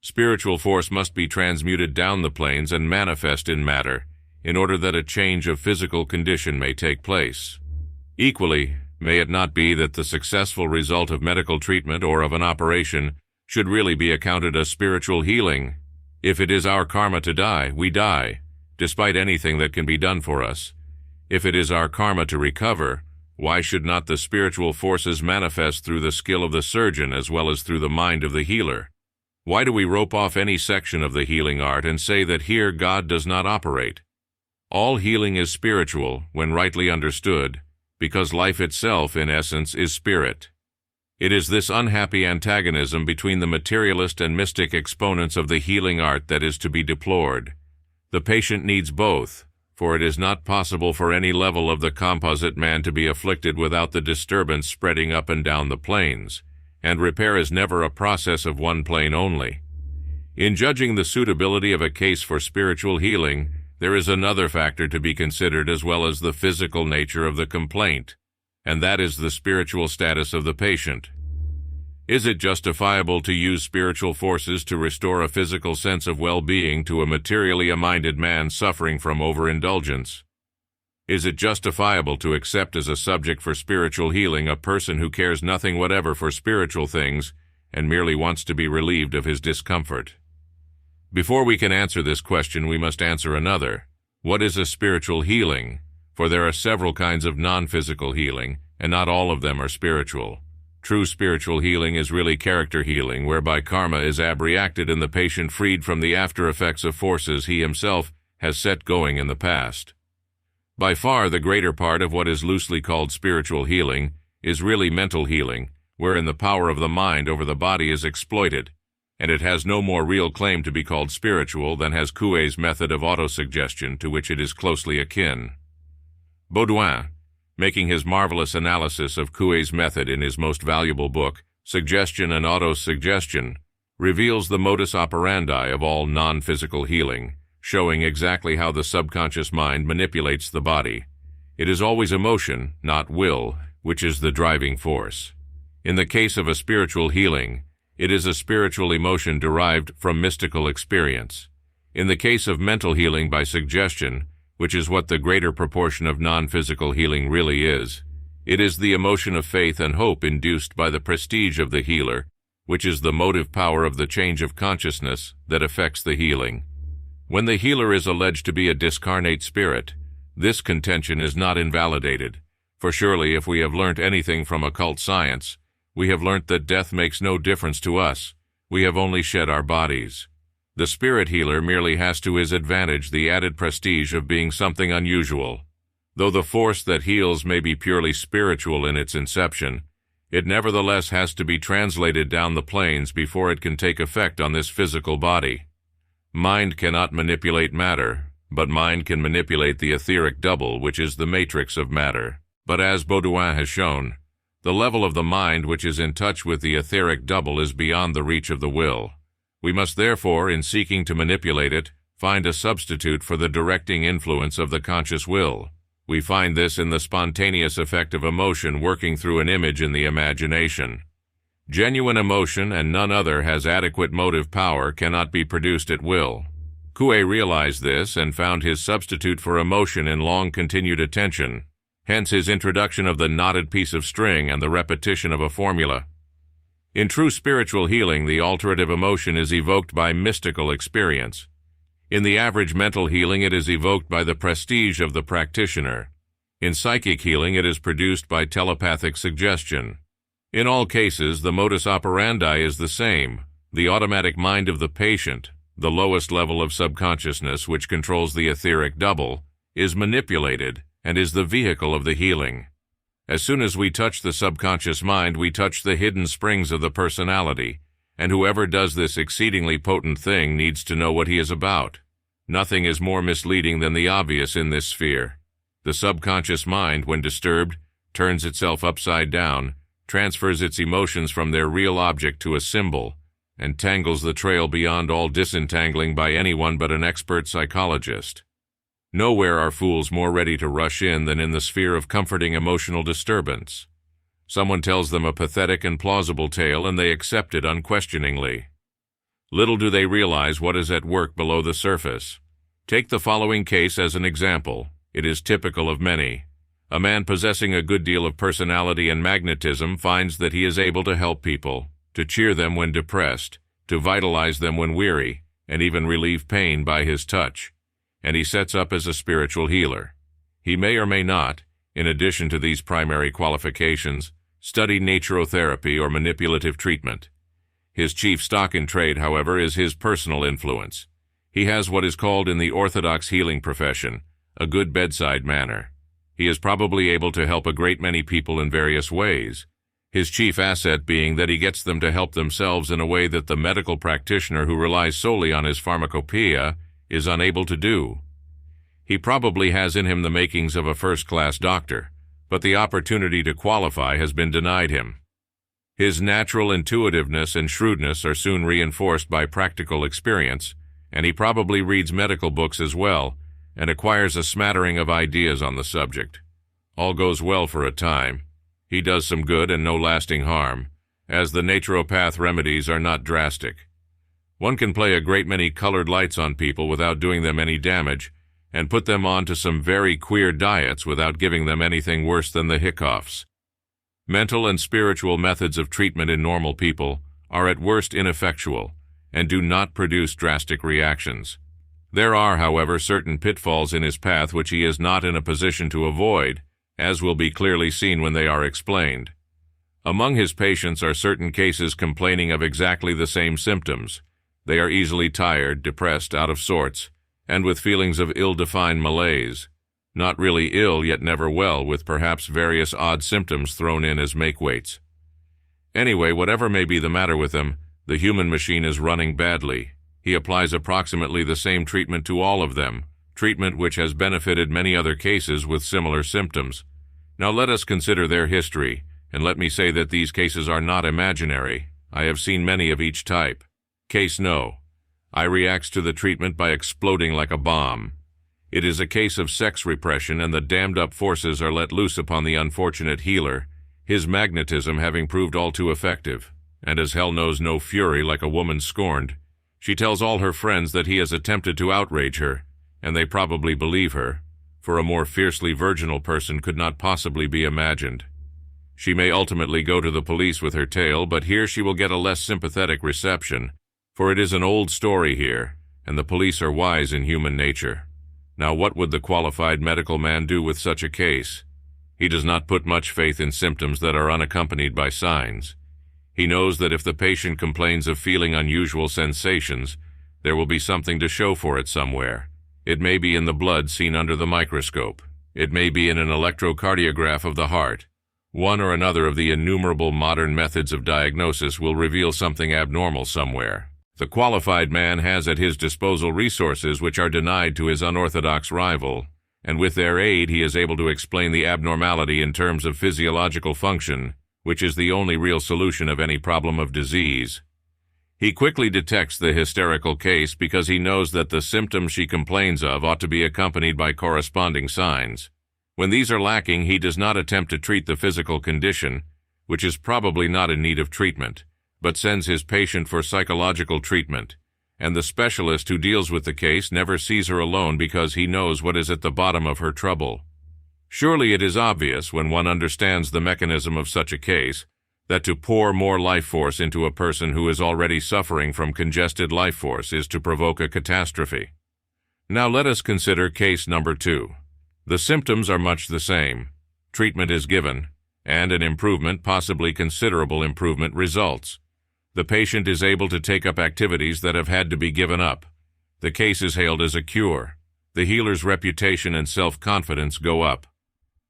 Spiritual force must be transmuted down the planes and manifest in matter, in order that a change of physical condition may take place. Equally, may it not be that the successful result of medical treatment or of an operation should really be accounted a spiritual healing? If it is our karma to die, we die. despite anything that can be done for us. If it is our karma to recover, why should not the spiritual forces manifest through the skill of the surgeon as well as through the mind of the healer? Why do we rope off any section of the healing art and say that here God does not operate? All healing is spiritual when rightly understood, because life itself, in essence, is spirit. It is this unhappy antagonism between the materialist and mystic exponents of the healing art that is to be deplored. The patient needs both, for it is not possible for any level of the composite man to be afflicted without the disturbance spreading up and down the planes, and repair is never a process of one plane only. In judging the suitability of a case for spiritual healing, there is another factor to be considered as well as the physical nature of the complaint, and that is the spiritual status of the patient. Is it justifiable to use spiritual forces to restore a physical sense of well-being to a materially minded man suffering from overindulgence? Is it justifiable to accept as a subject for spiritual healing a person who cares nothing whatever for spiritual things and merely wants to be relieved of his discomfort? Before we can answer this question, we must answer another. What is a spiritual healing? For there are several kinds of non-physical healing, and not all of them are spiritual. True spiritual healing is really character healing, whereby karma is abreacted and the patient freed from the after-effects of forces he himself has set going in the past. By far the greater part of what is loosely called spiritual healing is really mental healing, wherein the power of the mind over the body is exploited, and it has no more real claim to be called spiritual than has Coué's method of autosuggestion, to which it is closely akin. Baudouin, making his marvelous analysis of Coué's method in his most valuable book, Suggestion and Autosuggestion, reveals the modus operandi of all non-physical healing, showing exactly how the subconscious mind manipulates the body. It is always emotion, not will, which is the driving force. In the case of a spiritual healing, it is a spiritual emotion derived from mystical experience. In the case of mental healing by suggestion, which is what the greater proportion of non-physical healing really is, it is the emotion of faith and hope induced by the prestige of the healer, which is the motive power of the change of consciousness that affects the healing. When the healer is alleged to be a discarnate spirit, this contention is not invalidated, for surely if we have learnt anything from occult science, we have learnt that death makes no difference to us. We have only shed our bodies. The spirit healer merely has to his advantage the added prestige of being something unusual. Though the force that heals may be purely spiritual in its inception, it nevertheless has to be translated down the planes before it can take effect on this physical body. Mind cannot manipulate matter, but mind can manipulate the etheric double, which is the matrix of matter. But as Baudouin has shown, the level of the mind which is in touch with the etheric double is beyond the reach of the will. We must therefore, in seeking to manipulate it, find a substitute for the directing influence of the conscious will. We find this in the spontaneous effect of emotion working through an image in the imagination. Genuine emotion, and none other has adequate motive power, cannot be produced at will. Coué realized this and found his substitute for emotion in long-continued attention, hence his introduction of the knotted piece of string and the repetition of a formula. In true spiritual healing, the alterative emotion is evoked by mystical experience. In the average mental healing, it is evoked by the prestige of the practitioner. In psychic healing, it is produced by telepathic suggestion. In all cases, the modus operandi is the same. The automatic mind of the patient, the lowest level of subconsciousness which controls the etheric double, is manipulated and is the vehicle of the healing. As soon as we touch the subconscious mind, we touch the hidden springs of the personality, and whoever does this exceedingly potent thing needs to know what he is about. Nothing is more misleading than the obvious in this sphere. The subconscious mind, when disturbed, turns itself upside down, transfers its emotions from their real object to a symbol, and tangles the trail beyond all disentangling by anyone but an expert psychologist. Nowhere are fools more ready to rush in than in the sphere of comforting emotional disturbance. Someone tells them a pathetic and plausible tale, and they accept it unquestioningly. Little do they realize what is at work below the surface. Take the following case as an example. It is typical of many. A man possessing a good deal of personality and magnetism finds that he is able to help people, to cheer them when depressed, to vitalize them when weary, and even relieve pain by his touch. and he sets up as a spiritual healer. He may or may not, in addition to these primary qualifications, study naturotherapy or manipulative treatment. His chief stock in trade, however, is his personal influence. He has what is called in the orthodox healing profession a good bedside manner. He is probably able to help a great many people in various ways, his chief asset being that he gets them to help themselves in a way that the medical practitioner who relies solely on his pharmacopoeia is unable to do. He probably has in him the makings of a first-class doctor, but the opportunity to qualify has been denied him. His natural intuitiveness and shrewdness are soon reinforced by practical experience, and he probably reads medical books as well and acquires a smattering of ideas on the subject. All goes well for a time. He does some good and no lasting harm, as the naturopath remedies are not drastic. One can play a great many colored lights on people without doing them any damage, and put them on to some very queer diets without giving them anything worse than the hiccups. Mental and spiritual methods of treatment in normal people are at worst ineffectual and do not produce drastic reactions. There are, however, certain pitfalls in his path which he is not in a position to avoid, as will be clearly seen when they are explained. Among his patients are certain cases complaining of exactly the same symptoms. They are easily tired, depressed, out of sorts, and with feelings of ill-defined malaise. Not really ill, yet never well, with perhaps various odd symptoms thrown in as make-weights. Anyway, whatever may be the matter with him, the human machine is running badly. He applies approximately the same treatment to all of them, treatment which has benefited many other cases with similar symptoms. Now let us consider their history, and let me say that these cases are not imaginary. I have seen many of each type. Case No. I reacts to the treatment by exploding like a bomb. It is a case of sex repression, and the dammed-up forces are let loose upon the unfortunate healer, his magnetism having proved all too effective. And as hell knows no fury like a woman scorned, she tells all her friends that he has attempted to outrage her, and they probably believe her, for a more fiercely virginal person could not possibly be imagined. She may ultimately go to the police with her tale, but here she will get a less sympathetic reception, for it is an old story here, and the police are wise in human nature. Now what would the qualified medical man do with such a case? He does not put much faith in symptoms that are unaccompanied by signs. He knows that if the patient complains of feeling unusual sensations, there will be something to show for it somewhere. It may be in the blood seen under the microscope. It may be in an electrocardiograph of the heart. One or another of the innumerable modern methods of diagnosis will reveal something abnormal somewhere. The qualified man has at his disposal resources which are denied to his unorthodox rival, and with their aid he is able to explain the abnormality in terms of physiological function, which is the only real solution of any problem of disease. He quickly detects the hysterical case because he knows that the symptoms she complains of ought to be accompanied by corresponding signs. When these are lacking, he does not attempt to treat the physical condition, which is probably not in need of treatment, but sends his patient for psychological treatment, and the specialist who deals with the case never sees her alone because he knows what is at the bottom of her trouble. Surely it is obvious, when one understands the mechanism of such a case, that to pour more life force into a person who is already suffering from congested life force is to provoke a catastrophe. Now let us consider case number 2. The symptoms are much the same. Treatment is given, and an improvement, possibly considerable improvement, results. The patient is able to take up activities that have had to be given up. The case is hailed as a cure. The healer's reputation and self-confidence go up.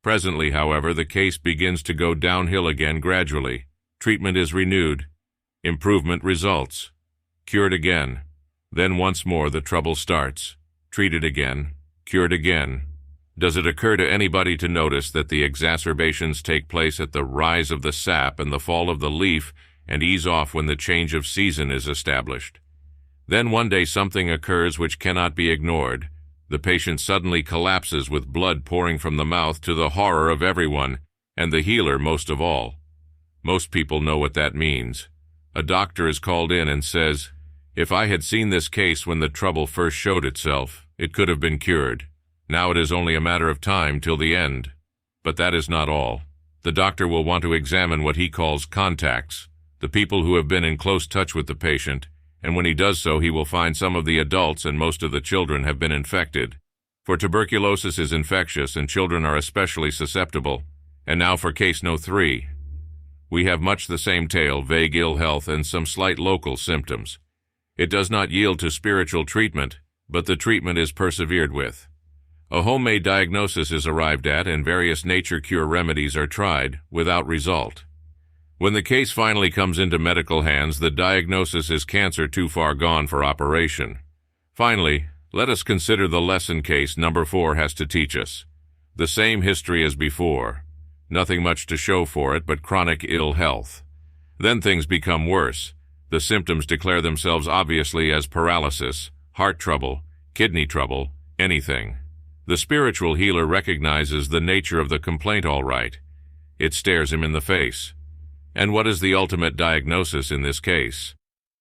Presently, however, the case begins to go downhill again gradually. Treatment is renewed. Improvement results. Cured again. Then once more the trouble starts. Treated again. Cured again. Does it occur to anybody to notice that the exacerbations take place at the rise of the sap and the fall of the leaf and ease off when the change of season is established? Then one day something occurs which cannot be ignored. The patient suddenly collapses with blood pouring from the mouth, to the horror of everyone, and the healer most of all. Most people know what that means. A doctor is called in and says, "If I had seen this case when the trouble first showed itself, it could have been cured. Now it is only a matter of time till the end." But that is not all. The doctor will want to examine what he calls contacts, the people who have been in close touch with the patient, and when he does so he will find some of the adults and most of the children have been infected. For tuberculosis is infectious and children are especially susceptible. And now for case no. 3. We have much the same tale, vague ill health and some slight local symptoms. It does not yield to spiritual treatment, but the treatment is persevered with. A homemade diagnosis is arrived at and various nature cure remedies are tried, without result. When the case finally comes into medical hands, the diagnosis is cancer too far gone for operation. Finally, let us consider the lesson case number 4 has to teach us. The same history as before. Nothing much to show for it but chronic ill health. Then things become worse. The symptoms declare themselves obviously as paralysis, heart trouble, kidney trouble, anything. The spiritual healer recognizes the nature of the complaint all right. It stares him in the face. And what is the ultimate diagnosis in this case?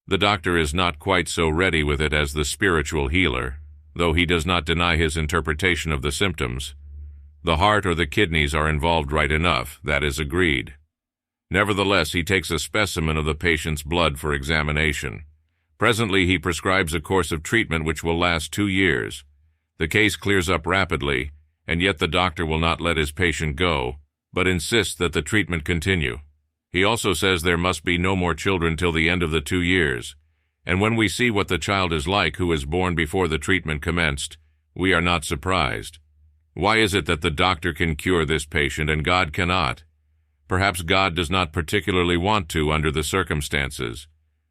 The doctor is not quite so ready with it as the spiritual healer, though he does not deny his interpretation of the symptoms. The heart or the kidneys are involved right enough, that is agreed. Nevertheless, he takes a specimen of the patient's blood for examination. Presently, he prescribes a course of treatment which will last 2 years. The case clears up rapidly, and yet the doctor will not let his patient go, but insists that the treatment continue. He also says there must be no more children till the end of the 2 years, and when we see what the child is like who is born before the treatment commenced, we are not surprised. Why is it that the doctor can cure this patient and God cannot? Perhaps God does not particularly want to under the circumstances.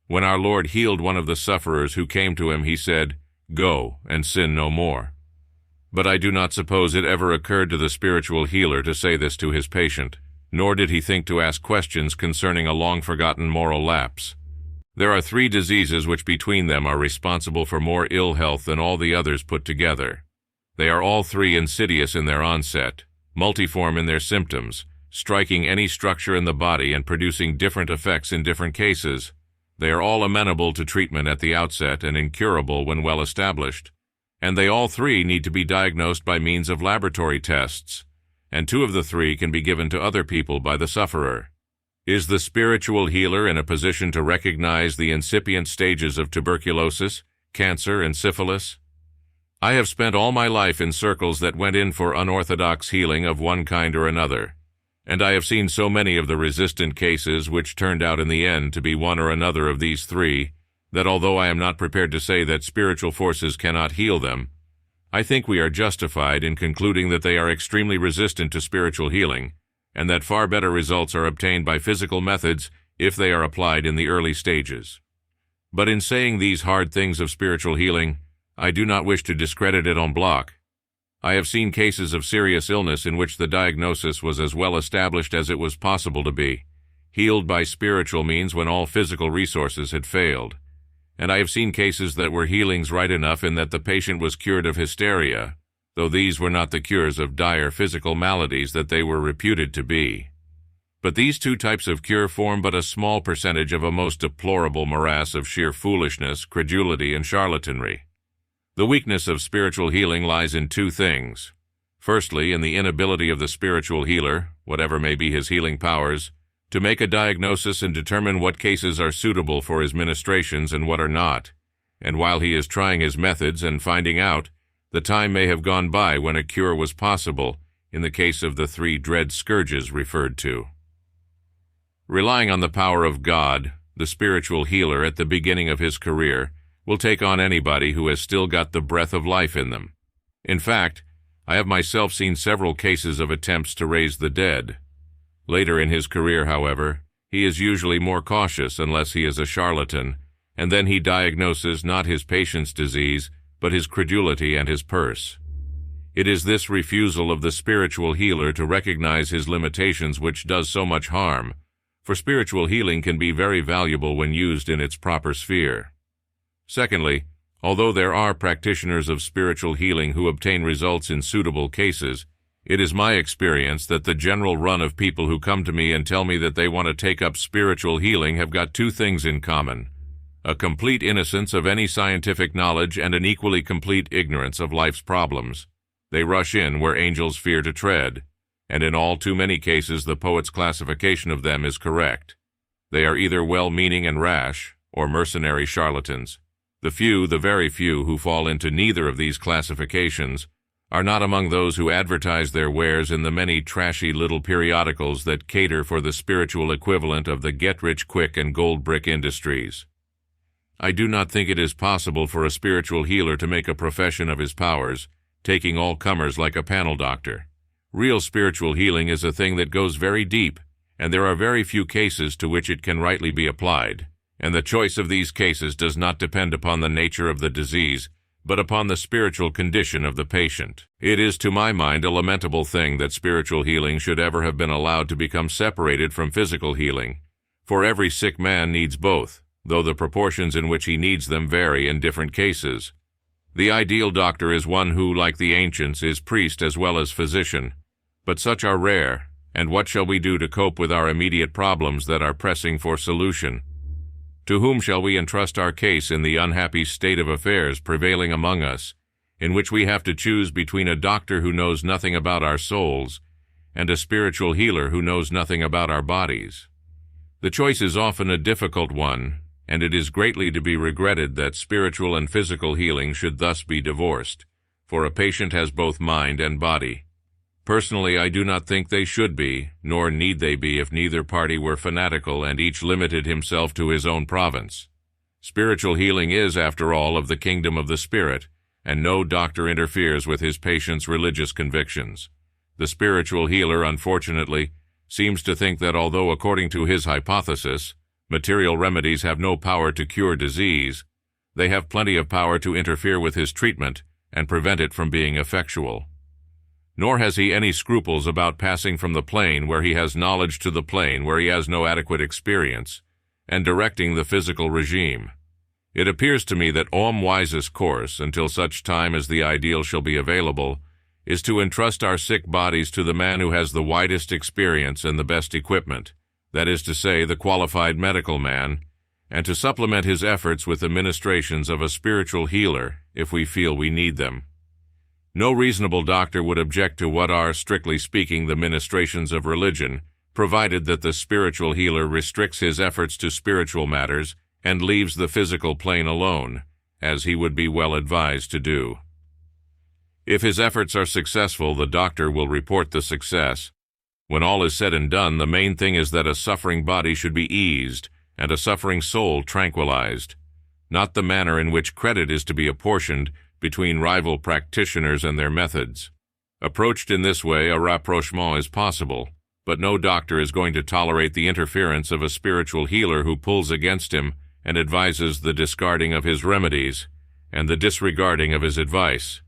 When our Lord healed one of the sufferers who came to him, he said, "Go and sin no more." But I do not suppose it ever occurred to the spiritual healer to say this to his patient, nor did he think to ask questions concerning a long-forgotten moral lapse. There are 3 diseases which between them are responsible for more ill health than all the others put together. They are all 3 insidious in their onset, multiform in their symptoms, striking any structure in the body and producing different effects in different cases. They are all amenable to treatment at the outset and incurable when well established. And they all 3 need to be diagnosed by means of laboratory tests, and 2 of the 3 can be given to other people by the sufferer. Is the spiritual healer in a position to recognize the incipient stages of tuberculosis, cancer, and syphilis? I have spent all my life in circles that went in for unorthodox healing of one kind or another, and I have seen so many of the resistant cases which turned out in the end to be one or another of these 3, that although I am not prepared to say that spiritual forces cannot heal them, I think we are justified in concluding that they are extremely resistant to spiritual healing, and that far better results are obtained by physical methods if they are applied in the early stages. But in saying these hard things of spiritual healing, I do not wish to discredit it en bloc. I have seen cases of serious illness in which the diagnosis was as well established as it was possible to be, healed by spiritual means when all physical resources had failed. And I have seen cases that were healings right enough in that the patient was cured of hysteria, though these were not the cures of dire physical maladies that they were reputed to be. But these 2 types of cure form but a small percentage of a most deplorable morass of sheer foolishness, credulity, and charlatanry. The weakness of spiritual healing lies in 2 things. Firstly, in the inability of the spiritual healer, whatever may be his healing powers, to make a diagnosis and determine what cases are suitable for his ministrations and what are not, and while he is trying his methods and finding out, the time may have gone by when a cure was possible, in the case of the 3 dread scourges referred to. Relying on the power of God, the spiritual healer at the beginning of his career will take on anybody who has still got the breath of life in them. In fact, I have myself seen several cases of attempts to raise the dead. Later in his career, however, he is usually more cautious unless he is a charlatan, and then he diagnoses not his patient's disease, but his credulity and his purse. It is this refusal of the spiritual healer to recognize his limitations which does so much harm, for spiritual healing can be very valuable when used in its proper sphere. Secondly, although there are practitioners of spiritual healing who obtain results in suitable cases, it is my experience that the general run of people who come to me and tell me that they want to take up spiritual healing have got 2 things in common: a complete innocence of any scientific knowledge and an equally complete ignorance of life's problems. They rush in where angels fear to tread, and in all too many cases the poet's classification of them is correct. They are either well-meaning and rash, or mercenary charlatans. The few, the very few, who fall into neither of these classifications are not among those who advertise their wares in the many trashy little periodicals that cater for the spiritual equivalent of the get-rich-quick and gold brick industries. I do not think it is possible for a spiritual healer to make a profession of his powers, taking all comers like a panel doctor. Real spiritual healing is a thing that goes very deep, and there are very few cases to which it can rightly be applied, and the choice of these cases does not depend upon the nature of the disease, but upon the spiritual condition of the patient. It is, to my mind, a lamentable thing that spiritual healing should ever have been allowed to become separated from physical healing, for every sick man needs both, though the proportions in which he needs them vary in different cases. The ideal doctor is one who, like the ancients, is priest as well as physician, but such are rare, and what shall we do to cope with our immediate problems that are pressing for solution? To whom shall we entrust our case in the unhappy state of affairs prevailing among us, in which we have to choose between a doctor who knows nothing about our souls and a spiritual healer who knows nothing about our bodies? The choice is often a difficult one, and it is greatly to be regretted that spiritual and physical healing should thus be divorced, for a patient has both mind and body. Personally, I do not think they should be, nor need they be if neither party were fanatical and each limited himself to his own province. Spiritual healing is, after all, of the kingdom of the spirit, and no doctor interferes with his patient's religious convictions. The spiritual healer, unfortunately, seems to think that although, according to his hypothesis, material remedies have no power to cure disease, they have plenty of power to interfere with his treatment and prevent it from being effectual. Nor has he any scruples about passing from the plane where he has knowledge to the plane where he has no adequate experience, and directing the physical regime. It appears to me that wisest course, until such time as the ideal shall be available, is to entrust our sick bodies to the man who has the widest experience and the best equipment, that is to say, the qualified medical man, and to supplement his efforts with the ministrations of a spiritual healer if we feel we need them. No reasonable doctor would object to what are, strictly speaking, the ministrations of religion, provided that the spiritual healer restricts his efforts to spiritual matters and leaves the physical plane alone, as he would be well advised to do. If his efforts are successful, the doctor will report the success. When all is said and done, the main thing is that a suffering body should be eased and a suffering soul tranquilized, not the manner in which credit is to be apportioned between rival practitioners and their methods. Approached in this way, a rapprochement is possible, but no doctor is going to tolerate the interference of a spiritual healer who pulls against him and advises the discarding of his remedies and the disregarding of his advice.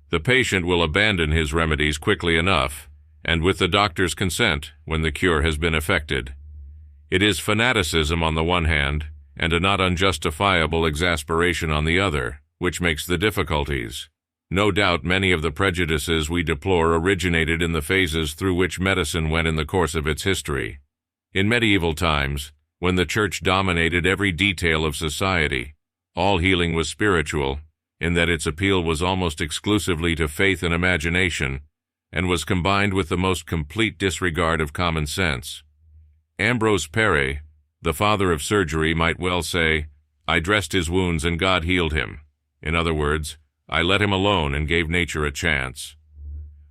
The patient will abandon his remedies quickly enough, and with the doctor's consent, when the cure has been effected. It is fanaticism on the one hand, and a not unjustifiable exasperation on the other, which makes the difficulties. No doubt many of the prejudices we deplore originated in the phases through which medicine went in the course of its history. In medieval times, when the Church dominated every detail of society, all healing was spiritual, in that its appeal was almost exclusively to faith and imagination, and was combined with the most complete disregard of common sense. Ambrose Pere, the father of surgery, might well say, "I dressed his wounds and God healed him." In other words, I let him alone and gave nature a chance.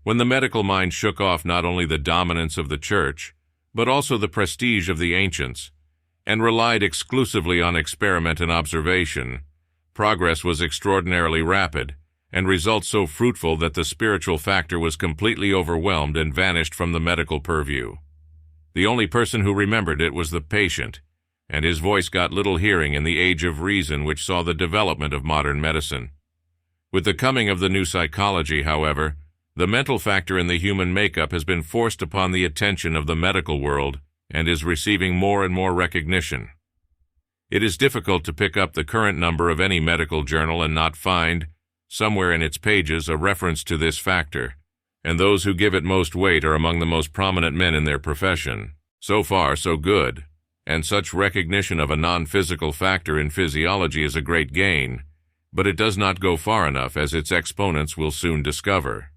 When the medical mind shook off not only the dominance of the Church, but also the prestige of the ancients, and relied exclusively on experiment and observation, progress was extraordinarily rapid, and results so fruitful that the spiritual factor was completely overwhelmed and vanished from the medical purview. The only person who remembered it was the patient, and his voice got little hearing in the age of reason which saw the development of modern medicine. With the coming of the new psychology, however, the mental factor in the human makeup has been forced upon the attention of the medical world and is receiving more and more recognition. It is difficult to pick up the current number of any medical journal and not find, somewhere in its pages, a reference to this factor, and those who give it most weight are among the most prominent men in their profession. So far, so good, and such recognition of a non-physical factor in physiology is a great gain, but it does not go far enough, as its exponents will soon discover.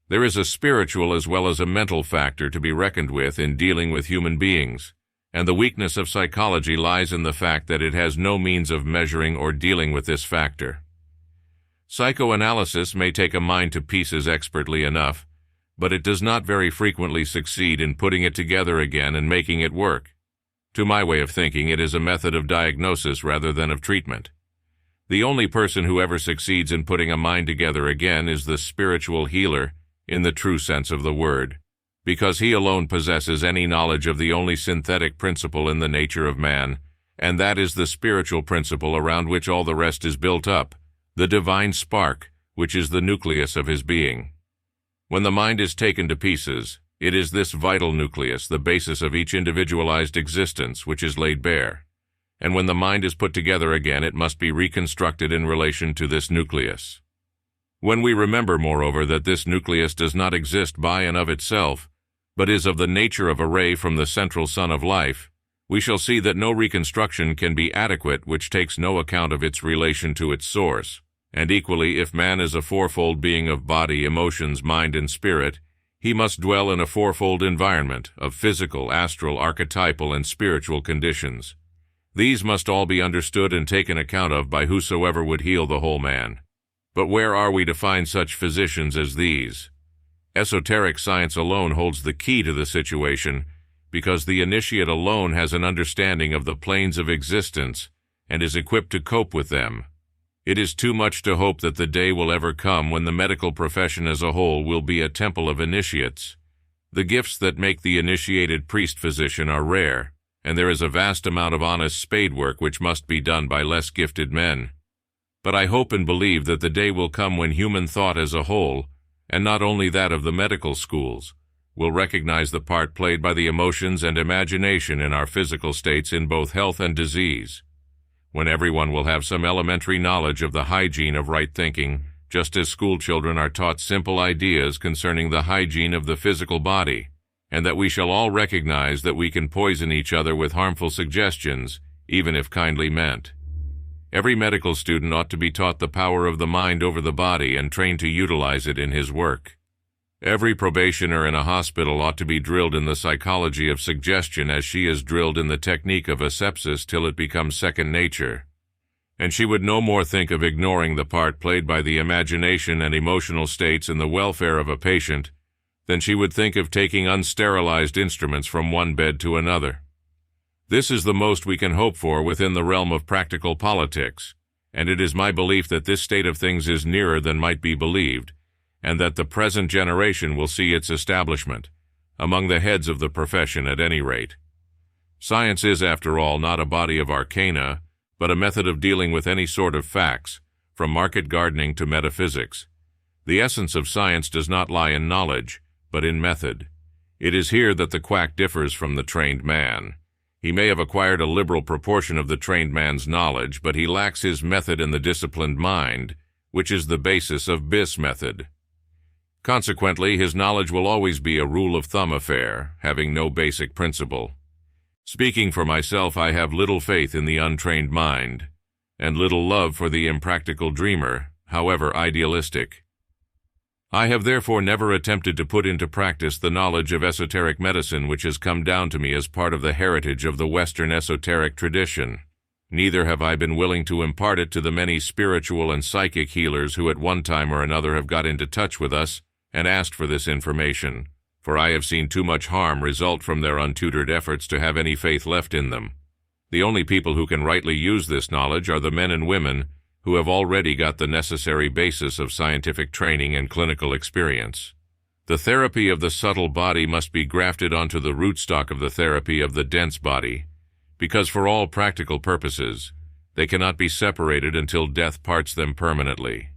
There is a spiritual as well as a mental factor to be reckoned with in dealing with human beings, and the weakness of psychology lies in the fact that it has no means of measuring or dealing with this factor. Psychoanalysis may take a mind to pieces expertly enough, but it does not very frequently succeed in putting it together again and making it work. To my way of thinking, it is a method of diagnosis rather than of treatment. The only person who ever succeeds in putting a mind together again is the spiritual healer, in the true sense of the word, because he alone possesses any knowledge of the only synthetic principle in the nature of man, and that is the spiritual principle around which all the rest is built up, the divine spark, which is the nucleus of his being. When the mind is taken to pieces, it is this vital nucleus, the basis of each individualized existence, which is laid bare. And when the mind is put together again, it must be reconstructed in relation to this nucleus. When we remember, moreover, that this nucleus does not exist by and of itself, but is of the nature of a ray from the central sun of life, we shall see that no reconstruction can be adequate which takes no account of its relation to its source. And equally, if man is a fourfold being of body, emotions, mind, and spirit, he must dwell in a fourfold environment of physical, astral, archetypal, and spiritual conditions. These must all be understood and taken account of by whosoever would heal the whole man. But where are we to find such physicians as these? Esoteric science alone holds the key to the situation, because the initiate alone has an understanding of the planes of existence and is equipped to cope with them. It is too much to hope that the day will ever come when the medical profession as a whole will be a temple of initiates. The gifts that make the initiated priest-physician are rare, and there is a vast amount of honest spade work which must be done by less gifted men. But I hope and believe that the day will come when human thought as a whole, and not only that of the medical schools, will recognize the part played by the emotions and imagination in our physical states in both health and disease. When everyone will have some elementary knowledge of the hygiene of right thinking, just as school children are taught simple ideas concerning the hygiene of the physical body, and that we shall all recognize that we can poison each other with harmful suggestions, even if kindly meant. Every medical student ought to be taught the power of the mind over the body and trained to utilize it in his work. Every probationer in a hospital ought to be drilled in the psychology of suggestion as she is drilled in the technique of asepsis till it becomes second nature. And she would no more think of ignoring the part played by the imagination and emotional states in the welfare of a patient than she would think of taking unsterilized instruments from one bed to another. This is the most we can hope for within the realm of practical politics, and it is my belief that this state of things is nearer than might be believed, and that the present generation will see its establishment, among the heads of the profession at any rate. Science is, after all, not a body of arcana, but a method of dealing with any sort of facts, from market gardening to metaphysics. The essence of science does not lie in knowledge, but in method. It is here that the quack differs from the trained man. He may have acquired a liberal proportion of the trained man's knowledge, but he lacks his method in the disciplined mind, which is the basis of Biss method. Consequently, his knowledge will always be a rule-of-thumb affair, having no basic principle. Speaking for myself, I have little faith in the untrained mind, and little love for the impractical dreamer, however idealistic. I have therefore never attempted to put into practice the knowledge of esoteric medicine which has come down to me as part of the heritage of the Western esoteric tradition. Neither have I been willing to impart it to the many spiritual and psychic healers who at one time or another have got into touch with us and asked for this information, for I have seen too much harm result from their untutored efforts to have any faith left in them. The only people who can rightly use this knowledge are the men and women who have already got the necessary basis of scientific training and clinical experience. The therapy of the subtle body must be grafted onto the rootstock of the therapy of the dense body, because for all practical purposes, they cannot be separated until death parts them permanently.